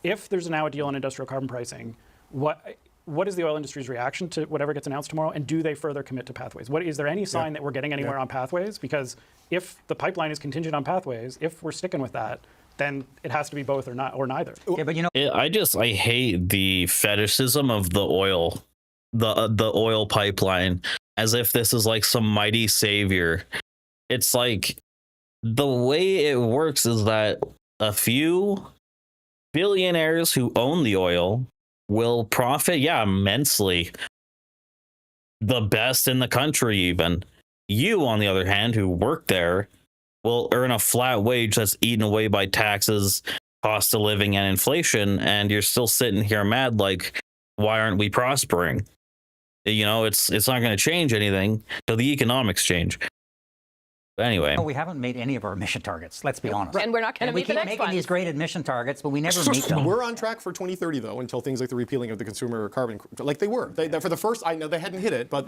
if there's now a deal on industrial carbon pricing, what is the oil industry's reaction to whatever gets announced tomorrow, and do they further commit to Pathways? Is there any sign that we're getting anywhere on Pathways? Because if the pipeline is contingent on Pathways, if we're sticking with that, then it has to be both or neither. Yeah, but I hate the fetishism of the oil, the oil pipeline, as if this is like some mighty savior. It's like the way it works is that a few billionaires who own the oil will profit, immensely. The best in the country, even. You, on the other hand, who work there, will earn a flat wage that's eaten away by taxes, cost of living, and inflation, and you're still sitting here mad like, why aren't we prospering? It's not going to change anything till the economics change. But anyway. We haven't made any of our emission targets, let's be honest. And we're not going to meet the next one. We keep making these great emission targets, but we never meet them. We're on track for 2030, though, until things like the repealing of the consumer carbon, like they were. For the first, I know they hadn't hit it, but...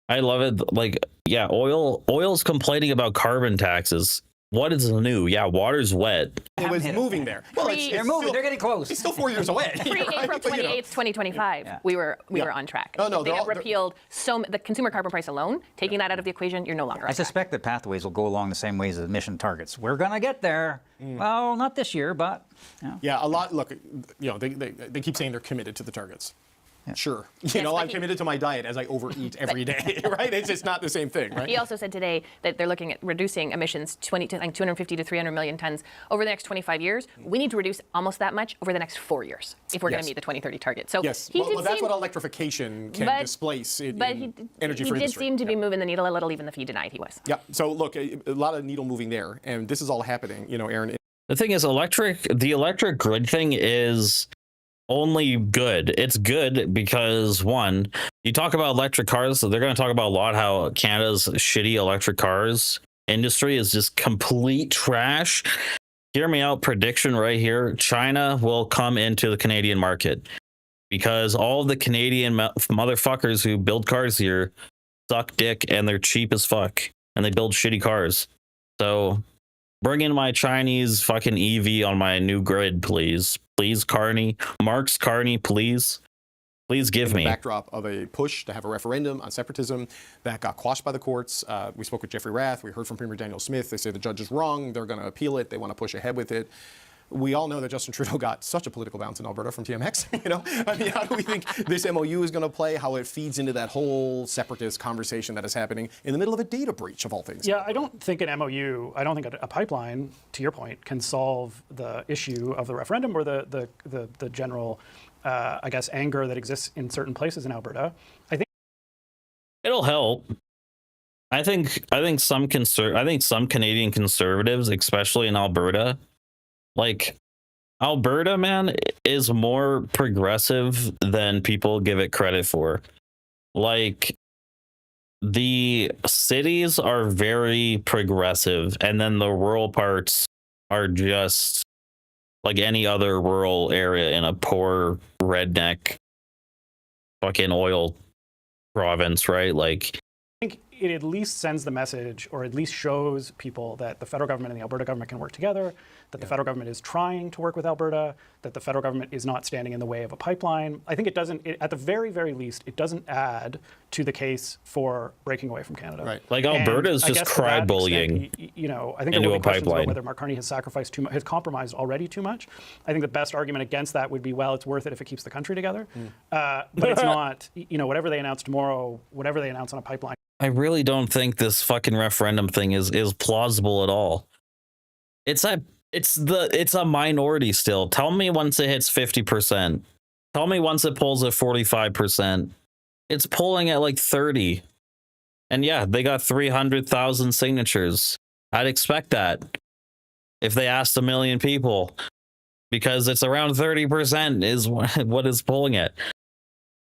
I love it. Like, oil's complaining about carbon taxes. What is new? Yeah, water's wet. It was moving there. Well, they're moving. They're getting close. It's still 4 years away. Pre-April 28th, 2025, we were on track. They have repealed the consumer carbon price alone. Taking that out of the equation, you're no longer on track. I suspect that Pathways will go along the same ways as emission targets. We're going to get there. Well, not this year, but... Yeah, a lot. Look, they keep saying they're committed to the targets. Yeah. Sure. I'm committed to my diet as I overeat every day, right? It's just not the same thing, right? He also said today that they're looking at reducing emissions 250 to 300 million tons over the next 25 years. We need to reduce almost that much over the next 4 years if we're going to meet the 2030 target. So yes, that's what electrification can displace in energy for industry. He did seem to be moving the needle a little, even if he denied he was. Yeah. So look, a lot of needle moving there, and this is all happening. Aaron. The thing is, the electric grid thing is only good. It's good because, one, you talk about electric cars, so they're going to talk about a lot how Canada's shitty electric cars industry is just complete trash. Hear me out. Prediction right here. China will come into the Canadian market because all of the Canadian motherfuckers who build cars here suck dick and they're cheap as fuck and they build shitty cars. So bring in my Chinese fucking EV on my new grid, please. Please, Carney. Marks Carney, please. Please give me. Backdrop of a push to have a referendum on separatism that got quashed by the courts. We spoke with Jeffrey Rath. We heard from Premier Daniel Smith. They say the judge is wrong. They're going to appeal it. They want to push ahead with it. We all know that Justin Trudeau got such a political bounce in Alberta from TMX. How do we think this MOU is going to play? How it feeds into that whole separatist conversation that is happening in the middle of a data breach of all things? Yeah, I don't think an MOU, I don't think a pipeline, to your point, can solve the issue of the referendum or the general, I guess, anger that exists in certain places in Alberta. I think it'll help. I think some Canadian conservatives, especially in Alberta. Like, Alberta, man, is more progressive than people give it credit for. Like, the cities are very progressive, and then the rural parts are just like any other rural area in a poor redneck fucking oil province, right? Like, I think it at least sends the message, or at least shows people that the federal government and the Alberta government can work together, that the federal government is trying to work with Alberta, that the federal government is not standing in the way of a pipeline. I think it doesn't, at the very, very least, it doesn't add to the case for breaking away from Canada. Right. Like Alberta's just cry bullying. You know, I think there will be questions about whether Mark Carney has sacrificed too much, has compromised already too much. I think the best argument against that would be, well, it's worth it if it keeps the country together. But it's not, you know, whatever they announce tomorrow, whatever they announce on a pipeline. I really don't think this fucking referendum thing is plausible at all. It's a minority still. Tell me once it hits 50%. Tell me once it pulls at 45%. It's pulling at like 30. And yeah, they got 300,000 signatures. I'd expect that if they asked 1 million people, because it's around 30% is what is pulling it.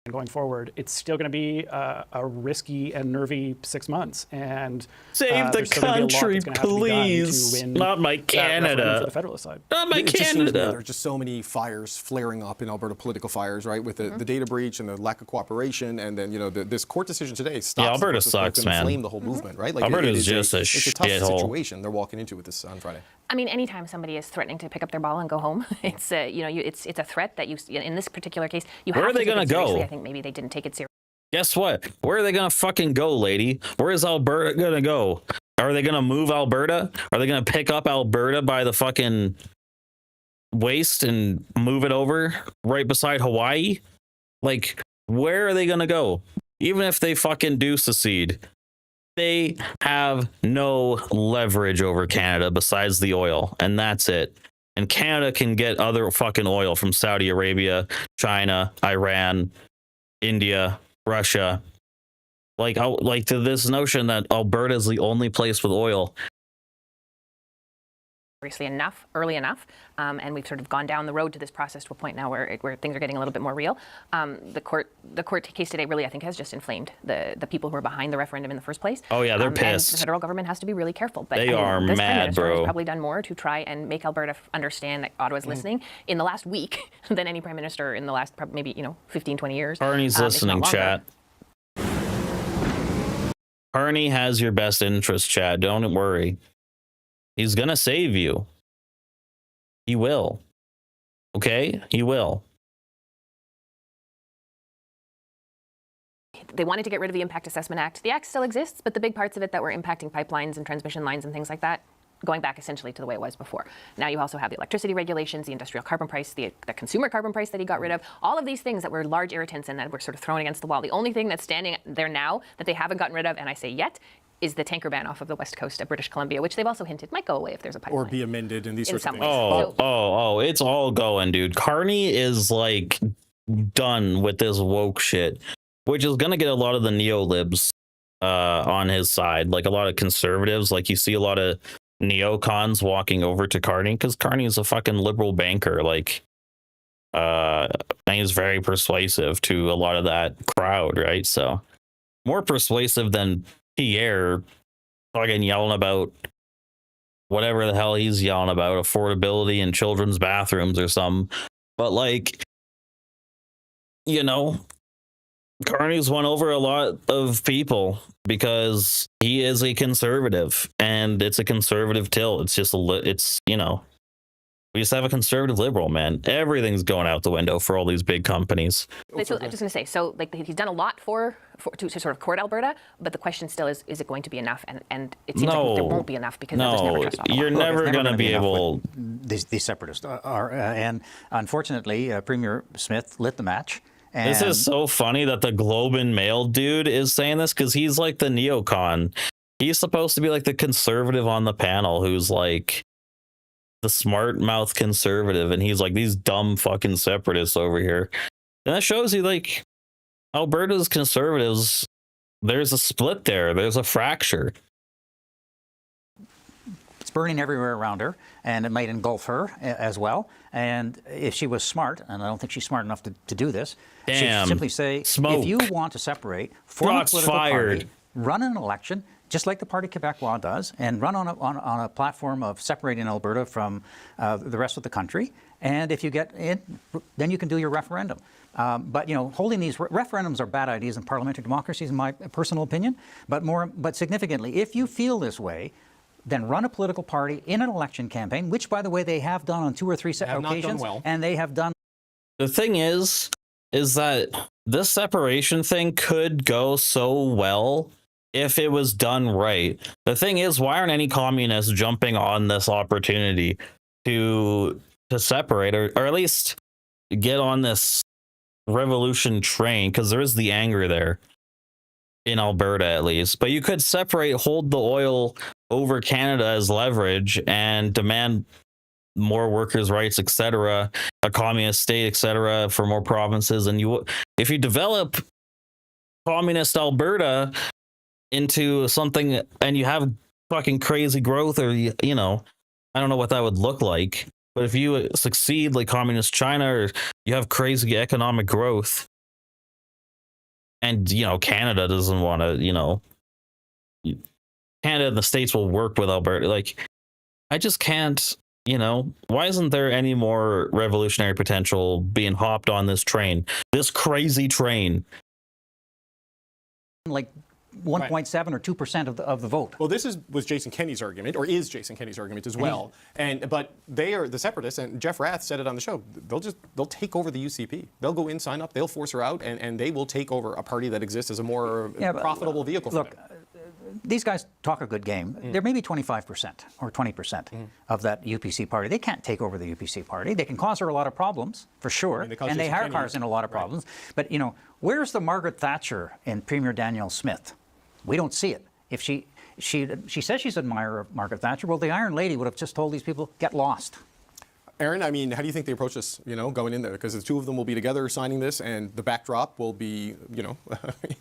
Going forward, it's still going to be a risky and nervy 6 months. And save the country, please. Not my Canada. For the federalist side. Not my Canada. There's just so many fires flaring up in Alberta, political fires, right? With the data breach and the lack of cooperation, and then this court decision today stops. Yeah, Alberta sucks, man. Inflame the whole movement, right? Like Alberta is just a shithole. It's a tough situation they're walking into with this on Friday. I mean, anytime somebody is threatening to pick up their ball and go home, it's it's a threat that you, in this particular case, you have to take it seriously. Where are they going to go? I think maybe they didn't take it seriously. Guess what? Where are they going to fucking go, lady? Where is Alberta going to go? Are they going to move Alberta? Are they going to pick up Alberta by the fucking waist and move it over right beside Hawaii? Like, where are they going to go? Even if they fucking do secede, they have no leverage over Canada besides the oil, and that's it. And Canada can get other fucking oil from Saudi Arabia, China, Iran, India, Russia. Like to this notion that Alberta is the only place with oil. Early enough, and we've sort of gone down the road to this process to a point now where things are getting a little bit more real. The court case today really, I think, has just inflamed the people who are behind the referendum in the first place. Oh yeah, they're pissed. And the federal government has to be really careful. But they are this mad, Prime Minister bro. has probably done more to try and make Alberta understand that Ottawa's listening in the last week than any Prime Minister in the last maybe 15, 20 years. Carney's listening, chat. Carney has your best interest, Chad. Don't worry. He's going to save you. He will. Okay? He will. They wanted to get rid of the Impact Assessment Act. The Act still exists, but the big parts of it that were impacting pipelines and transmission lines and things like that, going back essentially to the way it was before. Now you also have the electricity regulations, the industrial carbon price, the consumer carbon price that he got rid of, all of these things that were large irritants and that were sort of thrown against the wall. The only thing that's standing there now that they haven't gotten rid of, and I say yet, is the tanker ban off of the west coast of British Columbia, which they've also hinted might go away if there's a pipeline. Or be amended and these sorts of things. Oh, it's all going, dude. Carney is like done with this woke shit, which is going to get a lot of the neo-libs on his side, like a lot of conservatives. Like you see a lot of neocons walking over to Carney because Carney is a fucking liberal banker. Like, and he's very persuasive to a lot of that crowd, right? So more persuasive than Pierre fucking yelling about whatever the hell he's yelling about, affordability in children's bathrooms or something. But like, Carney's won over a lot of people because he is a conservative, and it's a conservative till. It's just we just have a conservative liberal, man. Everything's going out the window for all these big companies. So, I'm just going to say, so like he's done a lot to sort of court Alberta, but the question still is it going to be enough? And it seems like there won't be enough because they'll just never trust Ottawa. You're never going to be able. These separatists are, and unfortunately, Premier Smith lit the match. And this is so funny that the Globe and Mail dude is saying this because he's like the neocon. He's supposed to be like the conservative on the panel who's like the smart mouth conservative, and he's like these dumb fucking separatists over here. And that shows you like Alberta's conservatives, there's a split there. There's a fracture. It's burning everywhere around her, and it might engulf her as well. And if she was smart, and I don't think she's smart enough to do this, she'd simply say, Smoke. if you want to separate, form a political party, run an election, just like the Parti Québécois does, and run on a platform of separating Alberta from the rest of the country. And if you get in, then you can do your referendum. But holding these referendums are bad ideas in parliamentary democracies, in my personal opinion. But significantly, if you feel this way, then run a political party in an election campaign, which, by the way, they have done on 2 or 3 occasions, and they have done. The thing is that this separation thing could go so well if it was done right. The thing is, why aren't any communists jumping on this opportunity to separate, or at least get on this revolution train? Because there is the anger there in Alberta, at least. But you could separate, hold the oil over Canada as leverage, and demand more workers' rights, etc., a communist state, etc., for more provinces. And if you develop communist Alberta into something, and you have fucking crazy growth, or I don't know what that would look like. But if you succeed like communist China, or you have crazy economic growth, and Canada doesn't want to, Canada and the States will work with Alberta. Like, I just can't. Why isn't there any more revolutionary potential being hopped on this train, this crazy train? Like 1.7 or 2% of the vote. Well, this was Jason Kenney's argument, or is Jason Kenney's argument as well. But they are the separatists, and Jeff Rath said it on the show. They'll take over the UCP. They'll go in, sign up, they'll force her out, and they will take over a party that exists as a more profitable vehicle for them. These guys talk a good game. There may be 25% or 20% of that UPC party. They can't take over the UPC party. They can cause her a lot of problems, for sure, and they are causing a lot of problems. But, where's the Margaret Thatcher in Premier Danielle Smith? We don't see it. If she says she's an admirer of Margaret Thatcher, well, the Iron Lady would have just told these people, get lost. Aaron, how do you think they approach this, going in there? Because the two of them will be together signing this, and the backdrop will be,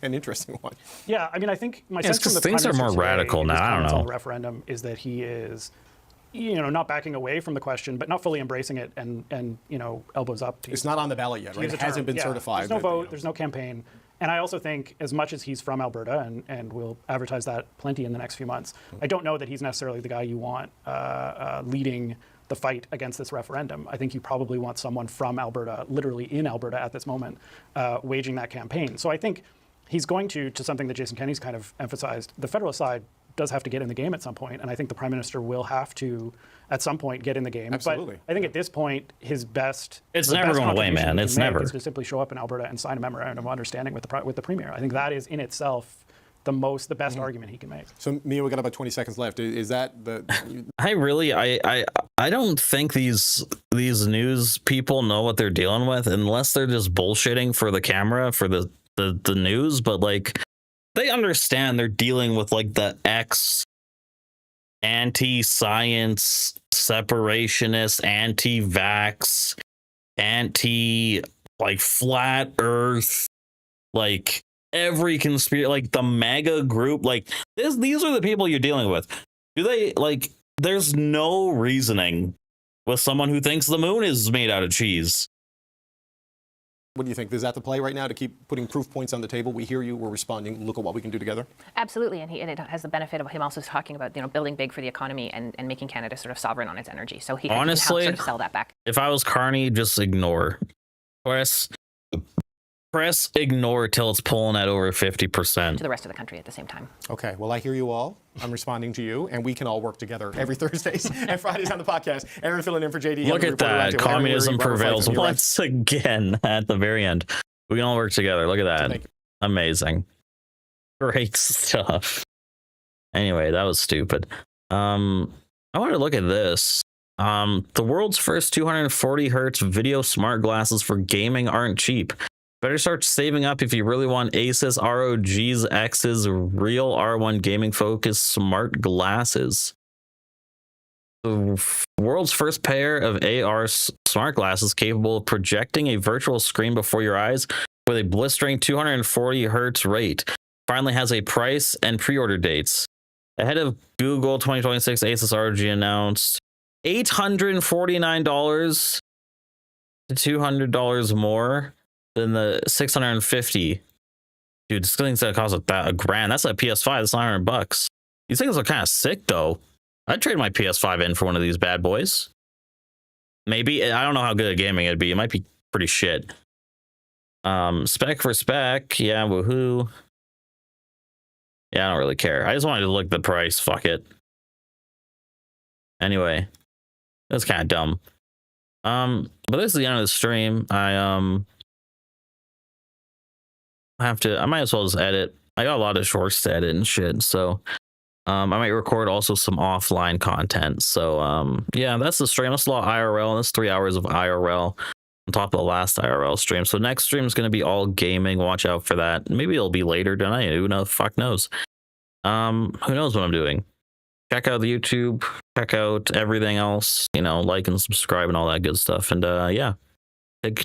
an interesting one. Yeah, I think my sense from the things are more radical now. I don't know. Referendum is that he is, not backing away from the question, but not fully embracing it, and elbows up. It's not on the ballot yet, right? It hasn't been certified. There's no vote. There's no campaign. And I also think, as much as he's from Alberta, and we'll advertise that plenty in the next few months, I don't know that he's necessarily the guy you want leading the fight against this referendum. I think you probably want someone from Alberta, literally in Alberta at this moment, waging that campaign. So I think he's going to something that Jason Kenney's kind of emphasized, the Federalist side does have to get in the game at some point, and I think the Prime Minister will have to, at some point, get in the game. Absolutely. But I think at this point, his best... It's never going away, man. It's never. ...is to simply show up in Alberta and sign a memorandum of understanding with the Premier. I think that is, in itself, the best argument he can make. So, Mia, we got about 20 seconds left. Is that the... I don't think these news people know what they're dealing with, unless they're just bullshitting for the camera, for the news. But, like, they understand they're dealing with, like, the anti-science, separationist, anti-vax, flat earth, like, every conspiracy, like the MAGA group, like these are the people you're dealing with. There's no reasoning with someone who thinks the moon is made out of cheese. What do you think? Is that the play right now, to keep putting proof points on the table? We hear you, we're responding, look at what we can do together? Absolutely, and it has the benefit of him also talking about building big for the economy and making Canada sort of sovereign on its energy. So he honestly can help sort of sell that back. If I was Carney, just ignore. Press ignore till it's pulling at over 50%. To the rest of the country at the same time. Okay, well, I hear you all. I'm responding to you, and we can all work together every Thursdays and Fridays on the podcast. Aaron filling in for JD. Look at that. Communism prevails once again at the very end. We can all work together. Look at that. Thank you. Amazing. Great stuff. Anyway, that was stupid. I want to look at this. The world's first 240 hertz video smart glasses for gaming aren't cheap. Better start saving up if you really want Asus ROG X's real R1 gaming focused smart glasses. The world's first pair of AR smart glasses capable of projecting a virtual screen before your eyes with a blistering 240 hertz rate finally has a price and pre-order dates. Ahead of Google 2026, Asus ROG announced $849 to $200 more than the $650. Dude, this thing's gonna cost $1,000. That's a PS5. That's $900. These things are kind of sick, though. I'd trade my PS5 in for one of these bad boys. Maybe. I don't know how good at gaming it'd be. It might be pretty shit. Spec for spec. Yeah, woohoo. Yeah, I don't really care. I just wanted to look at the price. Fuck it. Anyway, that's kind of dumb. But this is the end of the stream. I might as well just edit. I got a lot of shorts to edit and shit, so I might record also some offline content. So yeah, that's the stream. That's a lot of IRL. That's 3 hours of IRL on top of the last IRL stream. So next stream is going to be all gaming. Watch out for that. Maybe it'll be later tonight. Who knows? Fuck knows. Who knows what I'm doing? Check out the YouTube. Check out everything else. You know, like and subscribe and all that good stuff. And yeah.